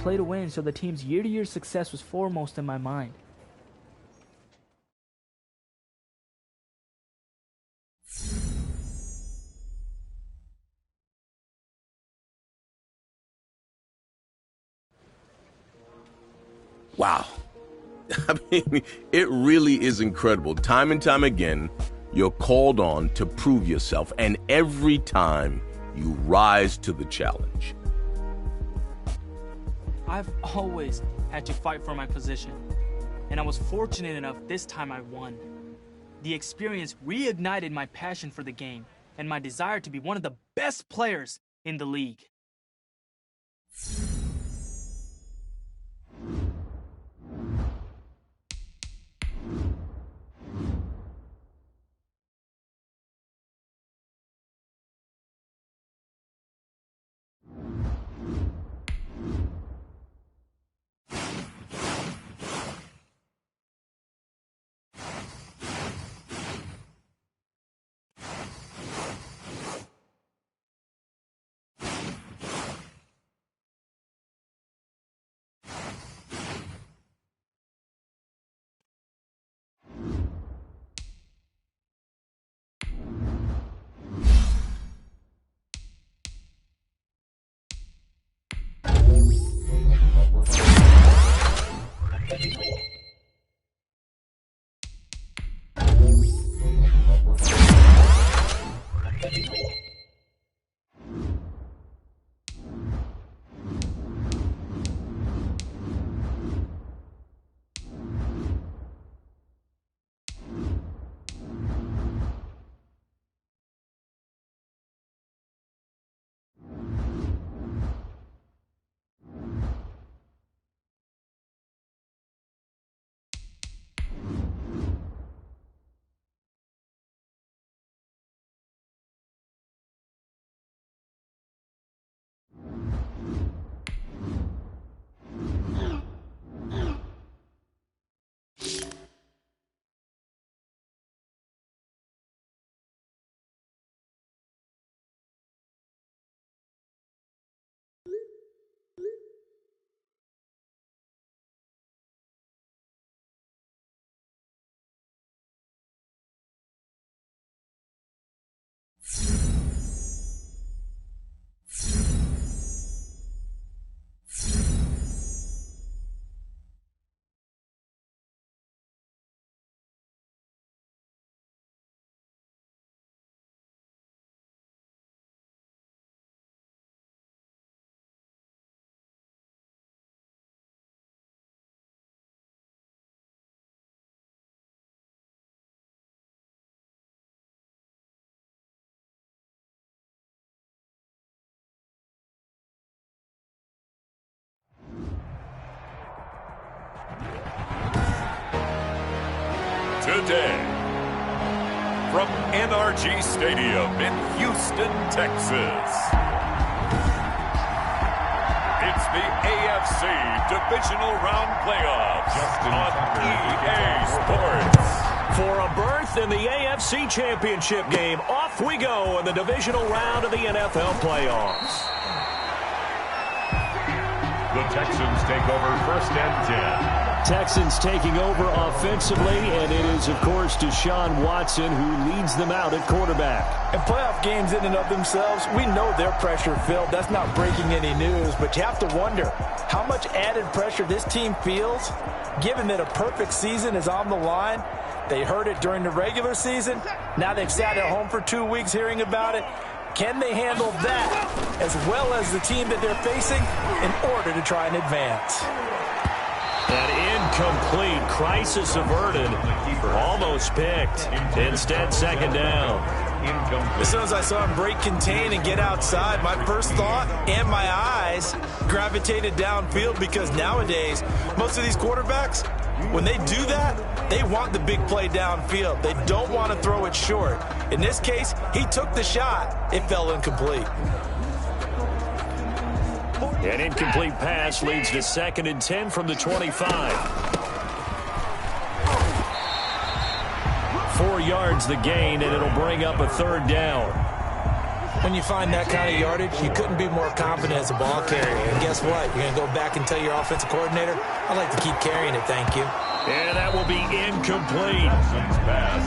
Play to win, so the team's year-to-year success was foremost in my mind. Wow. I mean, it really is incredible. Time and time again, you're called on to prove yourself, and every time you rise to the challenge. I've always had to fight for my position, and I was fortunate enough this time I won. The experience reignited my passion for the game and my desire to be one of the best players in the league. Today, from NRG Stadium in Houston, Texas, it's the AFC Divisional Round Playoffs on EA Sports. For a berth in the AFC Championship game, off we go in the divisional round of the NFL playoffs. The Texans take over 1st and 10. Texans taking over offensively, and it is, of course, Deshaun Watson who leads them out at quarterback. And playoff games in and of themselves, we know they're pressure-filled. That's not breaking any news, but you have to wonder how much added pressure this team feels, given that a perfect season is on the line. They heard it during the regular season. Now they've sat at home for 2 weeks hearing about it. Can they handle that as well as the team that they're facing in order to try and advance? An incomplete, crisis averted, almost picked. Instead, 2nd down. incomplete. As soon as I saw him break contain and get outside, my first thought and my eyes gravitated downfield, because nowadays, most of these quarterbacks, when they do that, they want the big play downfield. They don't want to throw it short. In this case, he took the shot. It fell incomplete. An incomplete pass leads to 2nd and 10 from the 25. 4 yards the gain, and it'll bring up a 3rd down. When you find that kind of yardage, you couldn't be more confident as a ball carrier. And guess what? You're going to go back and tell your offensive coordinator, I'd like to keep carrying it, thank you. And that will be incomplete.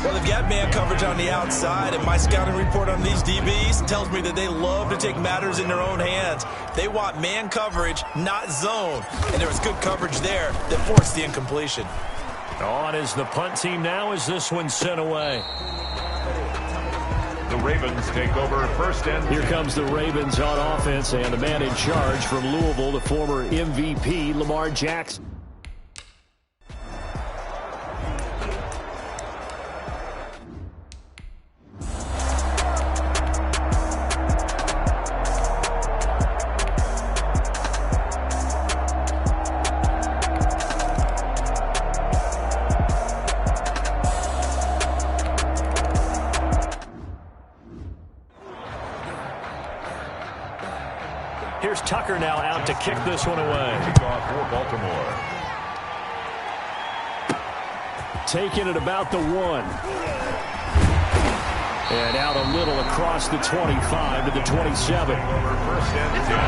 Well, they've got man coverage on the outside, and my scouting report on these DBs tells me that they love to take matters in their own hands. They want man coverage, not zone. And there was good coverage there that forced the incompletion. On is the punt team now as this one's sent away. The Ravens take over 1st and 10. Here comes the Ravens on offense, and the man in charge from Louisville, the former MVP, Lamar Jackson. Here's Tucker now out to kick this one away. Kickoff for Baltimore. Taking it about the 1. And out a little across the 25 to the 27. Over 1st and 10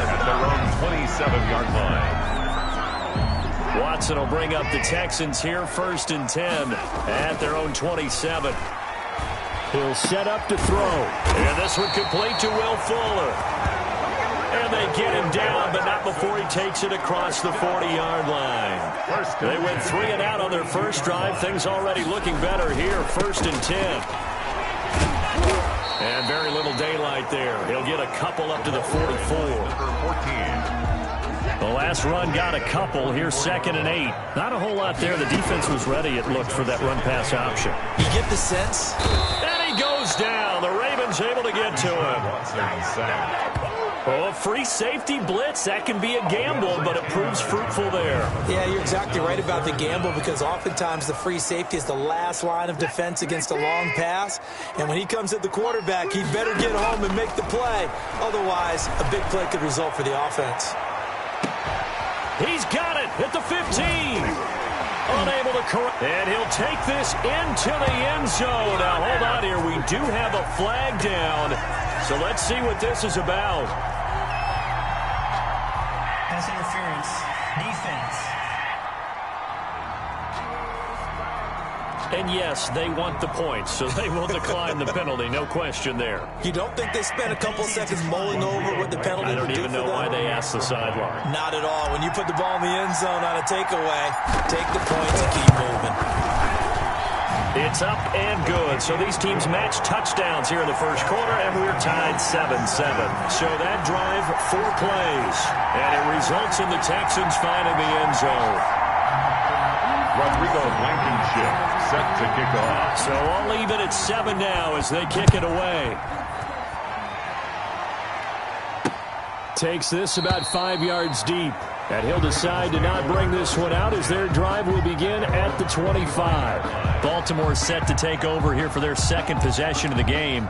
at their own 27-yard line. Watson will bring up the Texans here, 1st and 10 at their own 27. He'll set up to throw. And this one complete to Will Fuller. And they get him down, but not before he takes it across the 40-yard line. They went 3 and out on their first drive. Things already looking better here, 1st and 10. And very little daylight there. He'll get a couple up to the 44. The last run got a couple. Here's 2nd and 8. Not a whole lot there. The defense was ready, it looked, for that run-pass option. You get the sense? And he goes down. The Ravens able to get to him. Oh, free safety blitz. That can be a gamble, but it proves fruitful there. Yeah, you're exactly right about the gamble, because oftentimes the free safety is the last line of defense against a long pass. And when he comes at the quarterback, he better get home and make the play. Otherwise, a big play could result for the offense. He's got it at the 15. Unable to correct. And he'll take this into the end zone. Now, hold on here. We do have a flag down. So let's see what this is about. Pass interference. Defense. And yes, they want the points, so they will decline the penalty. No question there. You don't think they spent a couple seconds mulling over what the penalty would do for them? I don't even know why they asked the sideline. Not at all. When you put the ball in the end zone on a takeaway, take the points and keep moving. It's up and good. So these teams match touchdowns here in the first quarter, and we're tied 7-7. So that drive, 4 plays, and it results in the Texans finding the end zone. Rodrigo Blankenship set to kick off. So I'll leave it at 7 now as they kick it away. Takes this about 5 yards deep. And he'll decide to not bring this one out as their drive will begin at the 25. Baltimore set to take over here for their 2nd possession of the game.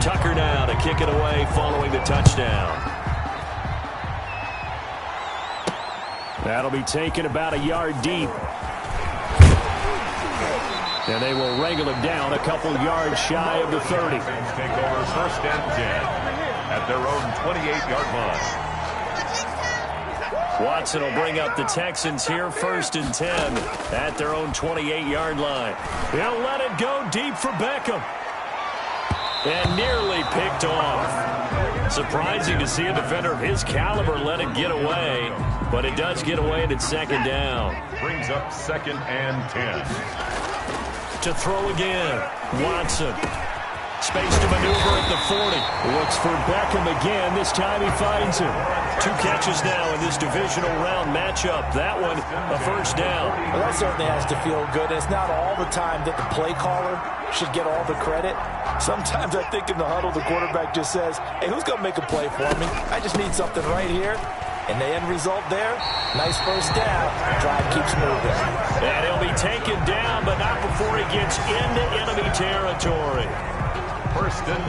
Tucker now to kick it away following the touchdown. That'll be taken about a yard deep. And they will wrangle him down a couple yards shy of the 30. Take over 1st and 10 at their own 28-yard line. Watson will bring up the Texans here, 1st and 10 at their own 28-yard line. He'll let it go deep for Beckham. And nearly picked off. Surprising to see a defender of his caliber let it get away, but it does get away and it's second down. Brings up 2nd and 10. To throw again, Watson. Space to maneuver at the 40. Looks for Beckham again. This time he finds him. 2 catches now in this divisional round matchup. That one, a first down. Well, that certainly has to feel good. It's not all the time that the play caller should get all the credit. Sometimes I think in the huddle, the quarterback just says, hey, who's going to make a play for me? I just need something right here. And the end result there, nice first down. Drive keeps moving. And he'll be taken down, but not before he gets into enemy territory.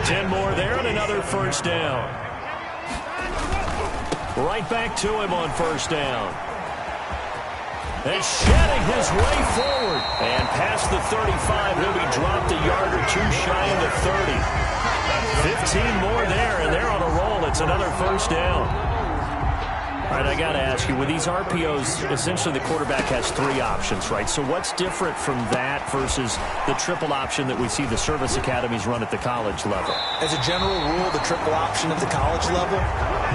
10 more there and another first down. Right back to him on first down. And shedding his way forward. And past the 35, he'll be dropped a yard or 2 shy of the 30. 15 more there, and they're on a roll. It's another first down. All right, I got to ask you, with these RPOs, essentially the quarterback has 3 options, right? So what's different from that versus the triple option that we see the service academies run at the college level? As a general rule, the triple option at the college level,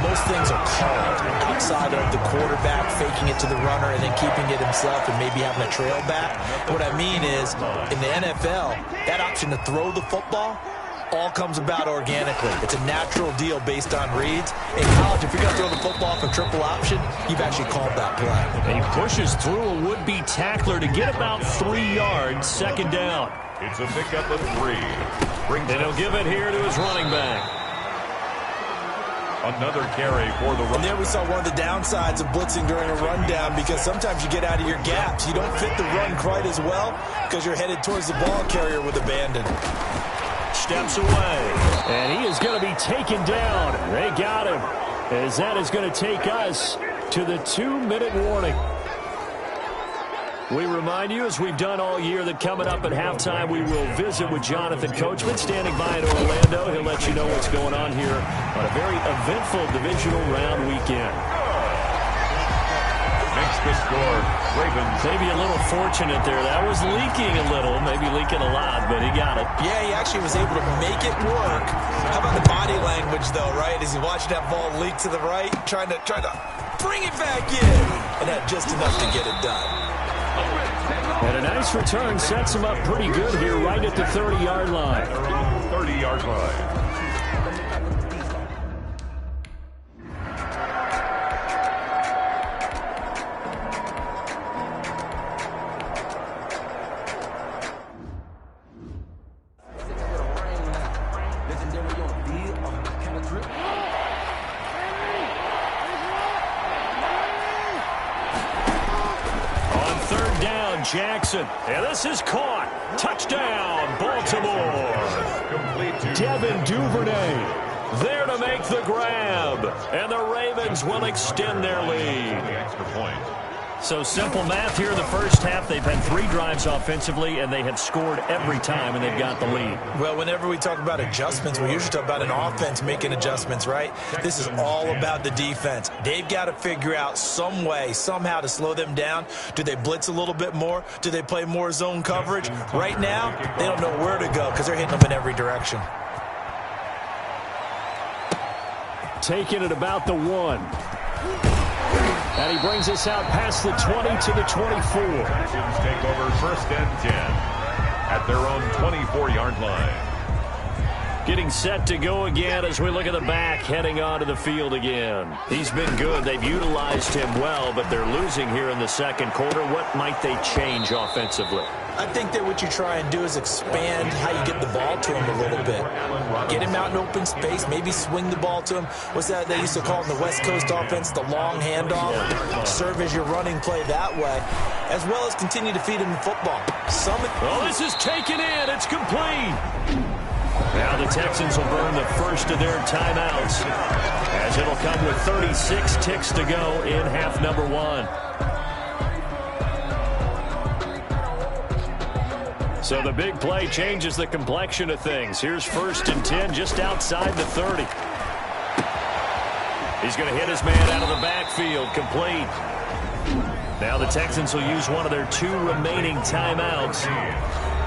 most things are called outside of the quarterback faking it to the runner and then keeping it himself and maybe having a trail back. What I mean is, in the NFL, that option to throw the football all comes about organically. It's a natural deal based on reads. In college, if you're going to throw the football for triple option, you've actually called that play. And he pushes through a would-be tackler to get about 3 yards, second down. It's a pickup of 3. And he'll give it here to his running back. Another carry for the run. And there we saw one of the downsides of blitzing during a rundown, because sometimes you get out of your gaps. You don't fit the run quite as well because you're headed towards the ball carrier with abandon. Steps away, and he is going to be taken down. They got him, as that is going to take us to the 2-minute warning. We remind you, as we've done all year, that coming up at halftime, we will visit with Jonathan Coachman, standing by in Orlando. He'll let you know what's going on here on a very eventful divisional round weekend. Makes the score. Ravens. Maybe a little fortunate there. That was leaking a little, maybe leaking a lot, but he got it. Yeah, he actually was able to make it work. How about the body language, though, right? As he watched that ball leak to the right, trying to bring it back in, and had just enough to get it done. And a nice return sets him up pretty good here right at the 30-yard line. 30-yard line. Jackson, and this is caught. Touchdown, Baltimore. Devin Duvernay there to make the grab, and the Ravens will extend their lead. Extra point. So simple math here in the first half. They've had 3 drives offensively, and they have scored every time, and they've got the lead. Well, whenever we talk about adjustments, we usually talk about an offense making adjustments, right? This is all about the defense. They've got to figure out some way, somehow to slow them down. Do they blitz a little bit more? Do they play more zone coverage? Right now, they don't know where to go because they're hitting them in every direction. Taking it about the 1. And he brings us out past the 20 to the 24. Texans take over 1st and 10 at their own 24-yard line. Getting set to go again as we look at the back, heading onto the field again. He's been good. They've utilized him well, but they're losing here in the second quarter. What might they change offensively? I think that what you try and do is expand how you get the ball to him a little bit. Get him out in open space, maybe swing the ball to him. What's that they used to call in the West Coast offense, the long handoff? Serve as your running play that way, as well as continue to feed him the football. Oh, this is taken in. It's complete. Now the Texans will burn the first of their timeouts, as it'll come with 36 ticks to go in half number 1. So the big play changes the complexion of things. Here's 1st and 10 just outside the 30. He's going to hit his man out of the backfield, complete. Now the Texans will use one of their 2 remaining timeouts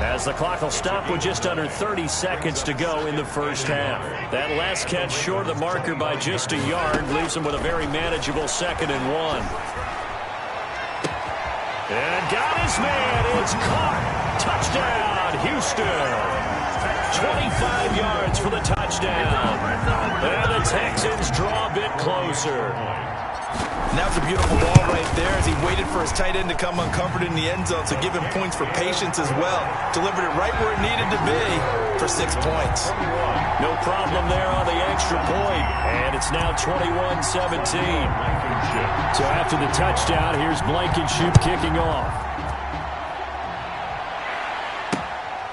As the clock will stop with just under 30 seconds to go in the first half. That last catch short of the marker by just a yard leaves them with a very manageable 2nd and 1. And got his man. It's caught. Touchdown, Houston. 25 yards for the touchdown. And the Texans draw a bit closer. And that was a beautiful ball right there as he waited for his tight end to come uncovered in the end zone, so give him points for patience as well. Delivered it right where it needed to be for 6 points. No problem there on the extra point. And it's now 21-17. So after the touchdown, here's Blankenship kicking off.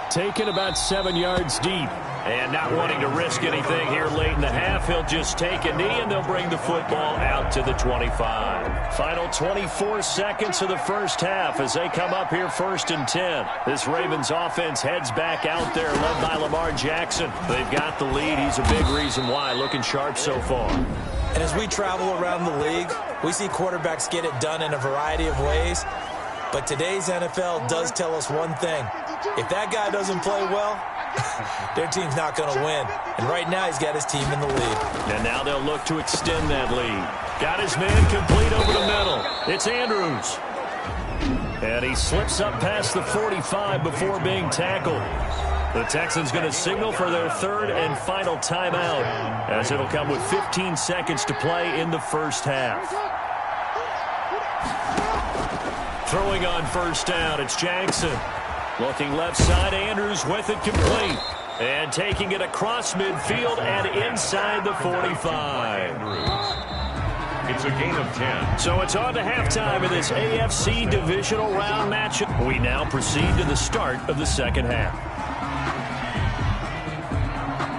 Taken about 7 yards deep. And not wanting to risk anything here late in the half, he'll just take a knee and they'll bring the football out to the 25. Final 24 seconds of the first half as they come up here 1st and 10. This Ravens offense heads back out there led by Lamar Jackson. They've got the lead. He's a big reason why. Looking sharp so far. And as we travel around the league, we see quarterbacks get it done in a variety of ways. But today's NFL does tell us one thing. If that guy doesn't play well, their team's not going to win. And right now, he's got his team in the lead. And now they'll look to extend that lead. Got his man complete over the middle. It's Andrews. And he slips up past the 45 before being tackled. The Texans going to signal for their 3rd and final timeout, as it'll come with 15 seconds to play in the first half. Throwing on first down, it's Jackson. Looking left side, Andrews with it complete. And taking it across midfield and inside the 45. It's a gain of 10. So it's on to halftime of this AFC divisional round matchup. We now proceed to the start of the second half.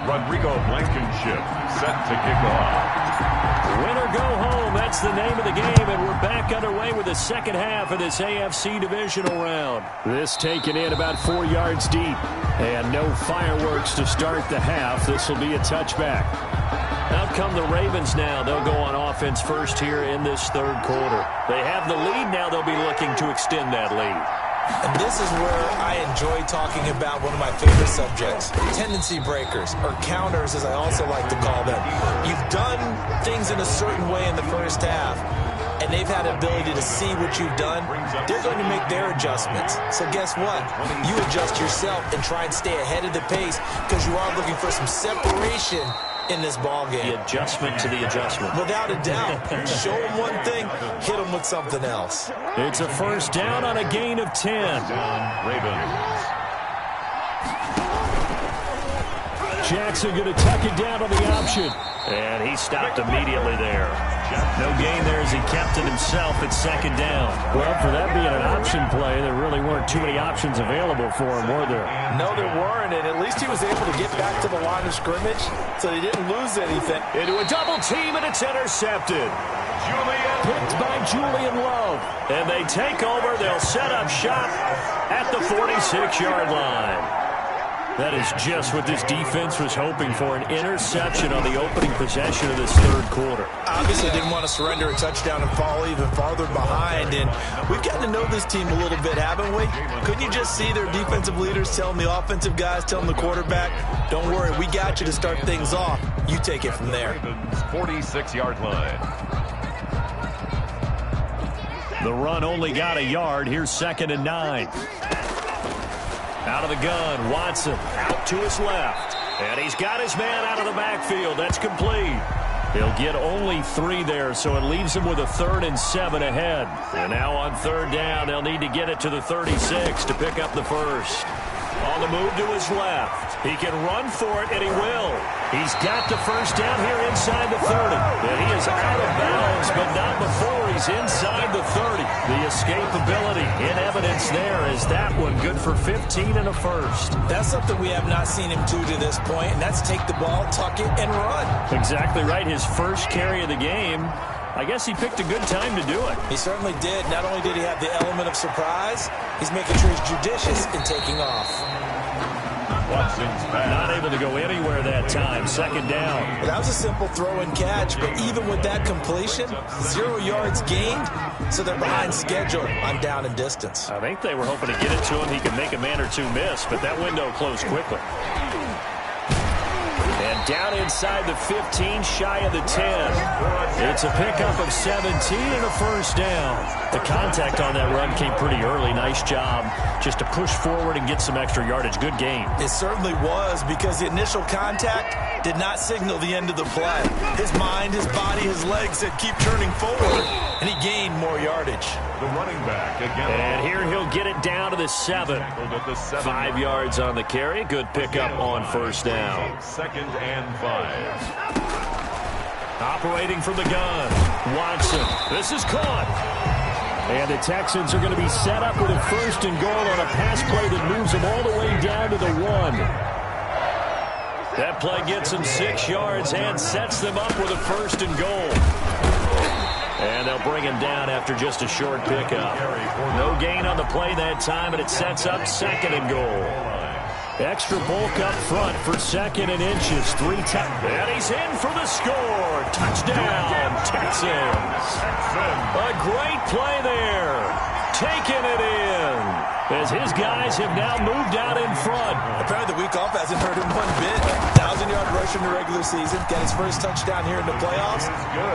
Rodrigo Blankenship set to kick off. Win or go home, that's the name of the game, and we're back underway with the second half of this AFC divisional round. This taken in about 4 yards deep, and no fireworks to start the half. This will be a touchback. Out come the Ravens now. They'll go on offense first here in this 3rd quarter. They have the lead now. They'll be looking to extend that lead. And this is where I enjoy talking about one of my favorite subjects, tendency breakers, or counters as I also like to call them. You've done things in a certain way in the first half, and they've had the ability to see what you've done. They're going to make their adjustments. So guess what? You adjust yourself and try and stay ahead of the pace because you are looking for some separation in this ball game. The adjustment to the adjustment. Without a doubt. Show them one thing, hit them with something else. It's a first down on a gain of 10. Ravens. Jackson going to tuck it down on the option. And he stopped immediately there. No gain there as he kept it himself at 2nd down. Well, for that being an option play, there really weren't too many options available for him, were there? No, there weren't, and at least he was able to get back to the line of scrimmage, so he didn't lose anything. Into a double team, and it's intercepted. Picked by Julian Love. And they take over. They'll set up shop at the 46-yard line. That is just what this defense was hoping for, an interception on the opening possession of this 3rd quarter. Obviously didn't want to surrender a touchdown and fall even farther behind, and we've gotten to know this team a little bit, haven't we? Couldn't you just see their defensive leaders telling the offensive guys, telling the quarterback, don't worry, we got you to start things off. You take it from there. 46-yard line. The run only got a yard. Here's 2nd and 9. Out of the gun, Watson out to his left. And he's got his man out of the backfield. That's complete. He'll get only 3 there, so it leaves him with a 3rd and 7 ahead. And now on 3rd down, they'll need to get it to the 36 to pick up the first. On the move to his left. He can run for it, and he will. He's got the first down here inside the 30. And he is out of bounds, but not before he's inside the 30. The escapability in evidence there is that one good for 15 and a first. That's something we have not seen him do to this point, and that's take the ball, tuck it, and run. Exactly right. His first carry of the game. I guess he picked a good time to do it. He certainly did. Not only did he have the element of surprise, he's making sure he's judicious in taking off. Watson's pass. Not able to go anywhere that time. Second down. Well, that was a simple throw and catch, but even with that completion, 0 yards gained, so they're behind schedule on down and distance. I think they were hoping to get it to him. He could make a man or two miss, but that window closed quickly. And down inside the 15, shy of the 10. It's a pickup of 17 and a first down. The contact on that run came pretty early. Nice job just to push forward and get some extra yardage. Good game. It certainly was, because the initial contact did not signal the end of the play. His mind, his body, his legs said keep turning forward, and he gained more yardage. The running back again. And here he'll get it down to the 7. 5 yards on the carry. Good pickup on first down. 2nd and 5. Operating from the gun, Watson. This is caught. And the Texans are going to be set up with a 1st and goal on a pass play that moves them all the way down to the 1. That play gets them 6 yards and sets them up with a 1st and goal. And they'll bring him down after just a short pickup. No gain on the play that time, and it sets up 2nd and goal. Extra bulk up front for 2nd and inches. 3 tackles. And he's in for the score. Touchdown, Texans. A great play there. Taking it in. As his guys have now moved out in front. Apparently the week off hasn't hurt him one bit. 1,000-yard rush in the regular season. Got his first touchdown here in the playoffs.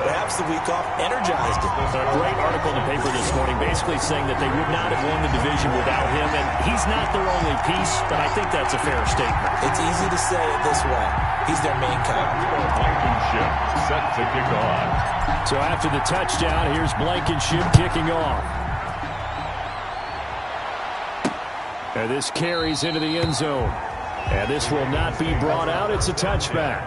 Perhaps the week off energized him. A great article in the paper this morning basically saying that they would not have won the division without him. And he's not their only piece, but I think that's a fair statement. It's easy to say it this way. He's their main guy. Blankenship set to kick off. So after the touchdown, here's Blankenship kicking off. And this carries into the end zone. And this will not be brought out. It's a touchback.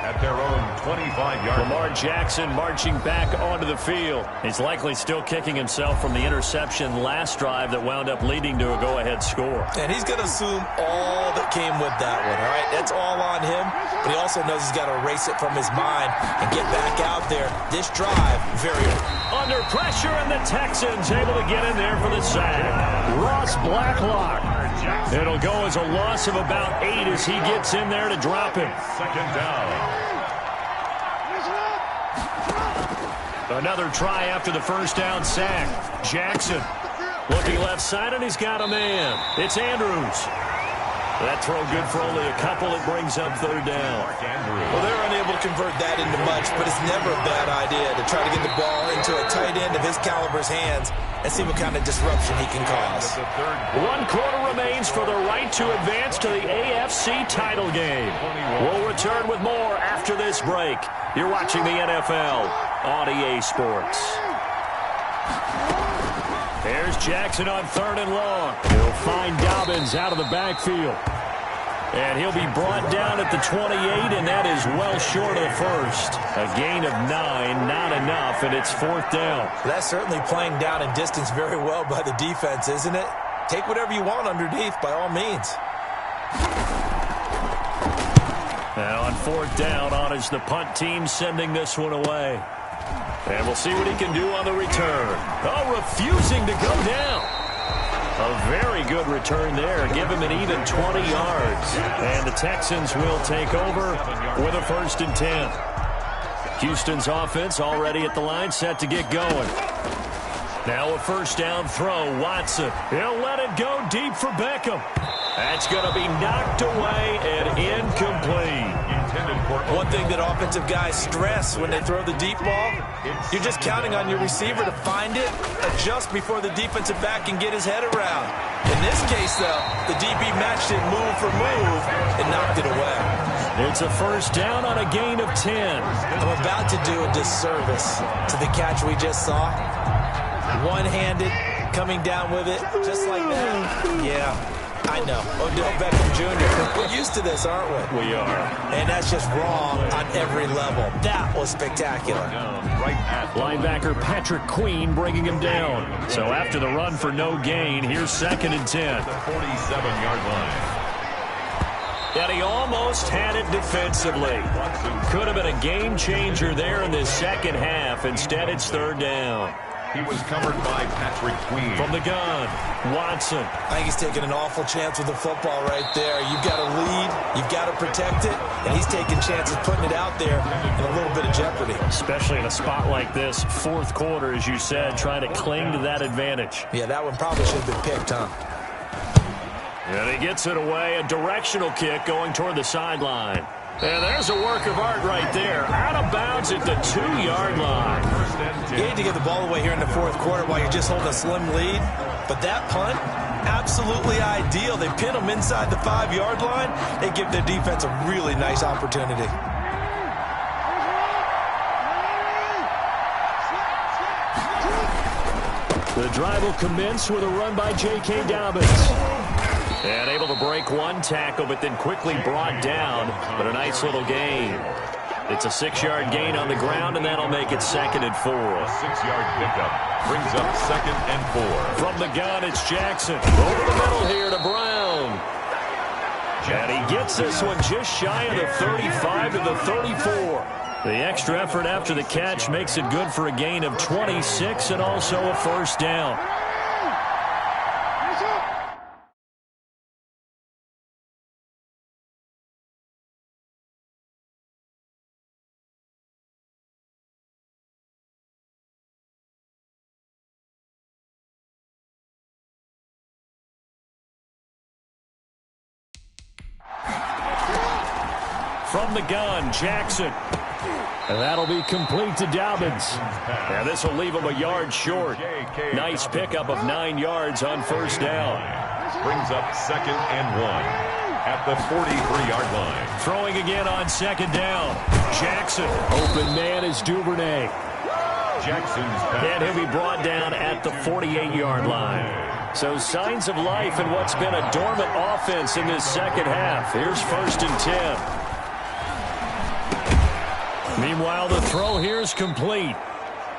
At their own 25-yard line. Lamar Jackson marching back onto the field. He's likely still kicking himself from the interception last drive that wound up leading to a go-ahead score. And he's going to assume all that came with that one, all right? That's all on him, but he also knows he's got to erase it from his mind and get back out there. This drive, very under pressure, and the Texans able to get in there for the sack. Ross Blacklock. It'll go as a loss of about 8 as he gets in there to drop him. 2nd down. Another try after the first down sack. Jackson looking left side, and he's got a man. It's Andrews. That throw good for only a couple. It brings up 3rd down. Well, they're unable to convert that into much, but it's never a bad idea to try to get the ball into a tight end of his caliber's hands and see what kind of disruption he can cause. 1 quarter remains for the right to advance to the AFC title game. We'll return with more after this break. You're watching the NFL on EA Sports. There's Jackson on 3rd and long. He'll find Dobbins out of the backfield. And he'll be brought down at the 28, and that is well short of the 1st. A gain of 9, not enough, and it's 4th down. That's certainly playing down in distance very well by the defense, isn't it? Take whatever you want underneath, by all means. Now on 4th down, on is the punt team sending this one away. And we'll see what he can do on the return. Oh, refusing to go down. A very good return there. Give him an even 20 yards. And the Texans will take over with a 1st and 10. Houston's offense already at the line, set to get going. Now a 1st down throw. Watson. He'll let it go deep for Beckham. That's going to be knocked away and incomplete. One thing that offensive guys stress when they throw the deep ball, you're just counting on your receiver to find it, adjust before the defensive back can get his head around. In this case, though, the DB matched it move for move and knocked it away. It's a 1st down on a gain of 10. I'm about to do a disservice to the catch we just saw. One-handed, coming down with it, just like that. Yeah. I know. Odell Beckham Jr. We're used to this, aren't we? We are. And that's just wrong on every level. That was spectacular. Linebacker Patrick Queen bringing him down. So after the run for no gain, here's 2nd and 10. 47-yard line. And he almost had it defensively. Could have been a game changer there in this second half. Instead, it's 3rd down. He was covered by Patrick Queen. From the gun, Watson. I think he's taking an awful chance with the football right there. You've got to lead, you've got to protect it, and he's taking chances putting it out there in a little bit of jeopardy. Especially in a spot like this, fourth quarter, as you said, trying to cling to that advantage. Yeah, that one probably should have been picked, huh? And he gets it away, a directional kick going toward the sideline. And there's a work of art right there. Out of bounds at the 2-yard line. You hate to get the ball away here in the fourth quarter while you're just holding a slim lead. But that punt, absolutely ideal. They pin them inside the 5-yard line. They give their defense a really nice opportunity. The drive will commence with a run by J.K. Dobbins. And able to break one tackle, but then quickly brought down. But a nice little gain. It's a 6-yard gain on the ground, and that'll make it 2nd and 4. A 6-yard pickup brings up 2nd and 4. From the gun, it's Jackson. Over the middle here to Brown. And he gets this one just shy of the 35 to the 34. The extra effort after the catch makes it good for a gain of 26 and also a first down. From the gun, Jackson. And that'll be complete to Dobbins. And this will leave him a yard short. Nice pickup of 9 yards on first down. Brings up 2nd and 1 at the 43-yard line. Throwing again on 2nd down. Jackson. Open man is Duvernay. Jackson's pass. And he'll be brought down at the 48-yard line. So signs of life in what's been a dormant offense in this second half. Here's 1st and 10. Meanwhile, the throw here is complete.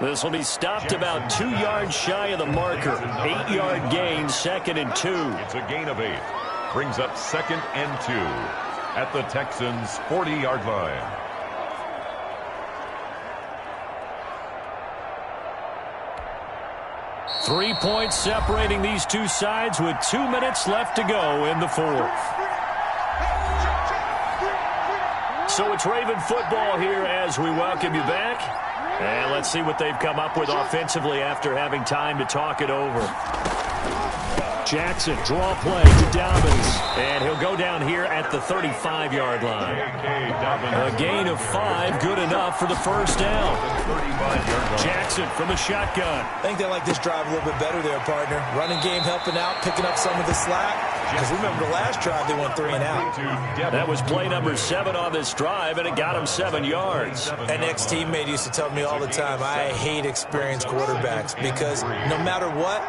This will be stopped about 2 yards shy of the marker. 8-yard gain, 2nd and 2. It's a gain of 8. Brings up 2nd and 2 at the Texans' 40-yard line. Three points separating these two sides with 2 minutes left to go in the fourth. So it's Raven football here as we welcome you back. And let's see what they've come up with offensively after having time to talk it over. Jackson, draw play to Dobbins. And he'll go down here at the 35-yard line. A gain of 5, good enough for the first down. Jackson from the shotgun. I think they like this drive a little bit better there, partner. Running game helping out, picking up some of the slack. Because remember the last drive, they went 3 and out. That was play number 7 on this drive, and it got him 7 yards. An ex-teammate used to tell me all the time, I hate experienced quarterbacks because no matter what,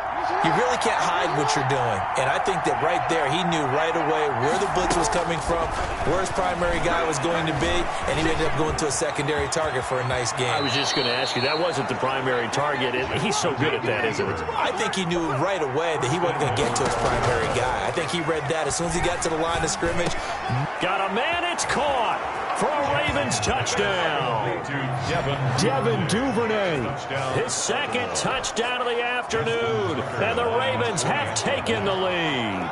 you really can't hide what you're doing. And I think that right there, he knew right away where the blitz was coming from, where his primary guy was going to be, and he ended up going to a secondary target for a nice game. I was just going to ask you, that wasn't the primary target. He's so good at that, isn't it? I think he knew right away that he wasn't going to get to his primary guy. I think he read that as soon as he got to the line of scrimmage. Got a man, it's caught for a Ravens touchdown. Devin Duvernay, his 2nd touchdown of the afternoon, and the Ravens have taken the lead.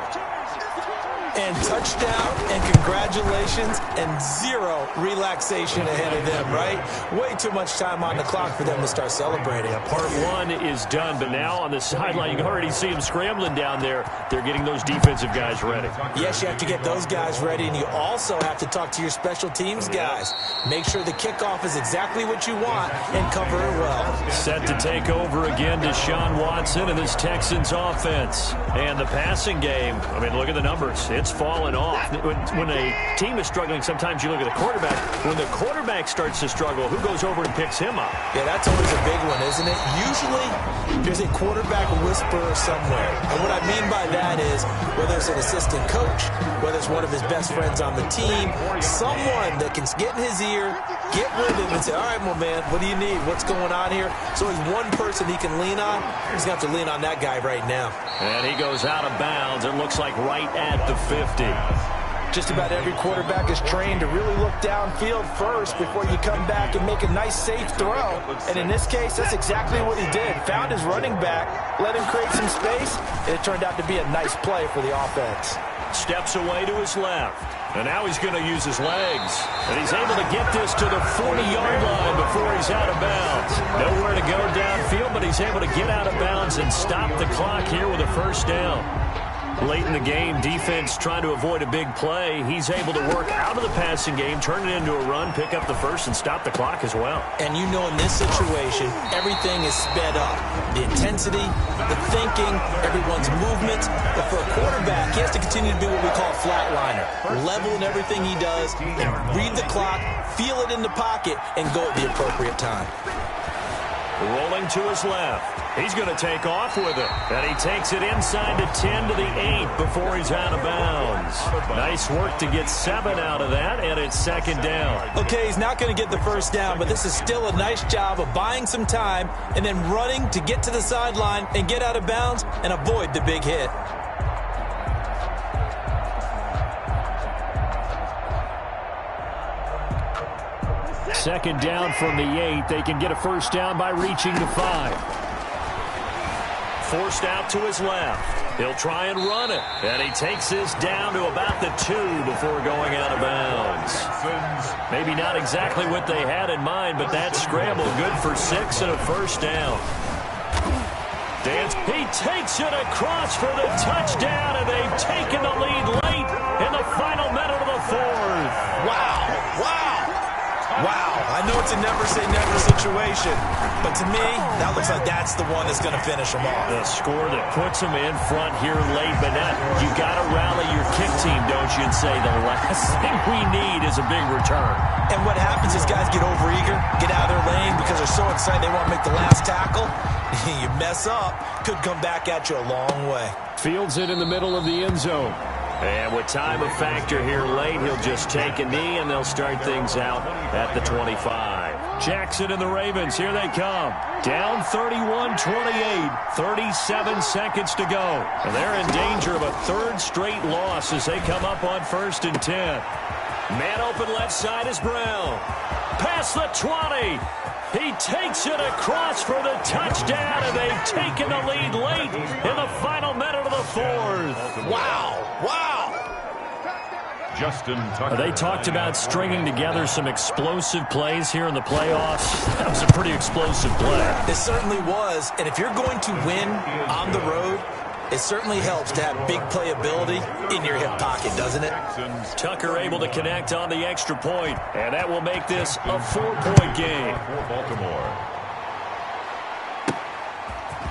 And touchdown, and congratulations, and 0 relaxation ahead of them, right? Way too much time on the clock for them to start celebrating. Yeah, part 1 is done, but now on the sideline, you can already see them scrambling down there. They're getting those defensive guys ready. Yes, you have to get those guys ready, and you also have to talk to your special teams guys. Make sure the kickoff is exactly what you want and cover it well. Set to take over again, Deshaun Watson and this Texans offense. And the passing game, I mean, look at the numbers. It's fallen off. When a team is struggling, sometimes you look at the quarterback. When the quarterback starts to struggle, who goes over and picks him up? Yeah, that's always a big one, isn't it? Usually, there's a quarterback whisperer somewhere. And what I mean by that is, whether it's an assistant coach, whether it's one of his best friends on the team, someone that can get in his ear, get with him and say, all right, well, man, what do you need? What's going on here? So he's one person he can lean on. He's going to have to lean on that guy right now. And he goes out of bounds. It looks like right at the 50. Just about every quarterback is trained to really look downfield first before you come back and make a nice, safe throw. And in this case, that's exactly what he did. Found his running back, let him create some space, and it turned out to be a nice play for the offense. Steps away to his left. And now he's going to use his legs. And he's able to get this to the 40-yard line before he's out of bounds. Nowhere to go downfield, but he's able to get out of bounds and stop the clock here with a first down. Late in the game, defense trying to avoid a big play. He's able to work out of the passing game, turn it into a run, pick up the first, and stop the clock as well. And you know in this situation, everything is sped up. The intensity, the thinking, everyone's movement. But for a quarterback, he has to continue to be what we call a flatliner. Level in everything he does, and read the clock, feel it in the pocket, and go at the appropriate time. Rolling to his left. He's going to take off with it. And he takes it inside the 10 to the 8 before he's out of bounds. Nice work to get 7 out of that, and it's second down. Okay, he's not going to get the first down, but this is still a nice job of buying some time and then running to get to the sideline and get out of bounds and avoid the big hit. Second down from the 8. They can get a first down by reaching the 5. Forced out to his left. He'll try and run it. And he takes this down to about the 2 before going out of bounds. Maybe not exactly what they had in mind, but that scramble good for 6 and a first down. He takes it across for the touchdown, and they've taken the lead late in the final minute of the 4th. Wow, I know it's a never-say-never situation, but to me, that looks like that's the one that's going to finish them off. The score that puts them in front here late, but now you got to rally your kick team, don't you, and say the last thing we need is a big return. And what happens is guys get overeager, get out of their lane because they're so excited they want to make the last tackle. You mess up, could come back at you a long way. Fields it in the middle of the end zone. And with time a factor here late, he'll just take a knee, and they'll start things out at the 25. Jackson and the Ravens, here they come. Down 31-28, 37 seconds to go. And they're in danger of a third straight loss as they come up on 1st and 10. Man open left side is Brown. Past the 20. He takes it across for the touchdown, and they've taken the lead late in the final minute of the 4th. Wow. Justin Tucker. They talked about stringing together some explosive plays here in the playoffs. That was a pretty explosive play. It certainly was, and if you're going to win on the road, it certainly helps to have big playability in your hip pocket, doesn't it? Tucker able to connect on the extra point, and that will make this a 4-point game. For Baltimore.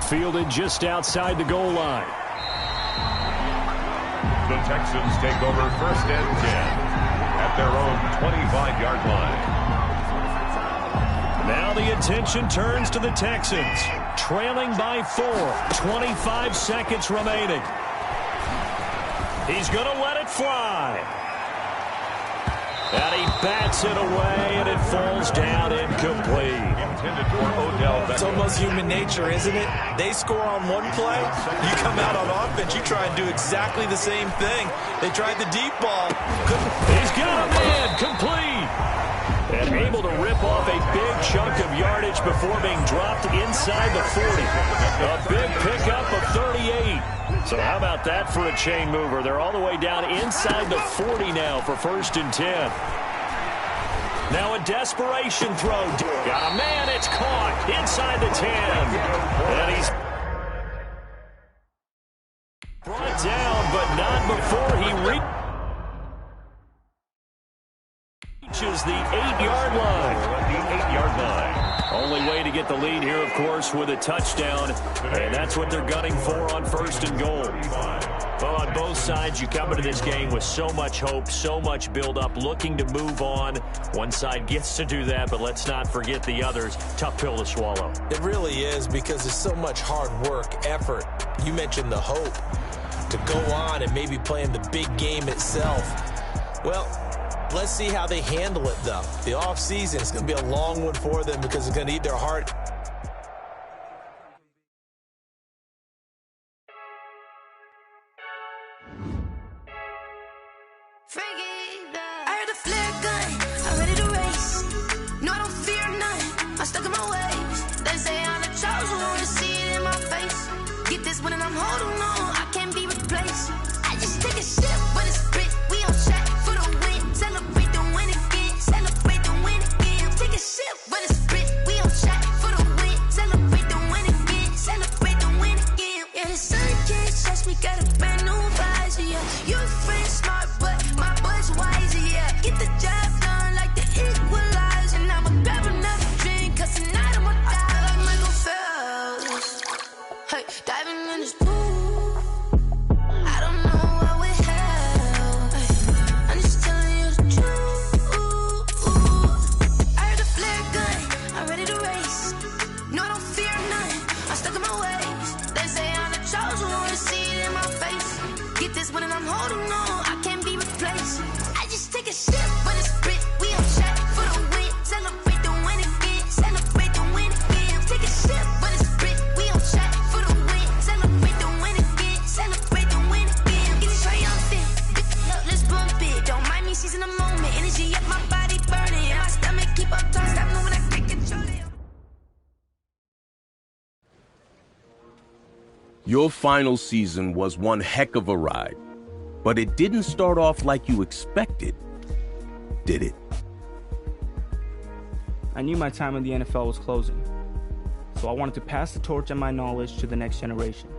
Fielded just outside the goal line. The Texans take over 1st and 10 at their own 25-yard line. Now the attention turns to the Texans, trailing by 4, 25 seconds remaining. He's going to let it fly. And he bats it away, and it falls down incomplete. Intended for Odell Beckham. It's almost human nature, isn't it? They score on one play, you come out on offense, you try and do exactly the same thing. They tried the deep ball. He's got a man, complete. And able to rip off a big chunk of yardage before being dropped inside the 40. A big pickup of 38. So how about that for a chain mover? They're all the way down inside the 40 now for 1st and 10. Now a desperation throw. Got a man, it's caught inside the 10. And he's brought down, but not before he reaches the 8-yard line. The 8-yard line. Only way to get the lead here, of course, with a touchdown. And that's what they're gunning for on 1st and goal. Well, on both sides, you come into this game with so much hope, so much build-up, looking to move on. One side gets to do that, but let's not forget the others. Tough pill to swallow. It really is, because there's so much hard work, effort. You mentioned the hope to go on and maybe play in the big game itself. Well, let's see how they handle it, though. The offseason is going to be a long one for them because it's going to eat their heart. Fake Your final season was one heck of a ride, but it didn't start off like you expected, did it? I knew my time in the NFL was closing, so I wanted to pass the torch and my knowledge to the next generation.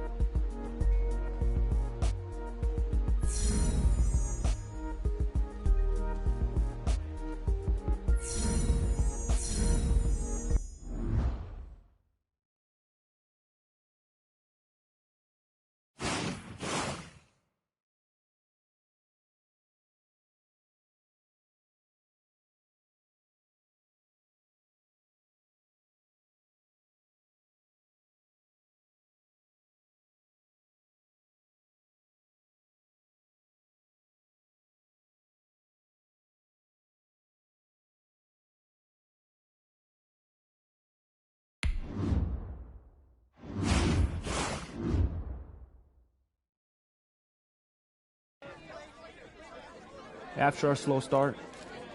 After our slow start,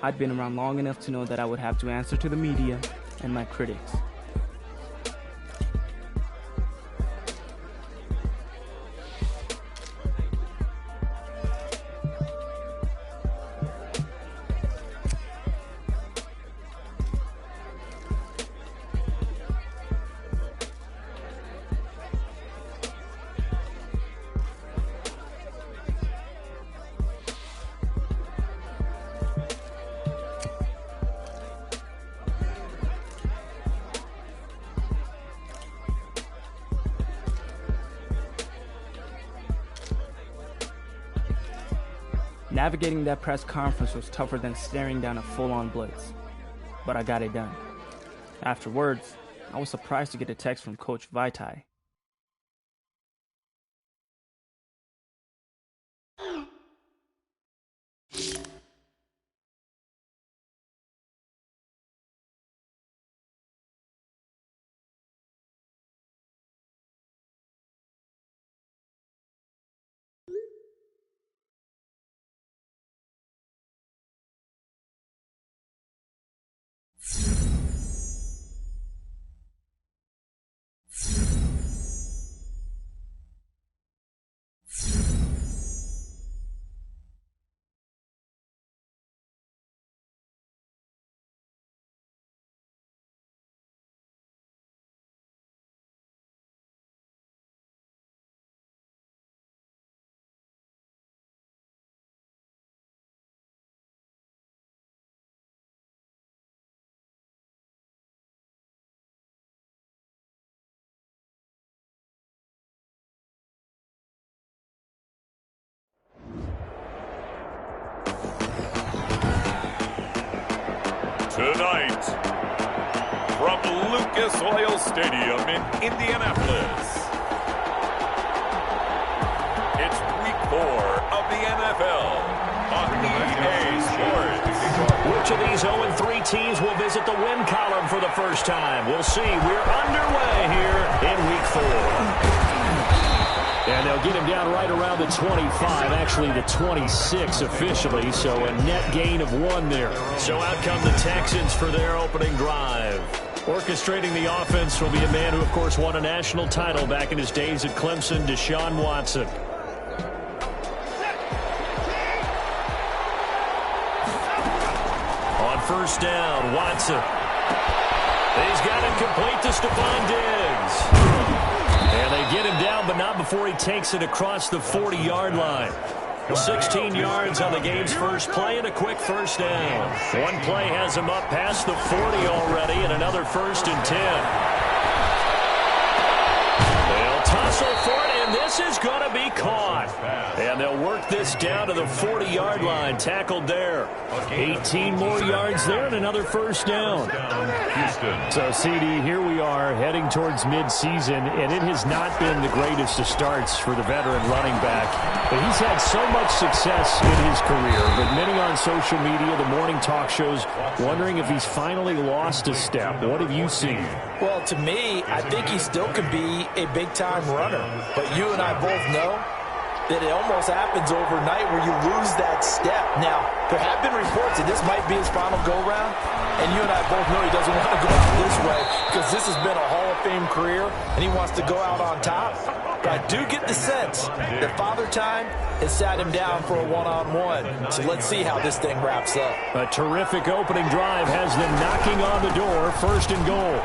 I'd been around long enough to know that I would have to answer to the media and my critics. Navigating that press conference was tougher than staring down a full-on blitz, but I got it done. Afterwards, I was surprised to get a text from Coach Vitae. Tonight, from Lucas Oil Stadium in Indianapolis, it's Week 4 of the NFL on EA Sports. Which of these 0-3 teams will visit the win column for the first time? We'll see. We're underway here in Week 4. And they'll get him down right around the 25, actually the 26 officially, so a net gain of 1 there. So out come the Texans for their opening drive. Orchestrating the offense will be a man who, of course, won a national title back in his days at Clemson, Deshaun Watson. On first down, Watson. He's got it complete to Stephon Diggs. And they get him down, but not before he takes it across the 40-yard line. 16 yards on the game's first play and a quick first down. One play has him up past the 40 already and another 1st and 10. They'll tussle for it, and this is going to be caught. And they'll work this down to the 40-yard line. Tackled there. 18 more yards there and another 1st down. So, CD, here we are heading towards midseason, and it has not been the greatest of starts for the veteran running back. But he's had so much success in his career. But many on social media, the morning talk shows, wondering if he's finally lost a step. What have you seen? Well, to me, I think he still could be a big-time runner. But you and I both know that it almost happens overnight where you lose that step. Now, there have been reports that this might be his final go-round, and you and I both know he doesn't want to go out this way because this has been a Hall of Fame career, and he wants to go out on top. but I do get the sense that Father Time has sat him down for a one-on-one. So let's see how this thing wraps up. A terrific opening drive has them knocking on the door, 1st and goal.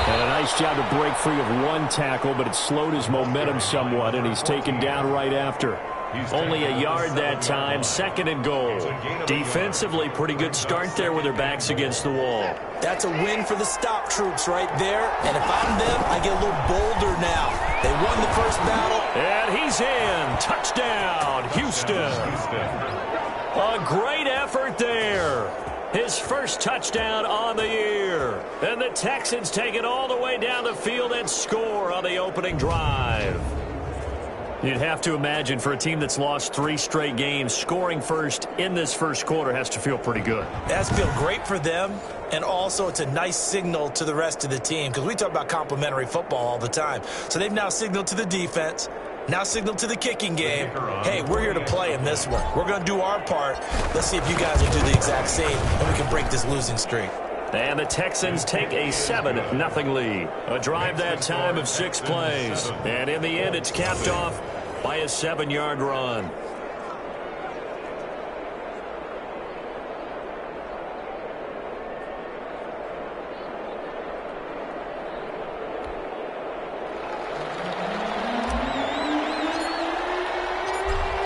And a nice job to break free of one tackle, but it slowed his momentum somewhat, and he's taken down right after. Only a yard that time, 2nd and goal. Defensively, pretty good start there with their backs against the wall. That's a win for the stop troops right there. And if I'm them, I get a little bolder now. They won the first battle. And he's in. Touchdown, Houston. A great effort there. His first touchdown on the year. And the Texans take it all the way down the field and score on the opening drive. You'd have to imagine for a team that's lost 3 straight games, scoring first in this first quarter has to feel pretty good. That's feel great for them, and also it's a nice signal to the rest of the team because we talk about complimentary football all the time. So they've now signaled to the defense, now signaled to the kicking game, hey, we're here to play in this one. We're going to do our part. Let's see if you guys will do the exact same, and we can break this losing streak. And the Texans take a 7-0 lead. A drive that time of 6 plays. And in the end, it's capped off by a 7-yard run.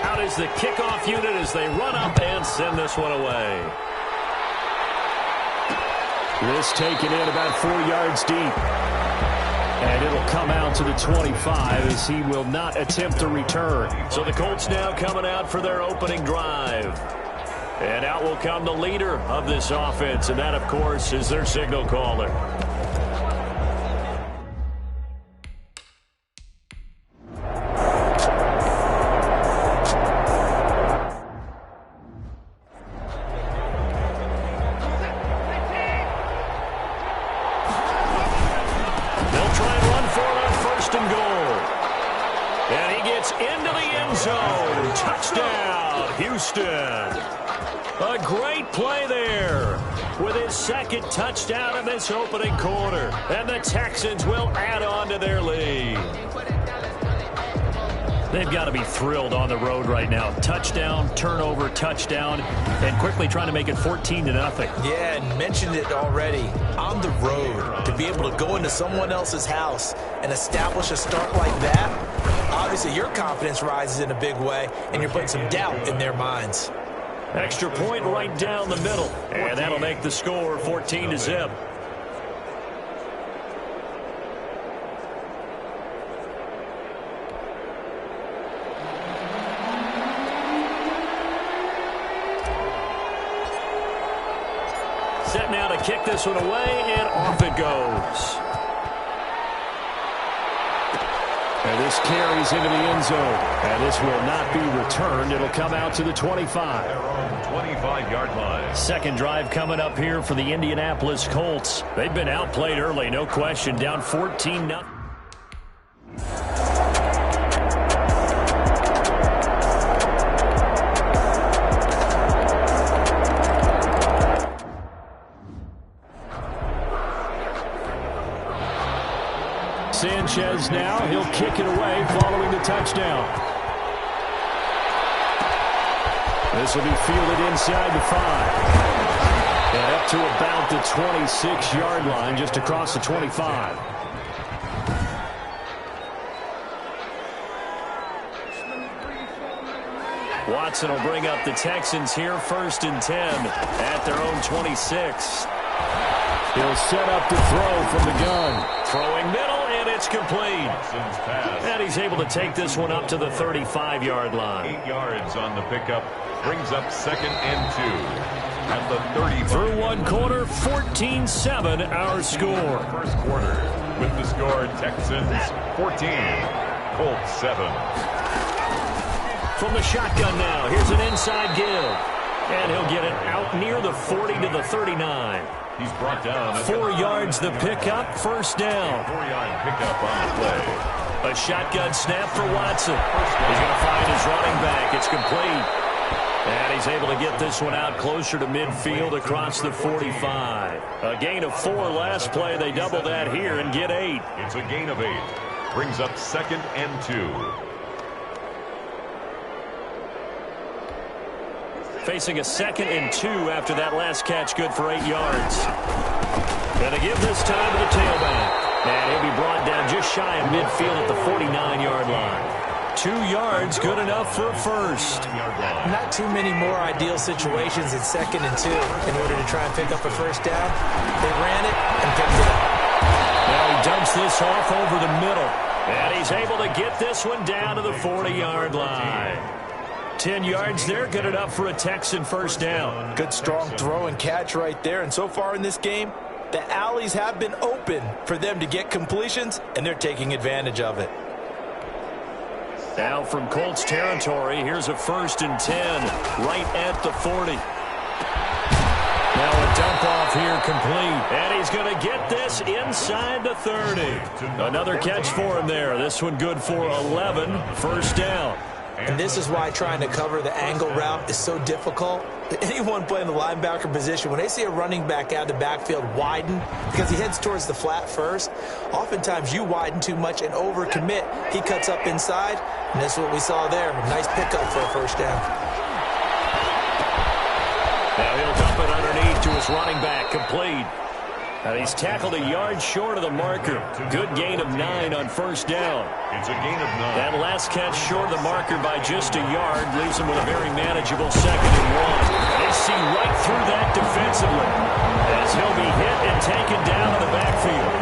Out is the kickoff unit as they run up and send this one away. This taken in about 4 yards deep. And it'll come out to the 25 as he will not attempt to return. So the Colts now coming out for their opening drive. And out will come the leader of this offense, and that, of course, is their signal caller. A great play there with his 2nd touchdown in this opening quarter. And the Texans will add on to their lead. They've got to be thrilled on the road right now. Touchdown, turnover, touchdown, and quickly trying to make it 14-0. Yeah, and mentioned it already. On the road, to be able to go into someone else's house and establish a start like that, obviously your confidence rises in a big way, and you're putting some doubt in their minds. Extra point right down the middle, and that'll make the score 14-0. Set now to kick this one away, and off it goes. And this carries into the end zone. And this will not be returned. It'll come out to the 25. Their own 25-yard line. Second drive coming up here for the Indianapolis Colts. They've been outplayed early, no question. Down 14-0. Sanchez now, he'll kick it away following the touchdown. This will be fielded inside the 5. And up to about the 26-yard line, just across the 25. Watson will bring up the Texans here, 1st and 10 at their own 26. He'll set up to throw from the gun. Throwing middle. It's complete. And he's able to take this one up to the 35-yard line. 8 yards on the pickup. Brings up 2nd and 2. At the 35. Through one quarter, 14-7 our score. First quarter with the score Texans 14, Colts 7. From the shotgun now, here's an inside give. And he'll get it out near the 40 to the 39. He's brought down. 4 yards the pickup, 1st down. 4-yard pickup on the play. A shotgun snap for Watson. He's going to find his running back. It's complete. And he's able to get this one out closer to midfield across the 45. A gain of 4 last play. They double that here and get 8. It's a gain of 8. Brings up 2nd and 2. Facing a 2nd and 2 after that last catch, good for 8 yards. Gonna give this time to the tailback. And he'll be brought down just shy of midfield at the 49-yard line. 2 yards, good enough for a first. Not too many more ideal situations in 2nd and 2 in order to try and pick up a first down. They ran it and picked it up. Now he dumps this off over the middle. And he's able to get this one down to the 40-yard line. 10 yards there, good enough for a Texan first down. Good strong throw and catch right there. And so far in this game, the alleys have been open for them to get completions, and they're taking advantage of it. Now from Colts territory, here's a 1st and 10 right at the 40. Now a dump off here complete. And he's going to get this inside the 30. Another catch for him there. This one good for 11. First down. And this is why trying to cover the angle route is so difficult. Anyone playing the linebacker position, when they see a running back out of the backfield widen, because he heads towards the flat first, oftentimes you widen too much and overcommit. He cuts up inside, and that's what we saw there. A nice pickup for a first down. Now he'll dump it underneath to his running back, complete. And he's tackled a yard short of the marker. Good gain of 9 on first down. It's a gain of 9. That last catch short of the marker by just a yard leaves him with a very manageable 2nd and 1. They see right through that defensively as he'll be hit and taken down in the backfield.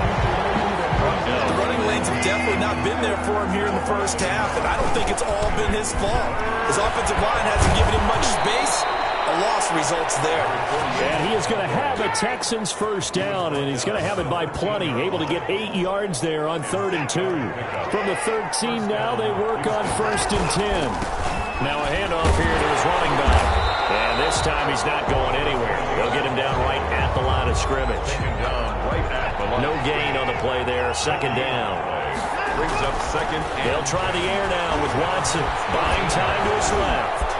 The running lanes have definitely not been there for him here in the first half, and I don't think it's all been his fault. His offensive line hasn't given him much space. A loss results there. And he is going to have a Texans first down, and he's going to have it by plenty. Able to get 8 yards there on 3rd and 2. From the 13 now, they work on 1st and 10. Now a handoff here to his running back. And this time he's not going anywhere. They'll get him down right at the line of scrimmage. No gain on the play there. 2nd down. Brings up 2nd. They'll try the air now with Watson. Buying time to his left.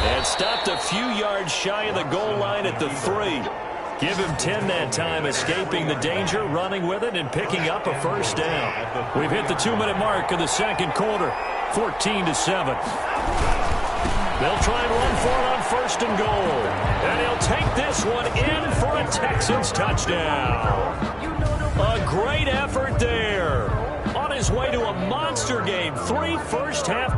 And stopped a few yards shy of the goal line at the 3. Give him 10 that time, escaping the danger, running with it, and picking up a first down. We've hit the 2-minute mark of the 2nd quarter, 14-7. They'll try and run for it on 1st and goal. And he'll take this one in for a Texans touchdown. A great effort there. On his way to a monster game, 3 first half.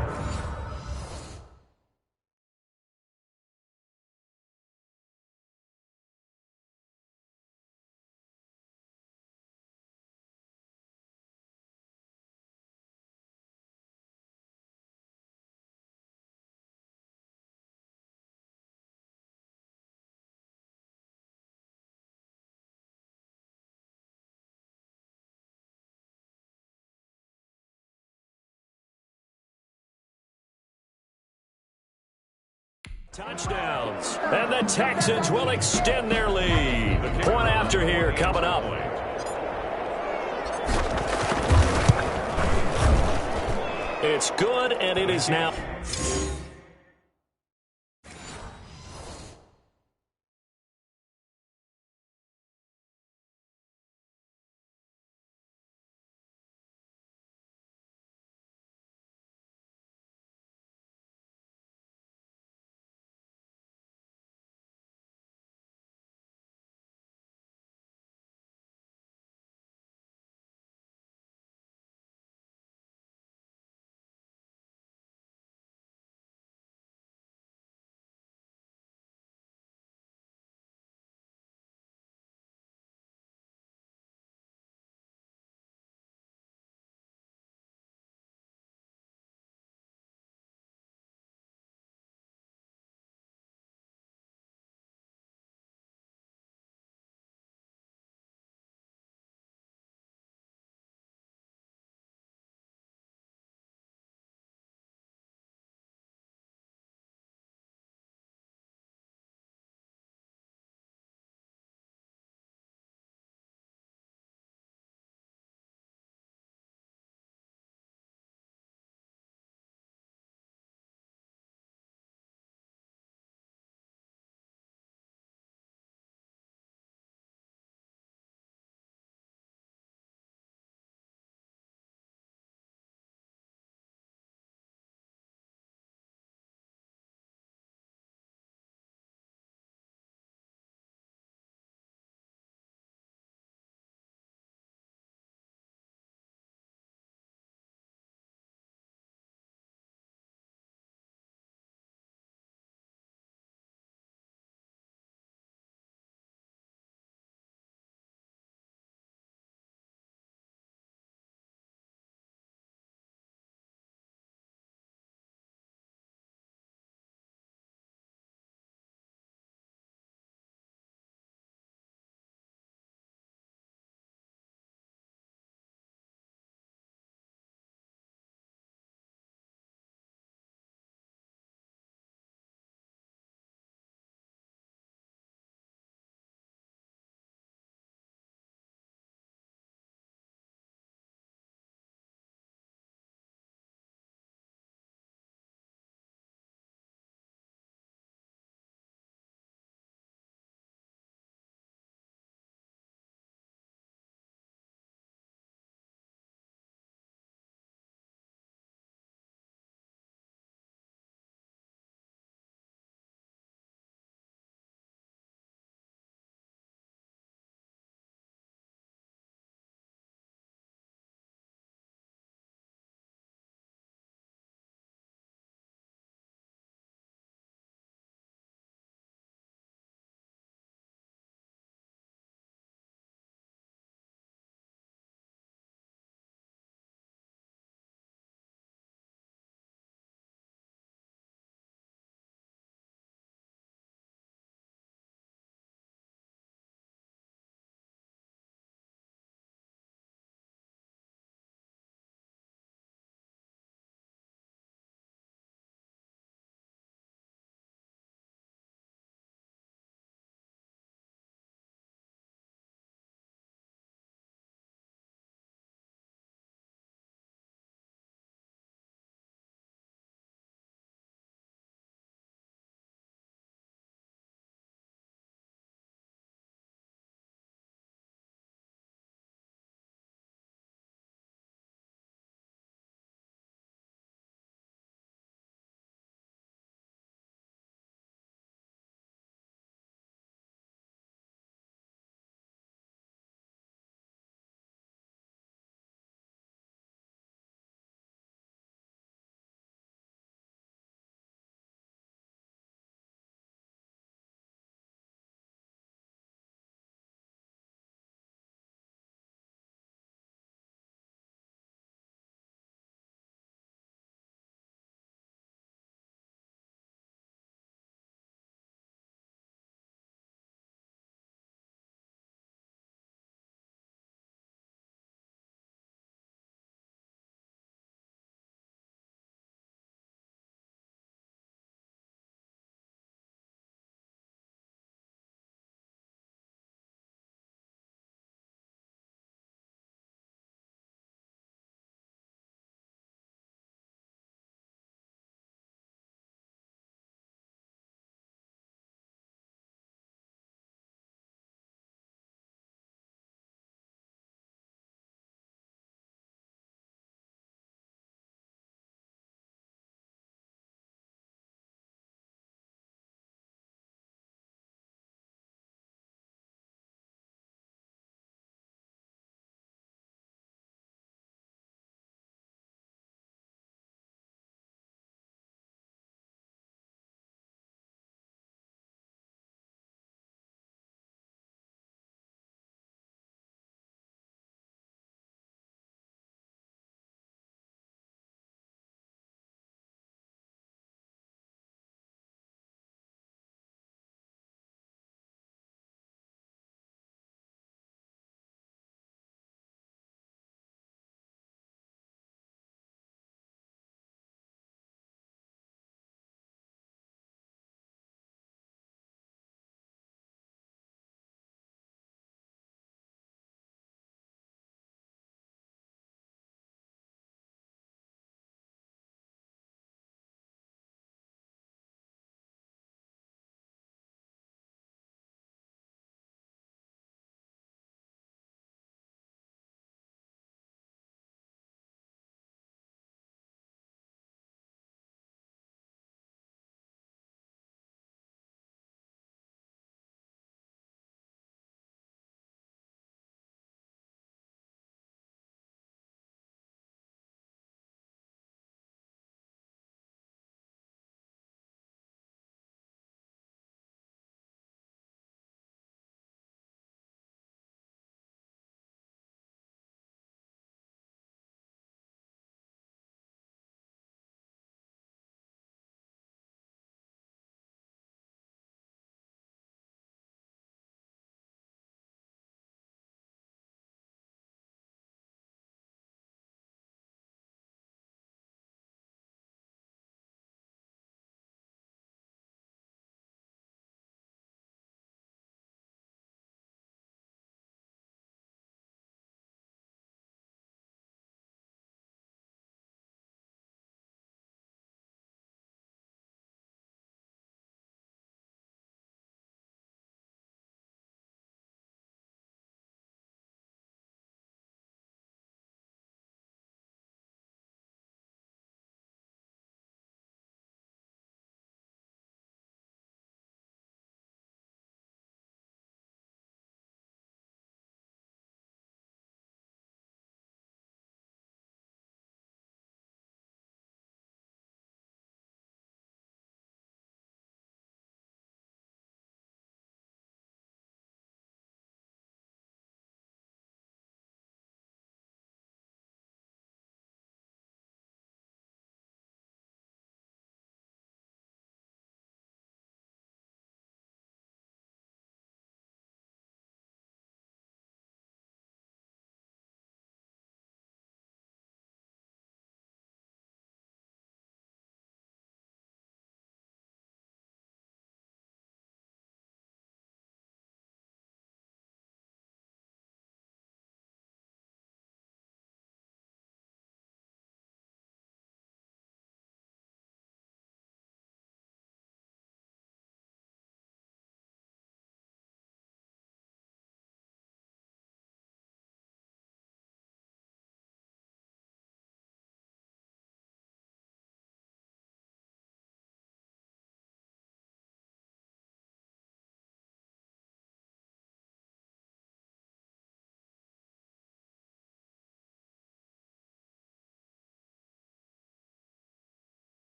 Touchdowns. And the Texans will extend their lead. Point after here coming up. It's good, and it is now.